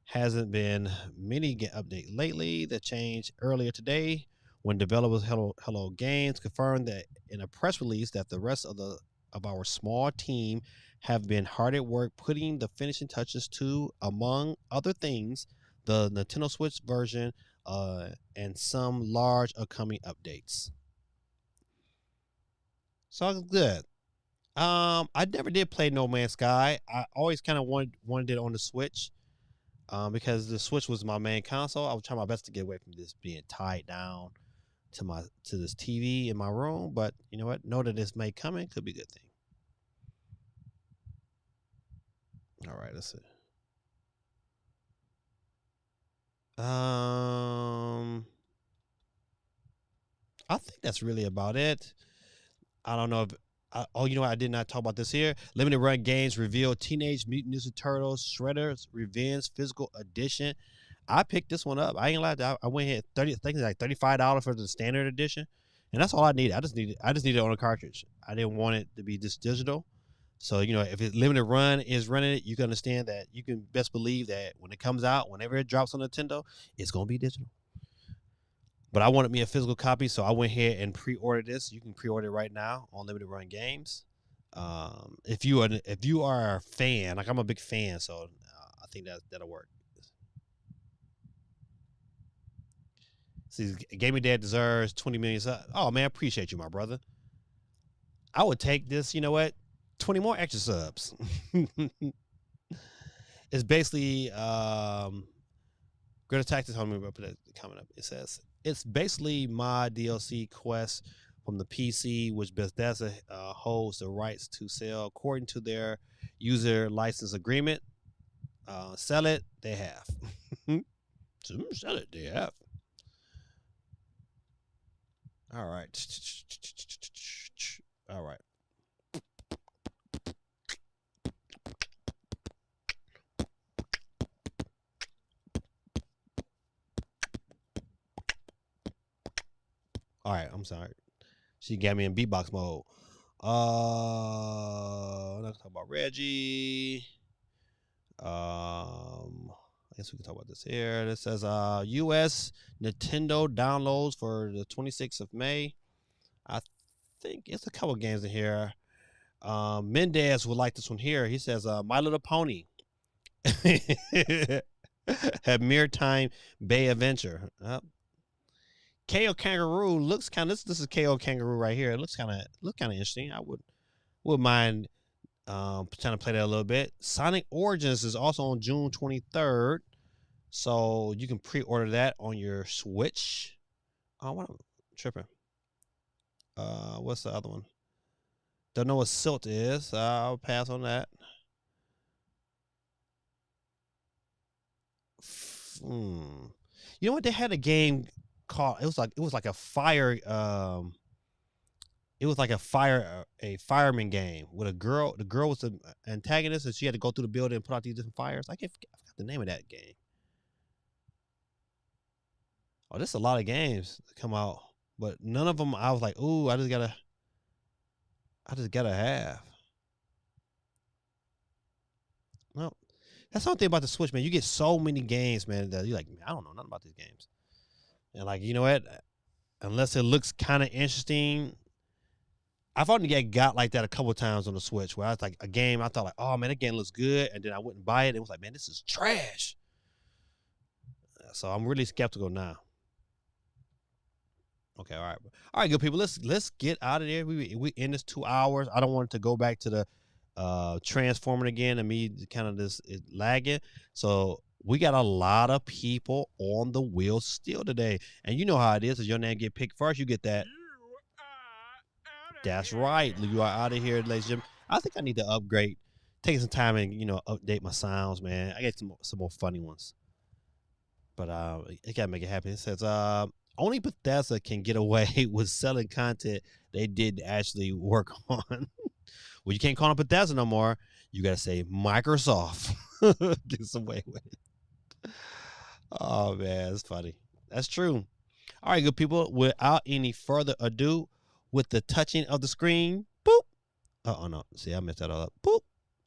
hasn't been many update lately. That changed earlier today when developers Hello Games confirmed that in a press release that the rest of our small team have been hard at work putting the finishing touches to, among other things, the Nintendo Switch version and some large upcoming updates. So it's good. I never did play No Man's Sky. I always kind of wanted it on the Switch. Because the Switch was my main console. I was trying my best to get away from this being tied down to this TV in my room. But you know what? Know that this may come in. Could be a good thing. All right, let's see. I think that's really about it. I don't know if. You know what? I did not talk about this here. Limited Run Games revealed Teenage Mutant Ninja Turtles Shredder's Revenge Physical Edition. I picked this one up. I ain't lied. I went here I think it's like $35 for the standard edition, and that's all I needed. I just needed it on a cartridge. I didn't want it to be just digital, So, you know, if it's limited run is running it, you can understand that you can best believe that when it comes out, whenever it drops on Nintendo, it's going to be digital. But I wanted me a physical copy, so I went ahead and pre-ordered this. You can pre-order it right now on Limited Run Games. If you are a fan, like I'm a big fan, so I think that'll work. See, Gaming Dad deserves 20 million subs. Oh man, I appreciate you, my brother. I would take this. You know what? 20 more extra subs. It's basically Greta Tactics. Hold on, put that comment up. It says it's basically my DLC quest from the PC, which Bethesda holds the rights to sell according to their user license agreement. Sell it, they have. Sell it, they have. All right. All right. All right, I'm sorry. She got me in beatbox mode. Let's talk about Reggie. I guess we can talk about this here. This says US Nintendo downloads for the 26th of May. I think it's a couple games in here. Mendez would like this one here. He says My Little Pony. Have Maritime Bay Adventure. KO Kangaroo looks kind of this is KO Kangaroo right here. It looks kind of interesting. I would mind trying to play that a little bit. Sonic Origins is also on June 23rd, so you can pre-order that on your Switch. Oh, what I'm tripping. What's the other one? Don't know what Silt is. I'll pass on that. You know what? They had a game called. It was like a fire. It was like a fireman game with a girl. The girl was the antagonist, and she had to go through the building and put out these different fires. I forgot the name of that game. Oh, there's a lot of games that come out, but none of them. I was like, ooh, I just gotta have. Well, that's something about the Switch, man. You get so many games, man, that you're like, I don't know nothing about these games. And like, you know what? Unless it looks kind of interesting, I've only got like that a couple of times on the Switch where I was like a game, I thought like, oh man, that game looks good, and then I wouldn't buy it. It was like, man, this is trash. So I'm really skeptical now. Okay, all right, good people. Let's get out of there. We in this 2 hours. I don't want it to go back to the transforming again and me kind of this lagging. So we got a lot of people on the wheel still today, and you know how it is. If your name get picked first, you get that. That's right. You are out of here, ladies and gentlemen. I think I need to upgrade, take some time and update my sounds, man. I got some more funny ones, but it gotta make it happen. It says only Bethesda can get away with selling content they did actually work on. Well, you can't call them Bethesda no more. You gotta say Microsoft. Gets away with it. Oh man, that's funny. That's true. All right, good people. Without any further ado, with the touching of the screen, boop. Oh no, see, I messed that all up. Boop.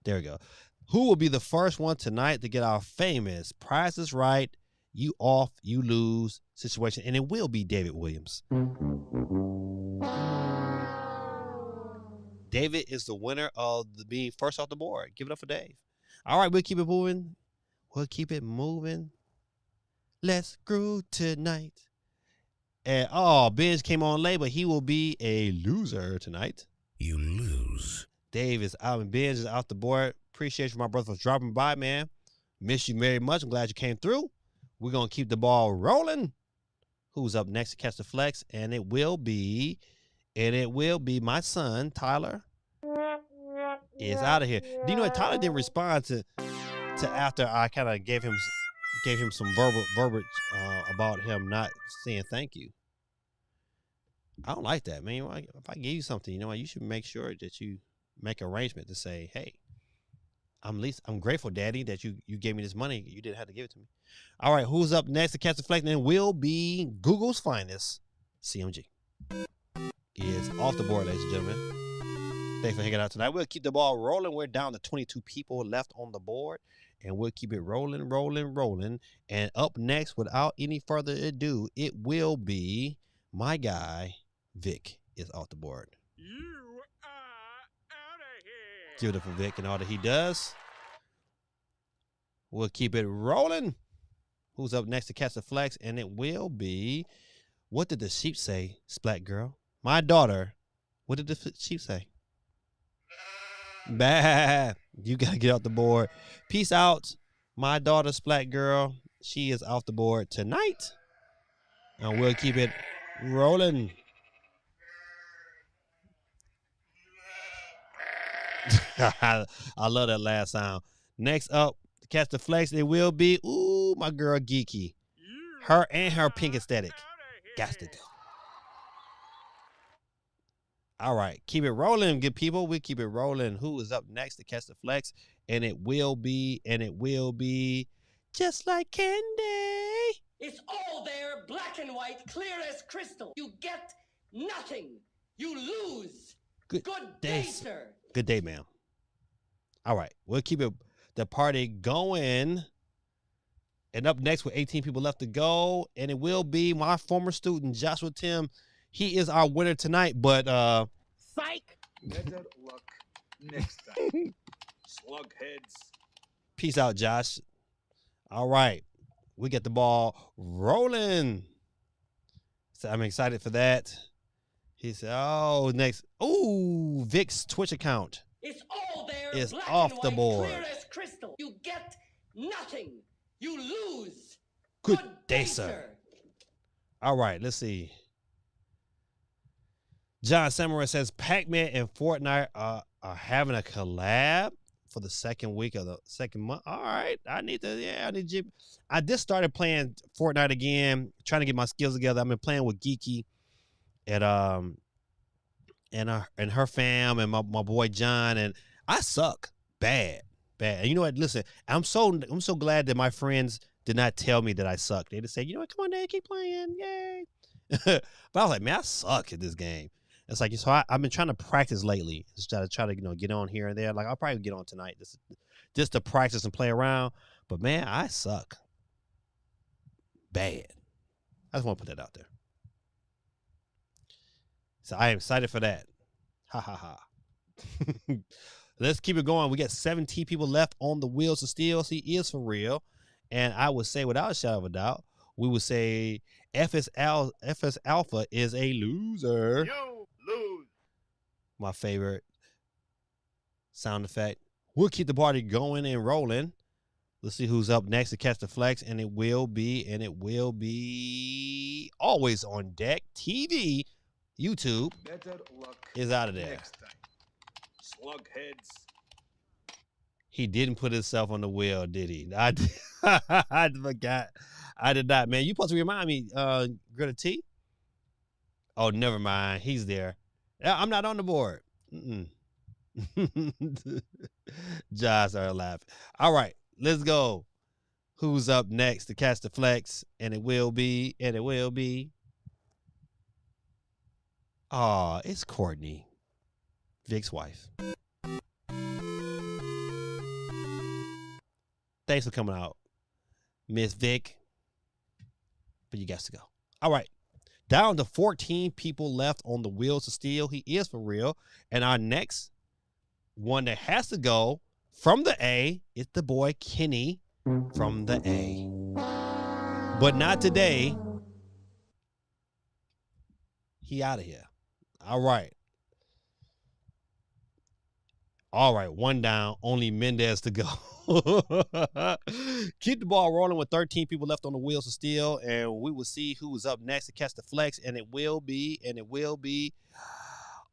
There we go. Who will be the first one tonight to get our famous Price is Right, you off, you lose situation? And it will be David Williams. David is the winner of being first off the board. Give it up for Dave. All right, we'll keep it moving. We'll keep it moving. Let's groove tonight. And Benj came on late, but he will be a loser tonight. You lose. Dave is out and Benj is off the board. Appreciate you, my brother, for dropping by, man. Miss you very much. I'm glad you came through. We're going to keep the ball rolling. Who's up next to catch the flex? And it will be my son, Tyler. Is out of here. Do you know what? Tyler didn't respond to after I kind of gave him some verbiage about him not saying thank you. I don't like that, man. If I give you something, you should make sure that you make arrangement to say, hey, I'm grateful, Daddy, that you gave me this money. You didn't have to give it to me. All right, who's up next to catch the flex? And will be Google's finest, CMG. Is off the board, ladies and gentlemen. Thanks for hanging out tonight. We'll keep the ball rolling. We're down to 22 people left on the board, and we'll keep it rolling, rolling, rolling. And up next, without any further ado, it will be my guy, Vic, is off the board. You are out of here. Give it up for Vic and all that he does. We'll keep it rolling. Who's up next to catch the flex? And it will be, what did the sheep say, Splat Girl? My daughter. What did the sheep say? Bad. You got to get off the board. Peace out. My daughter, Splat Girl. She is off the board tonight. And we'll keep it rolling. I love that last sound. Next up, to catch the flex, it will be, ooh, my girl Geeky. Her and her pink aesthetic. Got to go. All right, keep it rolling, good people. We keep it rolling. Who is up next to catch the flex? And it will be just like candy. It's all there, black and white, clear as crystal. You get nothing. You lose. Good day, sir. Good day, ma'am. All right, we'll keep the party going. And up next with 18 people left to go, and it will be my former student, Joshua Tim. He is our winner tonight, but psych. Better luck next time. Slug heads. Peace out, Josh. All right. We get the ball rolling. So I'm excited for that. He said, oh, next. Oh, Vic's Twitch account. It's all there. Is black off and the white, board. Clear as crystal. You get nothing. You lose. Good day, sir. All right, let's see. John Samurai says Pac-Man and Fortnite are having a collab for the second week of the second month. All right, I need you. I just started playing Fortnite again, trying to get my skills together. I've been playing with Geeky and her fam and my boy John, and I suck bad. And you know what? Listen, I'm so glad that my friends did not tell me that I suck. They just said, you know what? Come on, Dad, keep playing, yay! But I was like, man, I suck at this game. It's like, so I've been trying to practice lately, just try to get on here and there. Like I'll probably get on tonight, just to practice and play around. But man, I suck bad. I just want to put that out there. So I am excited for that. Ha ha ha. Let's keep it going. We got 17 people left on the wheels of steel. He is for real. And I would say, without a shadow of a doubt, we would say FS Alpha is a loser. You lose. My favorite sound effect. We'll keep the party going and rolling. Let's see who's up next to catch the flex. And it will be always on deck. TV, YouTube Better luck is out of there. next time. Slug heads. He didn't put himself on the wheel, did he? I forgot. I did not, man. You supposed to remind me, Greta T. Oh, never mind. He's there. I'm not on the board. Josh started laughing. All right, let's go. Who's up next to catch the flex? And it will be. It's Courtney, Vic's wife. Thanks for coming out, Miss Vic. But you got to go. All right. Down to 14 people left on the wheels of steel. He is for real. And our next one that has to go from the A is the boy Kenny from the A. But not today. He out of here. All right. All right, one down, only Mendez to go. Keep the ball rolling with 13 people left on the wheels of steel, and we will see who is up next to catch the flex, and it will be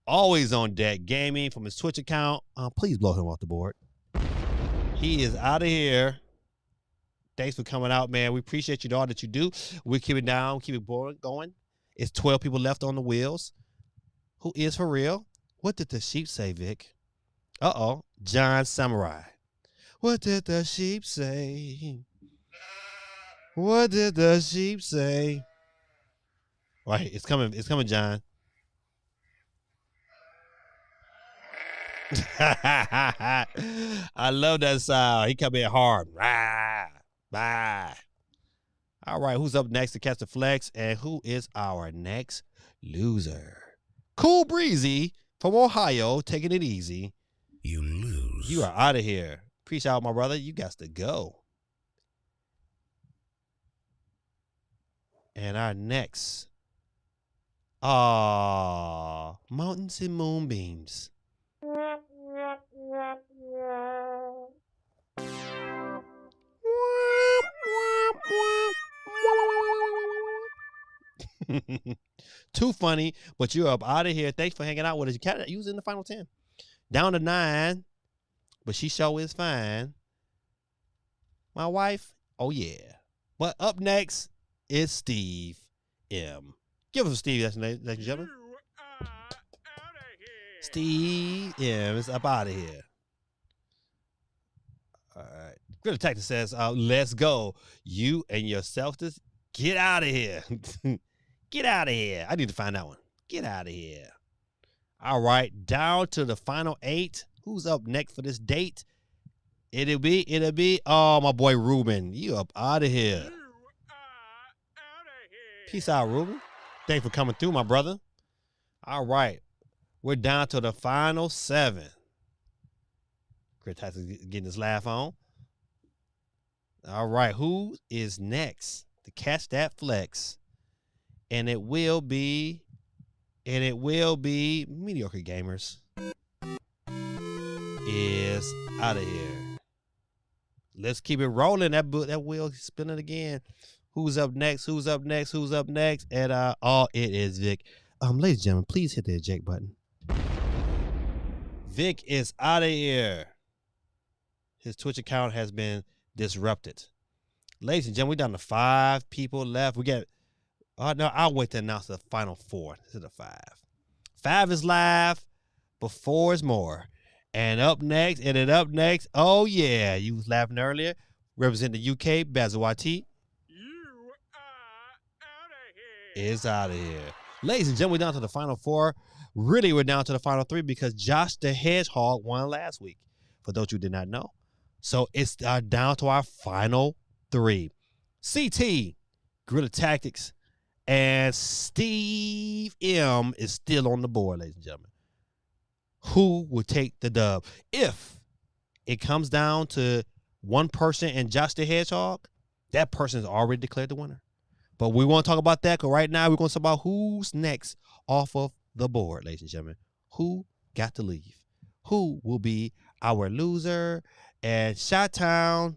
always on deck gaming from his Twitch account. Please blow him off the board. He is out of here. Thanks for coming out, man. We appreciate you all that you do. We keep it down, keep it going. It's 12 people left on the wheels. Who is for real? What did the sheep say, Vic? Uh-oh, John Samurai. What did the sheep say? What did the sheep say? Right, it's coming, John. I love that sound. He come in hard. Rah, bye. All right, who's up next to catch the flex? And who is our next loser? Cool Breezy from Ohio, taking it easy. You lose. You are out of here. Peace out, my brother. You got to go. And our next. Mountains and Moonbeams. Too funny, but you're up out of here. Thanks for hanging out with us. You was in the final 10. Down to 9, but she sure is fine. My wife, oh yeah. But up next is Steve M. Give us Steve, ladies and gentlemen. Steve M is up out of here. All right. Good Detective says, let's go. You and your selfless, get out of here. Get out of here. I need to find that one. Get out of here. All right. Down to the final 8. Who's up next for this date? It'll be, oh, my boy Ruben. You up out of here. Peace out, Ruben. Thanks for coming through, my brother. All right. We're down to the final 7. Chris is getting his laugh on. All right. Who is next to catch that flex? And it will be Mediocre Gamers is out of here. Let's keep it rolling. That wheel spinning again. Who's up next? And it is Vic. Ladies and gentlemen, please hit the eject button. Vic is out of here. His Twitch account has been disrupted. Ladies and gentlemen, we're down to 5 people left. We got. No, I'll wait to announce the final 4. This is a 5. 5 is live, but 4 is more. And up next, oh yeah, you was laughing earlier. Representing the UK, Bazawati. You are out of here. Is out of here. Ladies and gentlemen, we're down to the final 4. Really, we're down to the final 3 because Josh the Hedgehog won last week, for those who did not know. So it's down to our final 3. CT, Guerrilla Tactics, and Steve M is still on the board, ladies and gentlemen. Who will take the dub? If it comes down to one person and Josh the Hedgehog, that person is already declared the winner. But we won't talk about that because right now we're going to talk about who's next off of the board, ladies and gentlemen. Who got to leave? Who will be our loser? And Shot-Town,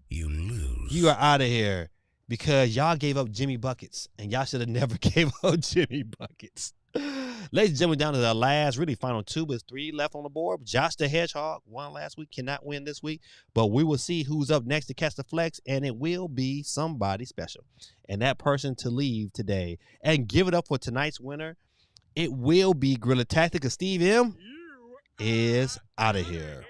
you lose. You are out of here because y'all gave up Jimmy Buckets, and y'all should have never gave up Jimmy Buckets. Ladies and gentlemen, down to the last, really final 2, but 3 left on the board. Josh the Hedgehog won last week, cannot win this week, but we will see who's up next to catch the flex, and it will be somebody special. And that person to leave today and give it up for tonight's winner, it will be Guerrilla Tactic. Steve M is out of here.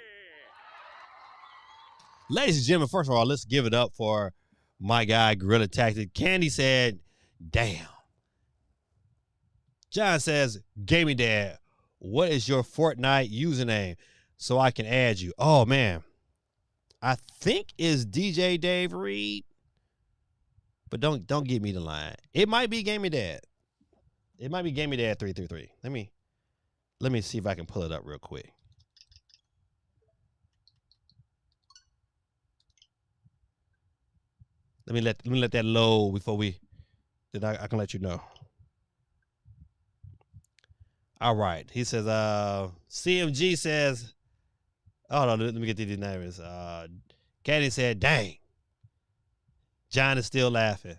Ladies and gentlemen, first of all, let's give it up for my guy, Guerrilla Tactic. Candy said, damn. John says, Gaming Dad, what is your Fortnite username so I can add you? Oh, man. I think it's DJ Dave Reed. But don't give me the line. It might be Gaming Dad. It might be Gaming Dad 333. Let me see if I can pull it up real quick. Let me let that load before then I can let you know. All right. He says, CMG says, oh, no, let me get these names. Caddy said, dang. John is still laughing.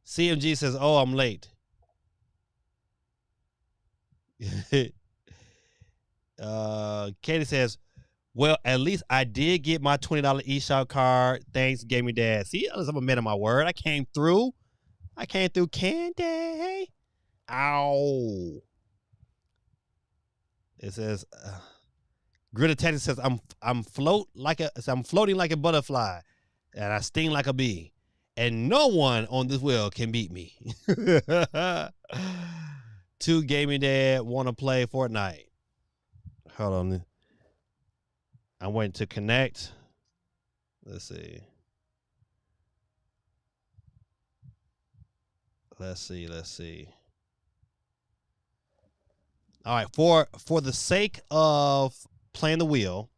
CMG says, oh, I'm late. Katie says, well, at least I did get my $20 eShop card. Thanks, Gaming Dad. See, I'm a man of my word. I came through. Candy. Ow. It says, Grid Detective says, I'm floating like a butterfly, and I sting like a bee, and no one on this wheel can beat me. 2 Gaming Dad want to play Fortnite. Hold on. I'm waiting to connect. Let's see. Let's see. All right, for the sake of playing the wheel,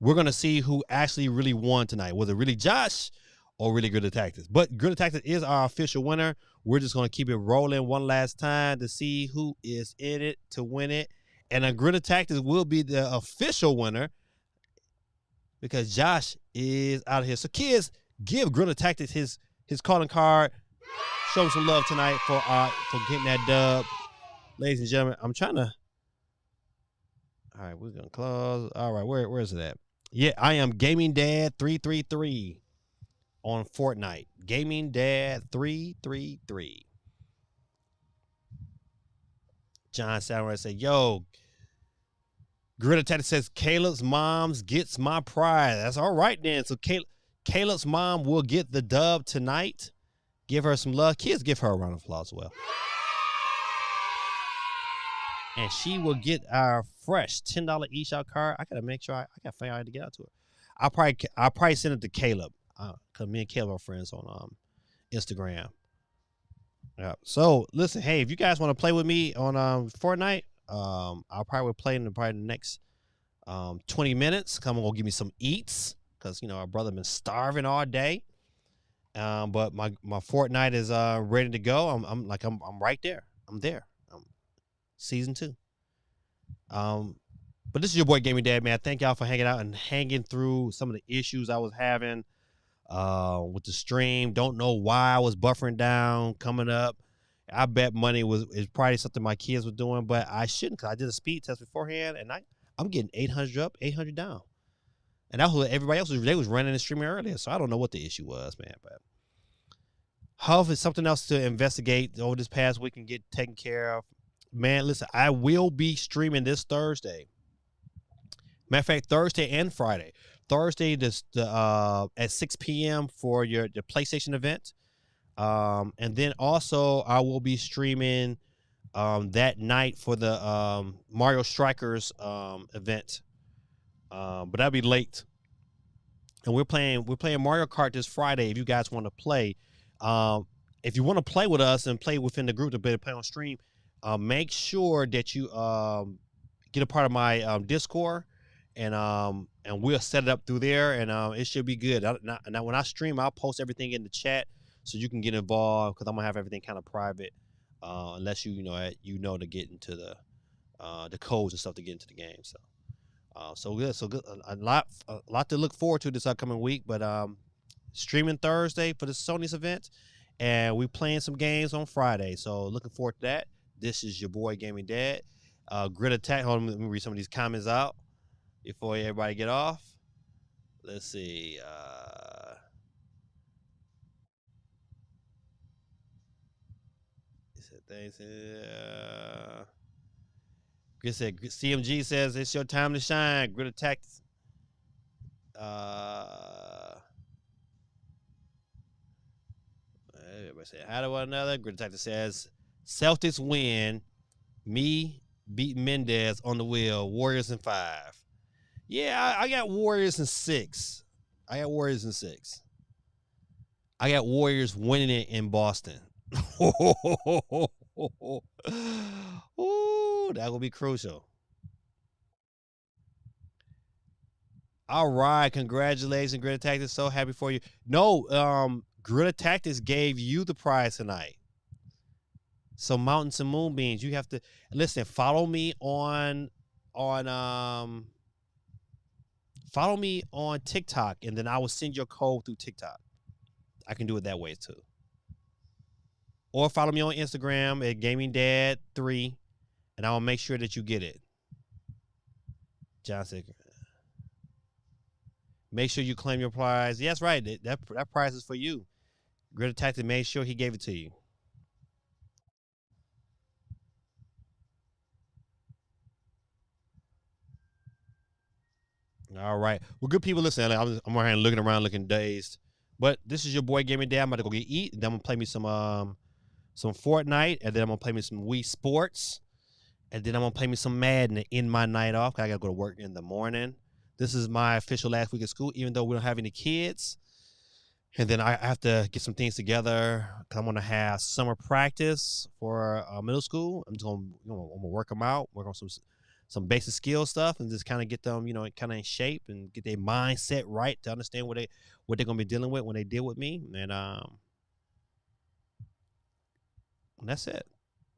we're gonna see who actually really won tonight. Was it really Josh or really Grid Tactics? But Grid Tactics is our official winner. We're just gonna keep it rolling one last time to see who is in it to win it. And a Grid Tactics will be the official winner because Josh is out of here. So kids, give Grid Tactics his calling card. Show him some love tonight for getting that dub. Ladies and gentlemen, I'm trying to. All right, we're gonna close. All right, where is it at? Yeah, I am Gaming Dad 333 on Fortnite. Gaming Dad 333. John Samurai said, "Yo, Gorilla Teddy says Caleb's mom's gets my prize. That's all right then. So Caleb's mom will get the dub tonight. Give her some love. Kids, give her a round of applause as well." And she will get our fresh $10 eShop card. I gotta make sure I gotta figure out how to get out to her. I'll probably send it to Caleb. Cause me and Caleb are friends on Instagram. Yeah. So listen, hey, if you guys want to play with me on Fortnite, I'll probably play in the next 20 minutes. Come on, go give me some eats, cause our brother been starving all day. But my Fortnite is ready to go. I'm right there. I'm there. Season 2. But this is your boy Gaming Dad, man. Thank y'all for hanging out and hanging through some of the issues I was having with the stream. Don't know why I was buffering down coming up. I bet money is probably something my kids were doing, but I shouldn't, because I did a speed test beforehand, and I'm getting 800 up, 800 down. And that was everybody else they was running and streaming earlier, so I don't know what the issue was, man. But hopefully something else to investigate over this past week and get taken care of. Man, listen, I will be streaming this Thursday. Matter of fact, Thursday and Friday. Thursday at 6 p.m. for the PlayStation event. And then also I will be streaming that night for the Mario Strikers event. But that'll be late. And we're playing Mario Kart this Friday if you guys want to play. If you want to play with us and play within the group to better play on stream, make sure that you get a part of my Discord, and we'll set it up through there, and it should be good. Now, when I stream, I'll post everything in the chat so you can get involved, because I'm gonna have everything kind of private, unless you know to get into the codes and stuff to get into the game. So good. A lot to look forward to this upcoming week. But streaming Thursday for the Sony's event, and we playing some games on Friday. So looking forward to that. This is your boy Gaming Dad. Grid Attack. Hold on, let me read some of these comments out before everybody get off. Let's see. He said thanks. Grid said CMG says it's your time to shine. Grid Attack. Everybody said hi to one another. Grid Attack says Celtics win. Me beat Mendez on the wheel. Warriors in 5. Yeah, I got Warriors in 6. I got Warriors winning it in Boston. Ooh, that will be crucial. All right, congratulations, Grid Tactics. So happy for you. No, Grid Tactics gave you the prize tonight. So Mountains and Moonbeams, you have to listen. Follow me on TikTok, and then I will send your code through TikTok. I can do it that way too. Or follow me on Instagram at GamingDad3, and I will make sure that you get it. John said, make sure you claim your prize. Yes, right. That prize is for you. Grid Tactics made sure he gave it to you. All right. Well, good people, listen. I'm right here looking around, looking dazed. But this is your boy Gaming Dad. I'm about to go eat. Then I'm gonna play me some Fortnite, and then I'm gonna play me some Wii Sports. And then I'm going to play me some Madden to end my night off. I got to go to work in the morning. This is my official last week of school, even though we don't have any kids. And then I have to get some things together because I'm going to have summer practice for middle school. I'm just going to, I'm going to work them out, work on some basic skill stuff, and just kind of get them, kind of in shape and get their mindset right to understand what they're going to be dealing with when they deal with me. And that's it.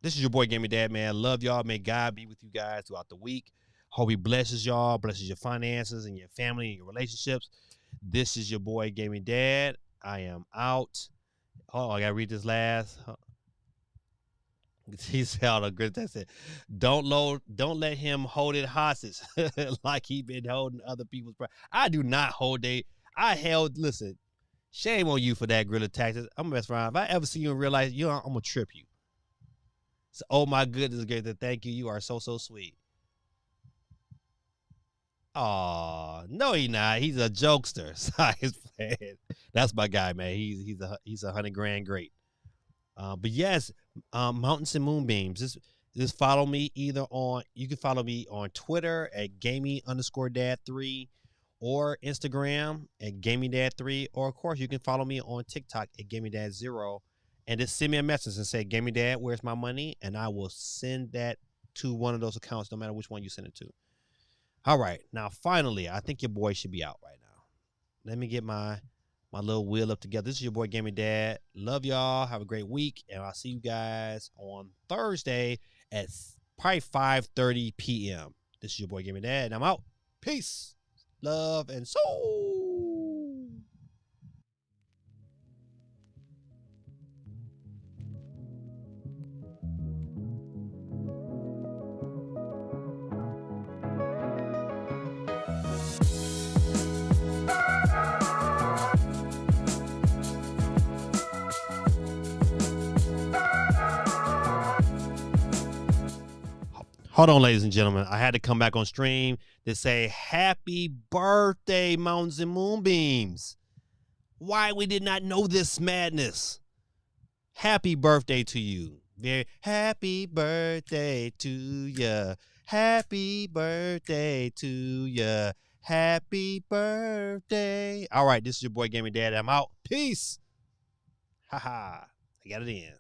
This is your boy Gaming Dad, man. Love y'all. May God be with you guys throughout the week. Hope he blesses y'all, blesses your finances and your family and your relationships. This is your boy Gaming Dad. I am out. Oh, I gotta read this last. He said, "A good." That said, Don't let him hold it hostage like he been holding other people's. I do not hold Listen, shame on you for that Gorilla Tactics. I'm gonna mess around. If I ever see you in real life, I'm gonna trip you. So, oh my goodness, great. Thank you. You are so sweet. Oh no, he not. He's a jokester. That's my guy, man. He's a $100,000 great. But yes, Mountains and Moonbeams. Just follow me either on. You can follow me on Twitter at gaming_dad3, or Instagram at gamingdad3, or of course you can follow me on TikTok at gamingdad0, and just send me a message and say, "Gaming Dad, where's my money?" and I will send that to one of those accounts, no matter which one you send it to. All right, now finally, I think your boy should be out right now. Let me get my little wheel up together. This is your boy Gaming Dad. Love y'all. Have a great week, and I'll see you guys on Thursday at probably 5:30 p.m. This is your boy Gaming Dad, and I'm out. Peace, love, and soul. Hold on, ladies and gentlemen. I had to come back on stream to say happy birthday, Mountains and Moonbeams. Why we did not know this madness. Happy birthday to you. Very happy birthday to ya. Happy birthday to ya. Happy birthday. All right, this is your boy Gaming Dad. I'm out. Peace. Haha. I got it in.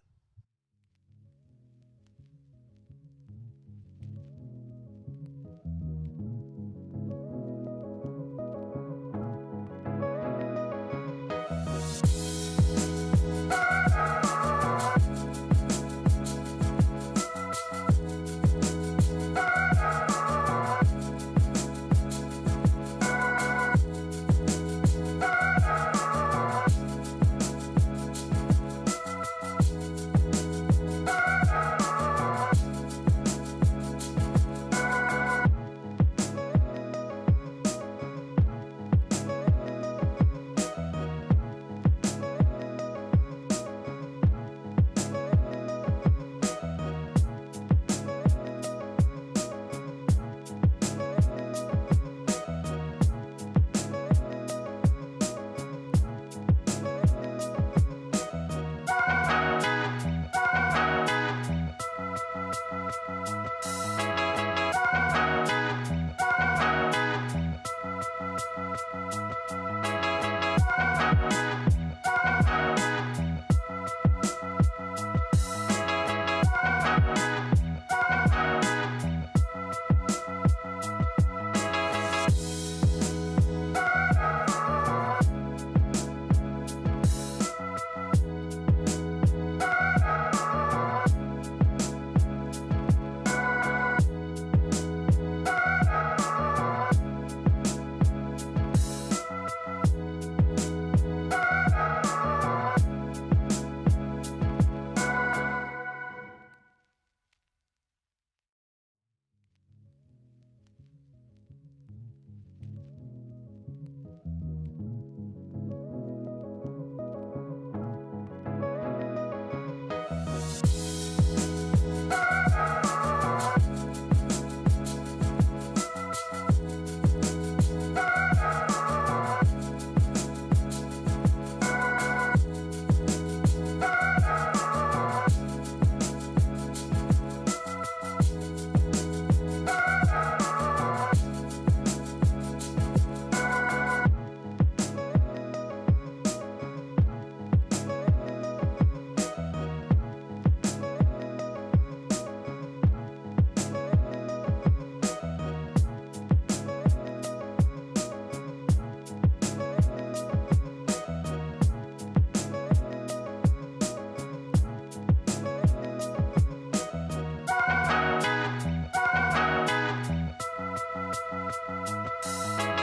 Bye.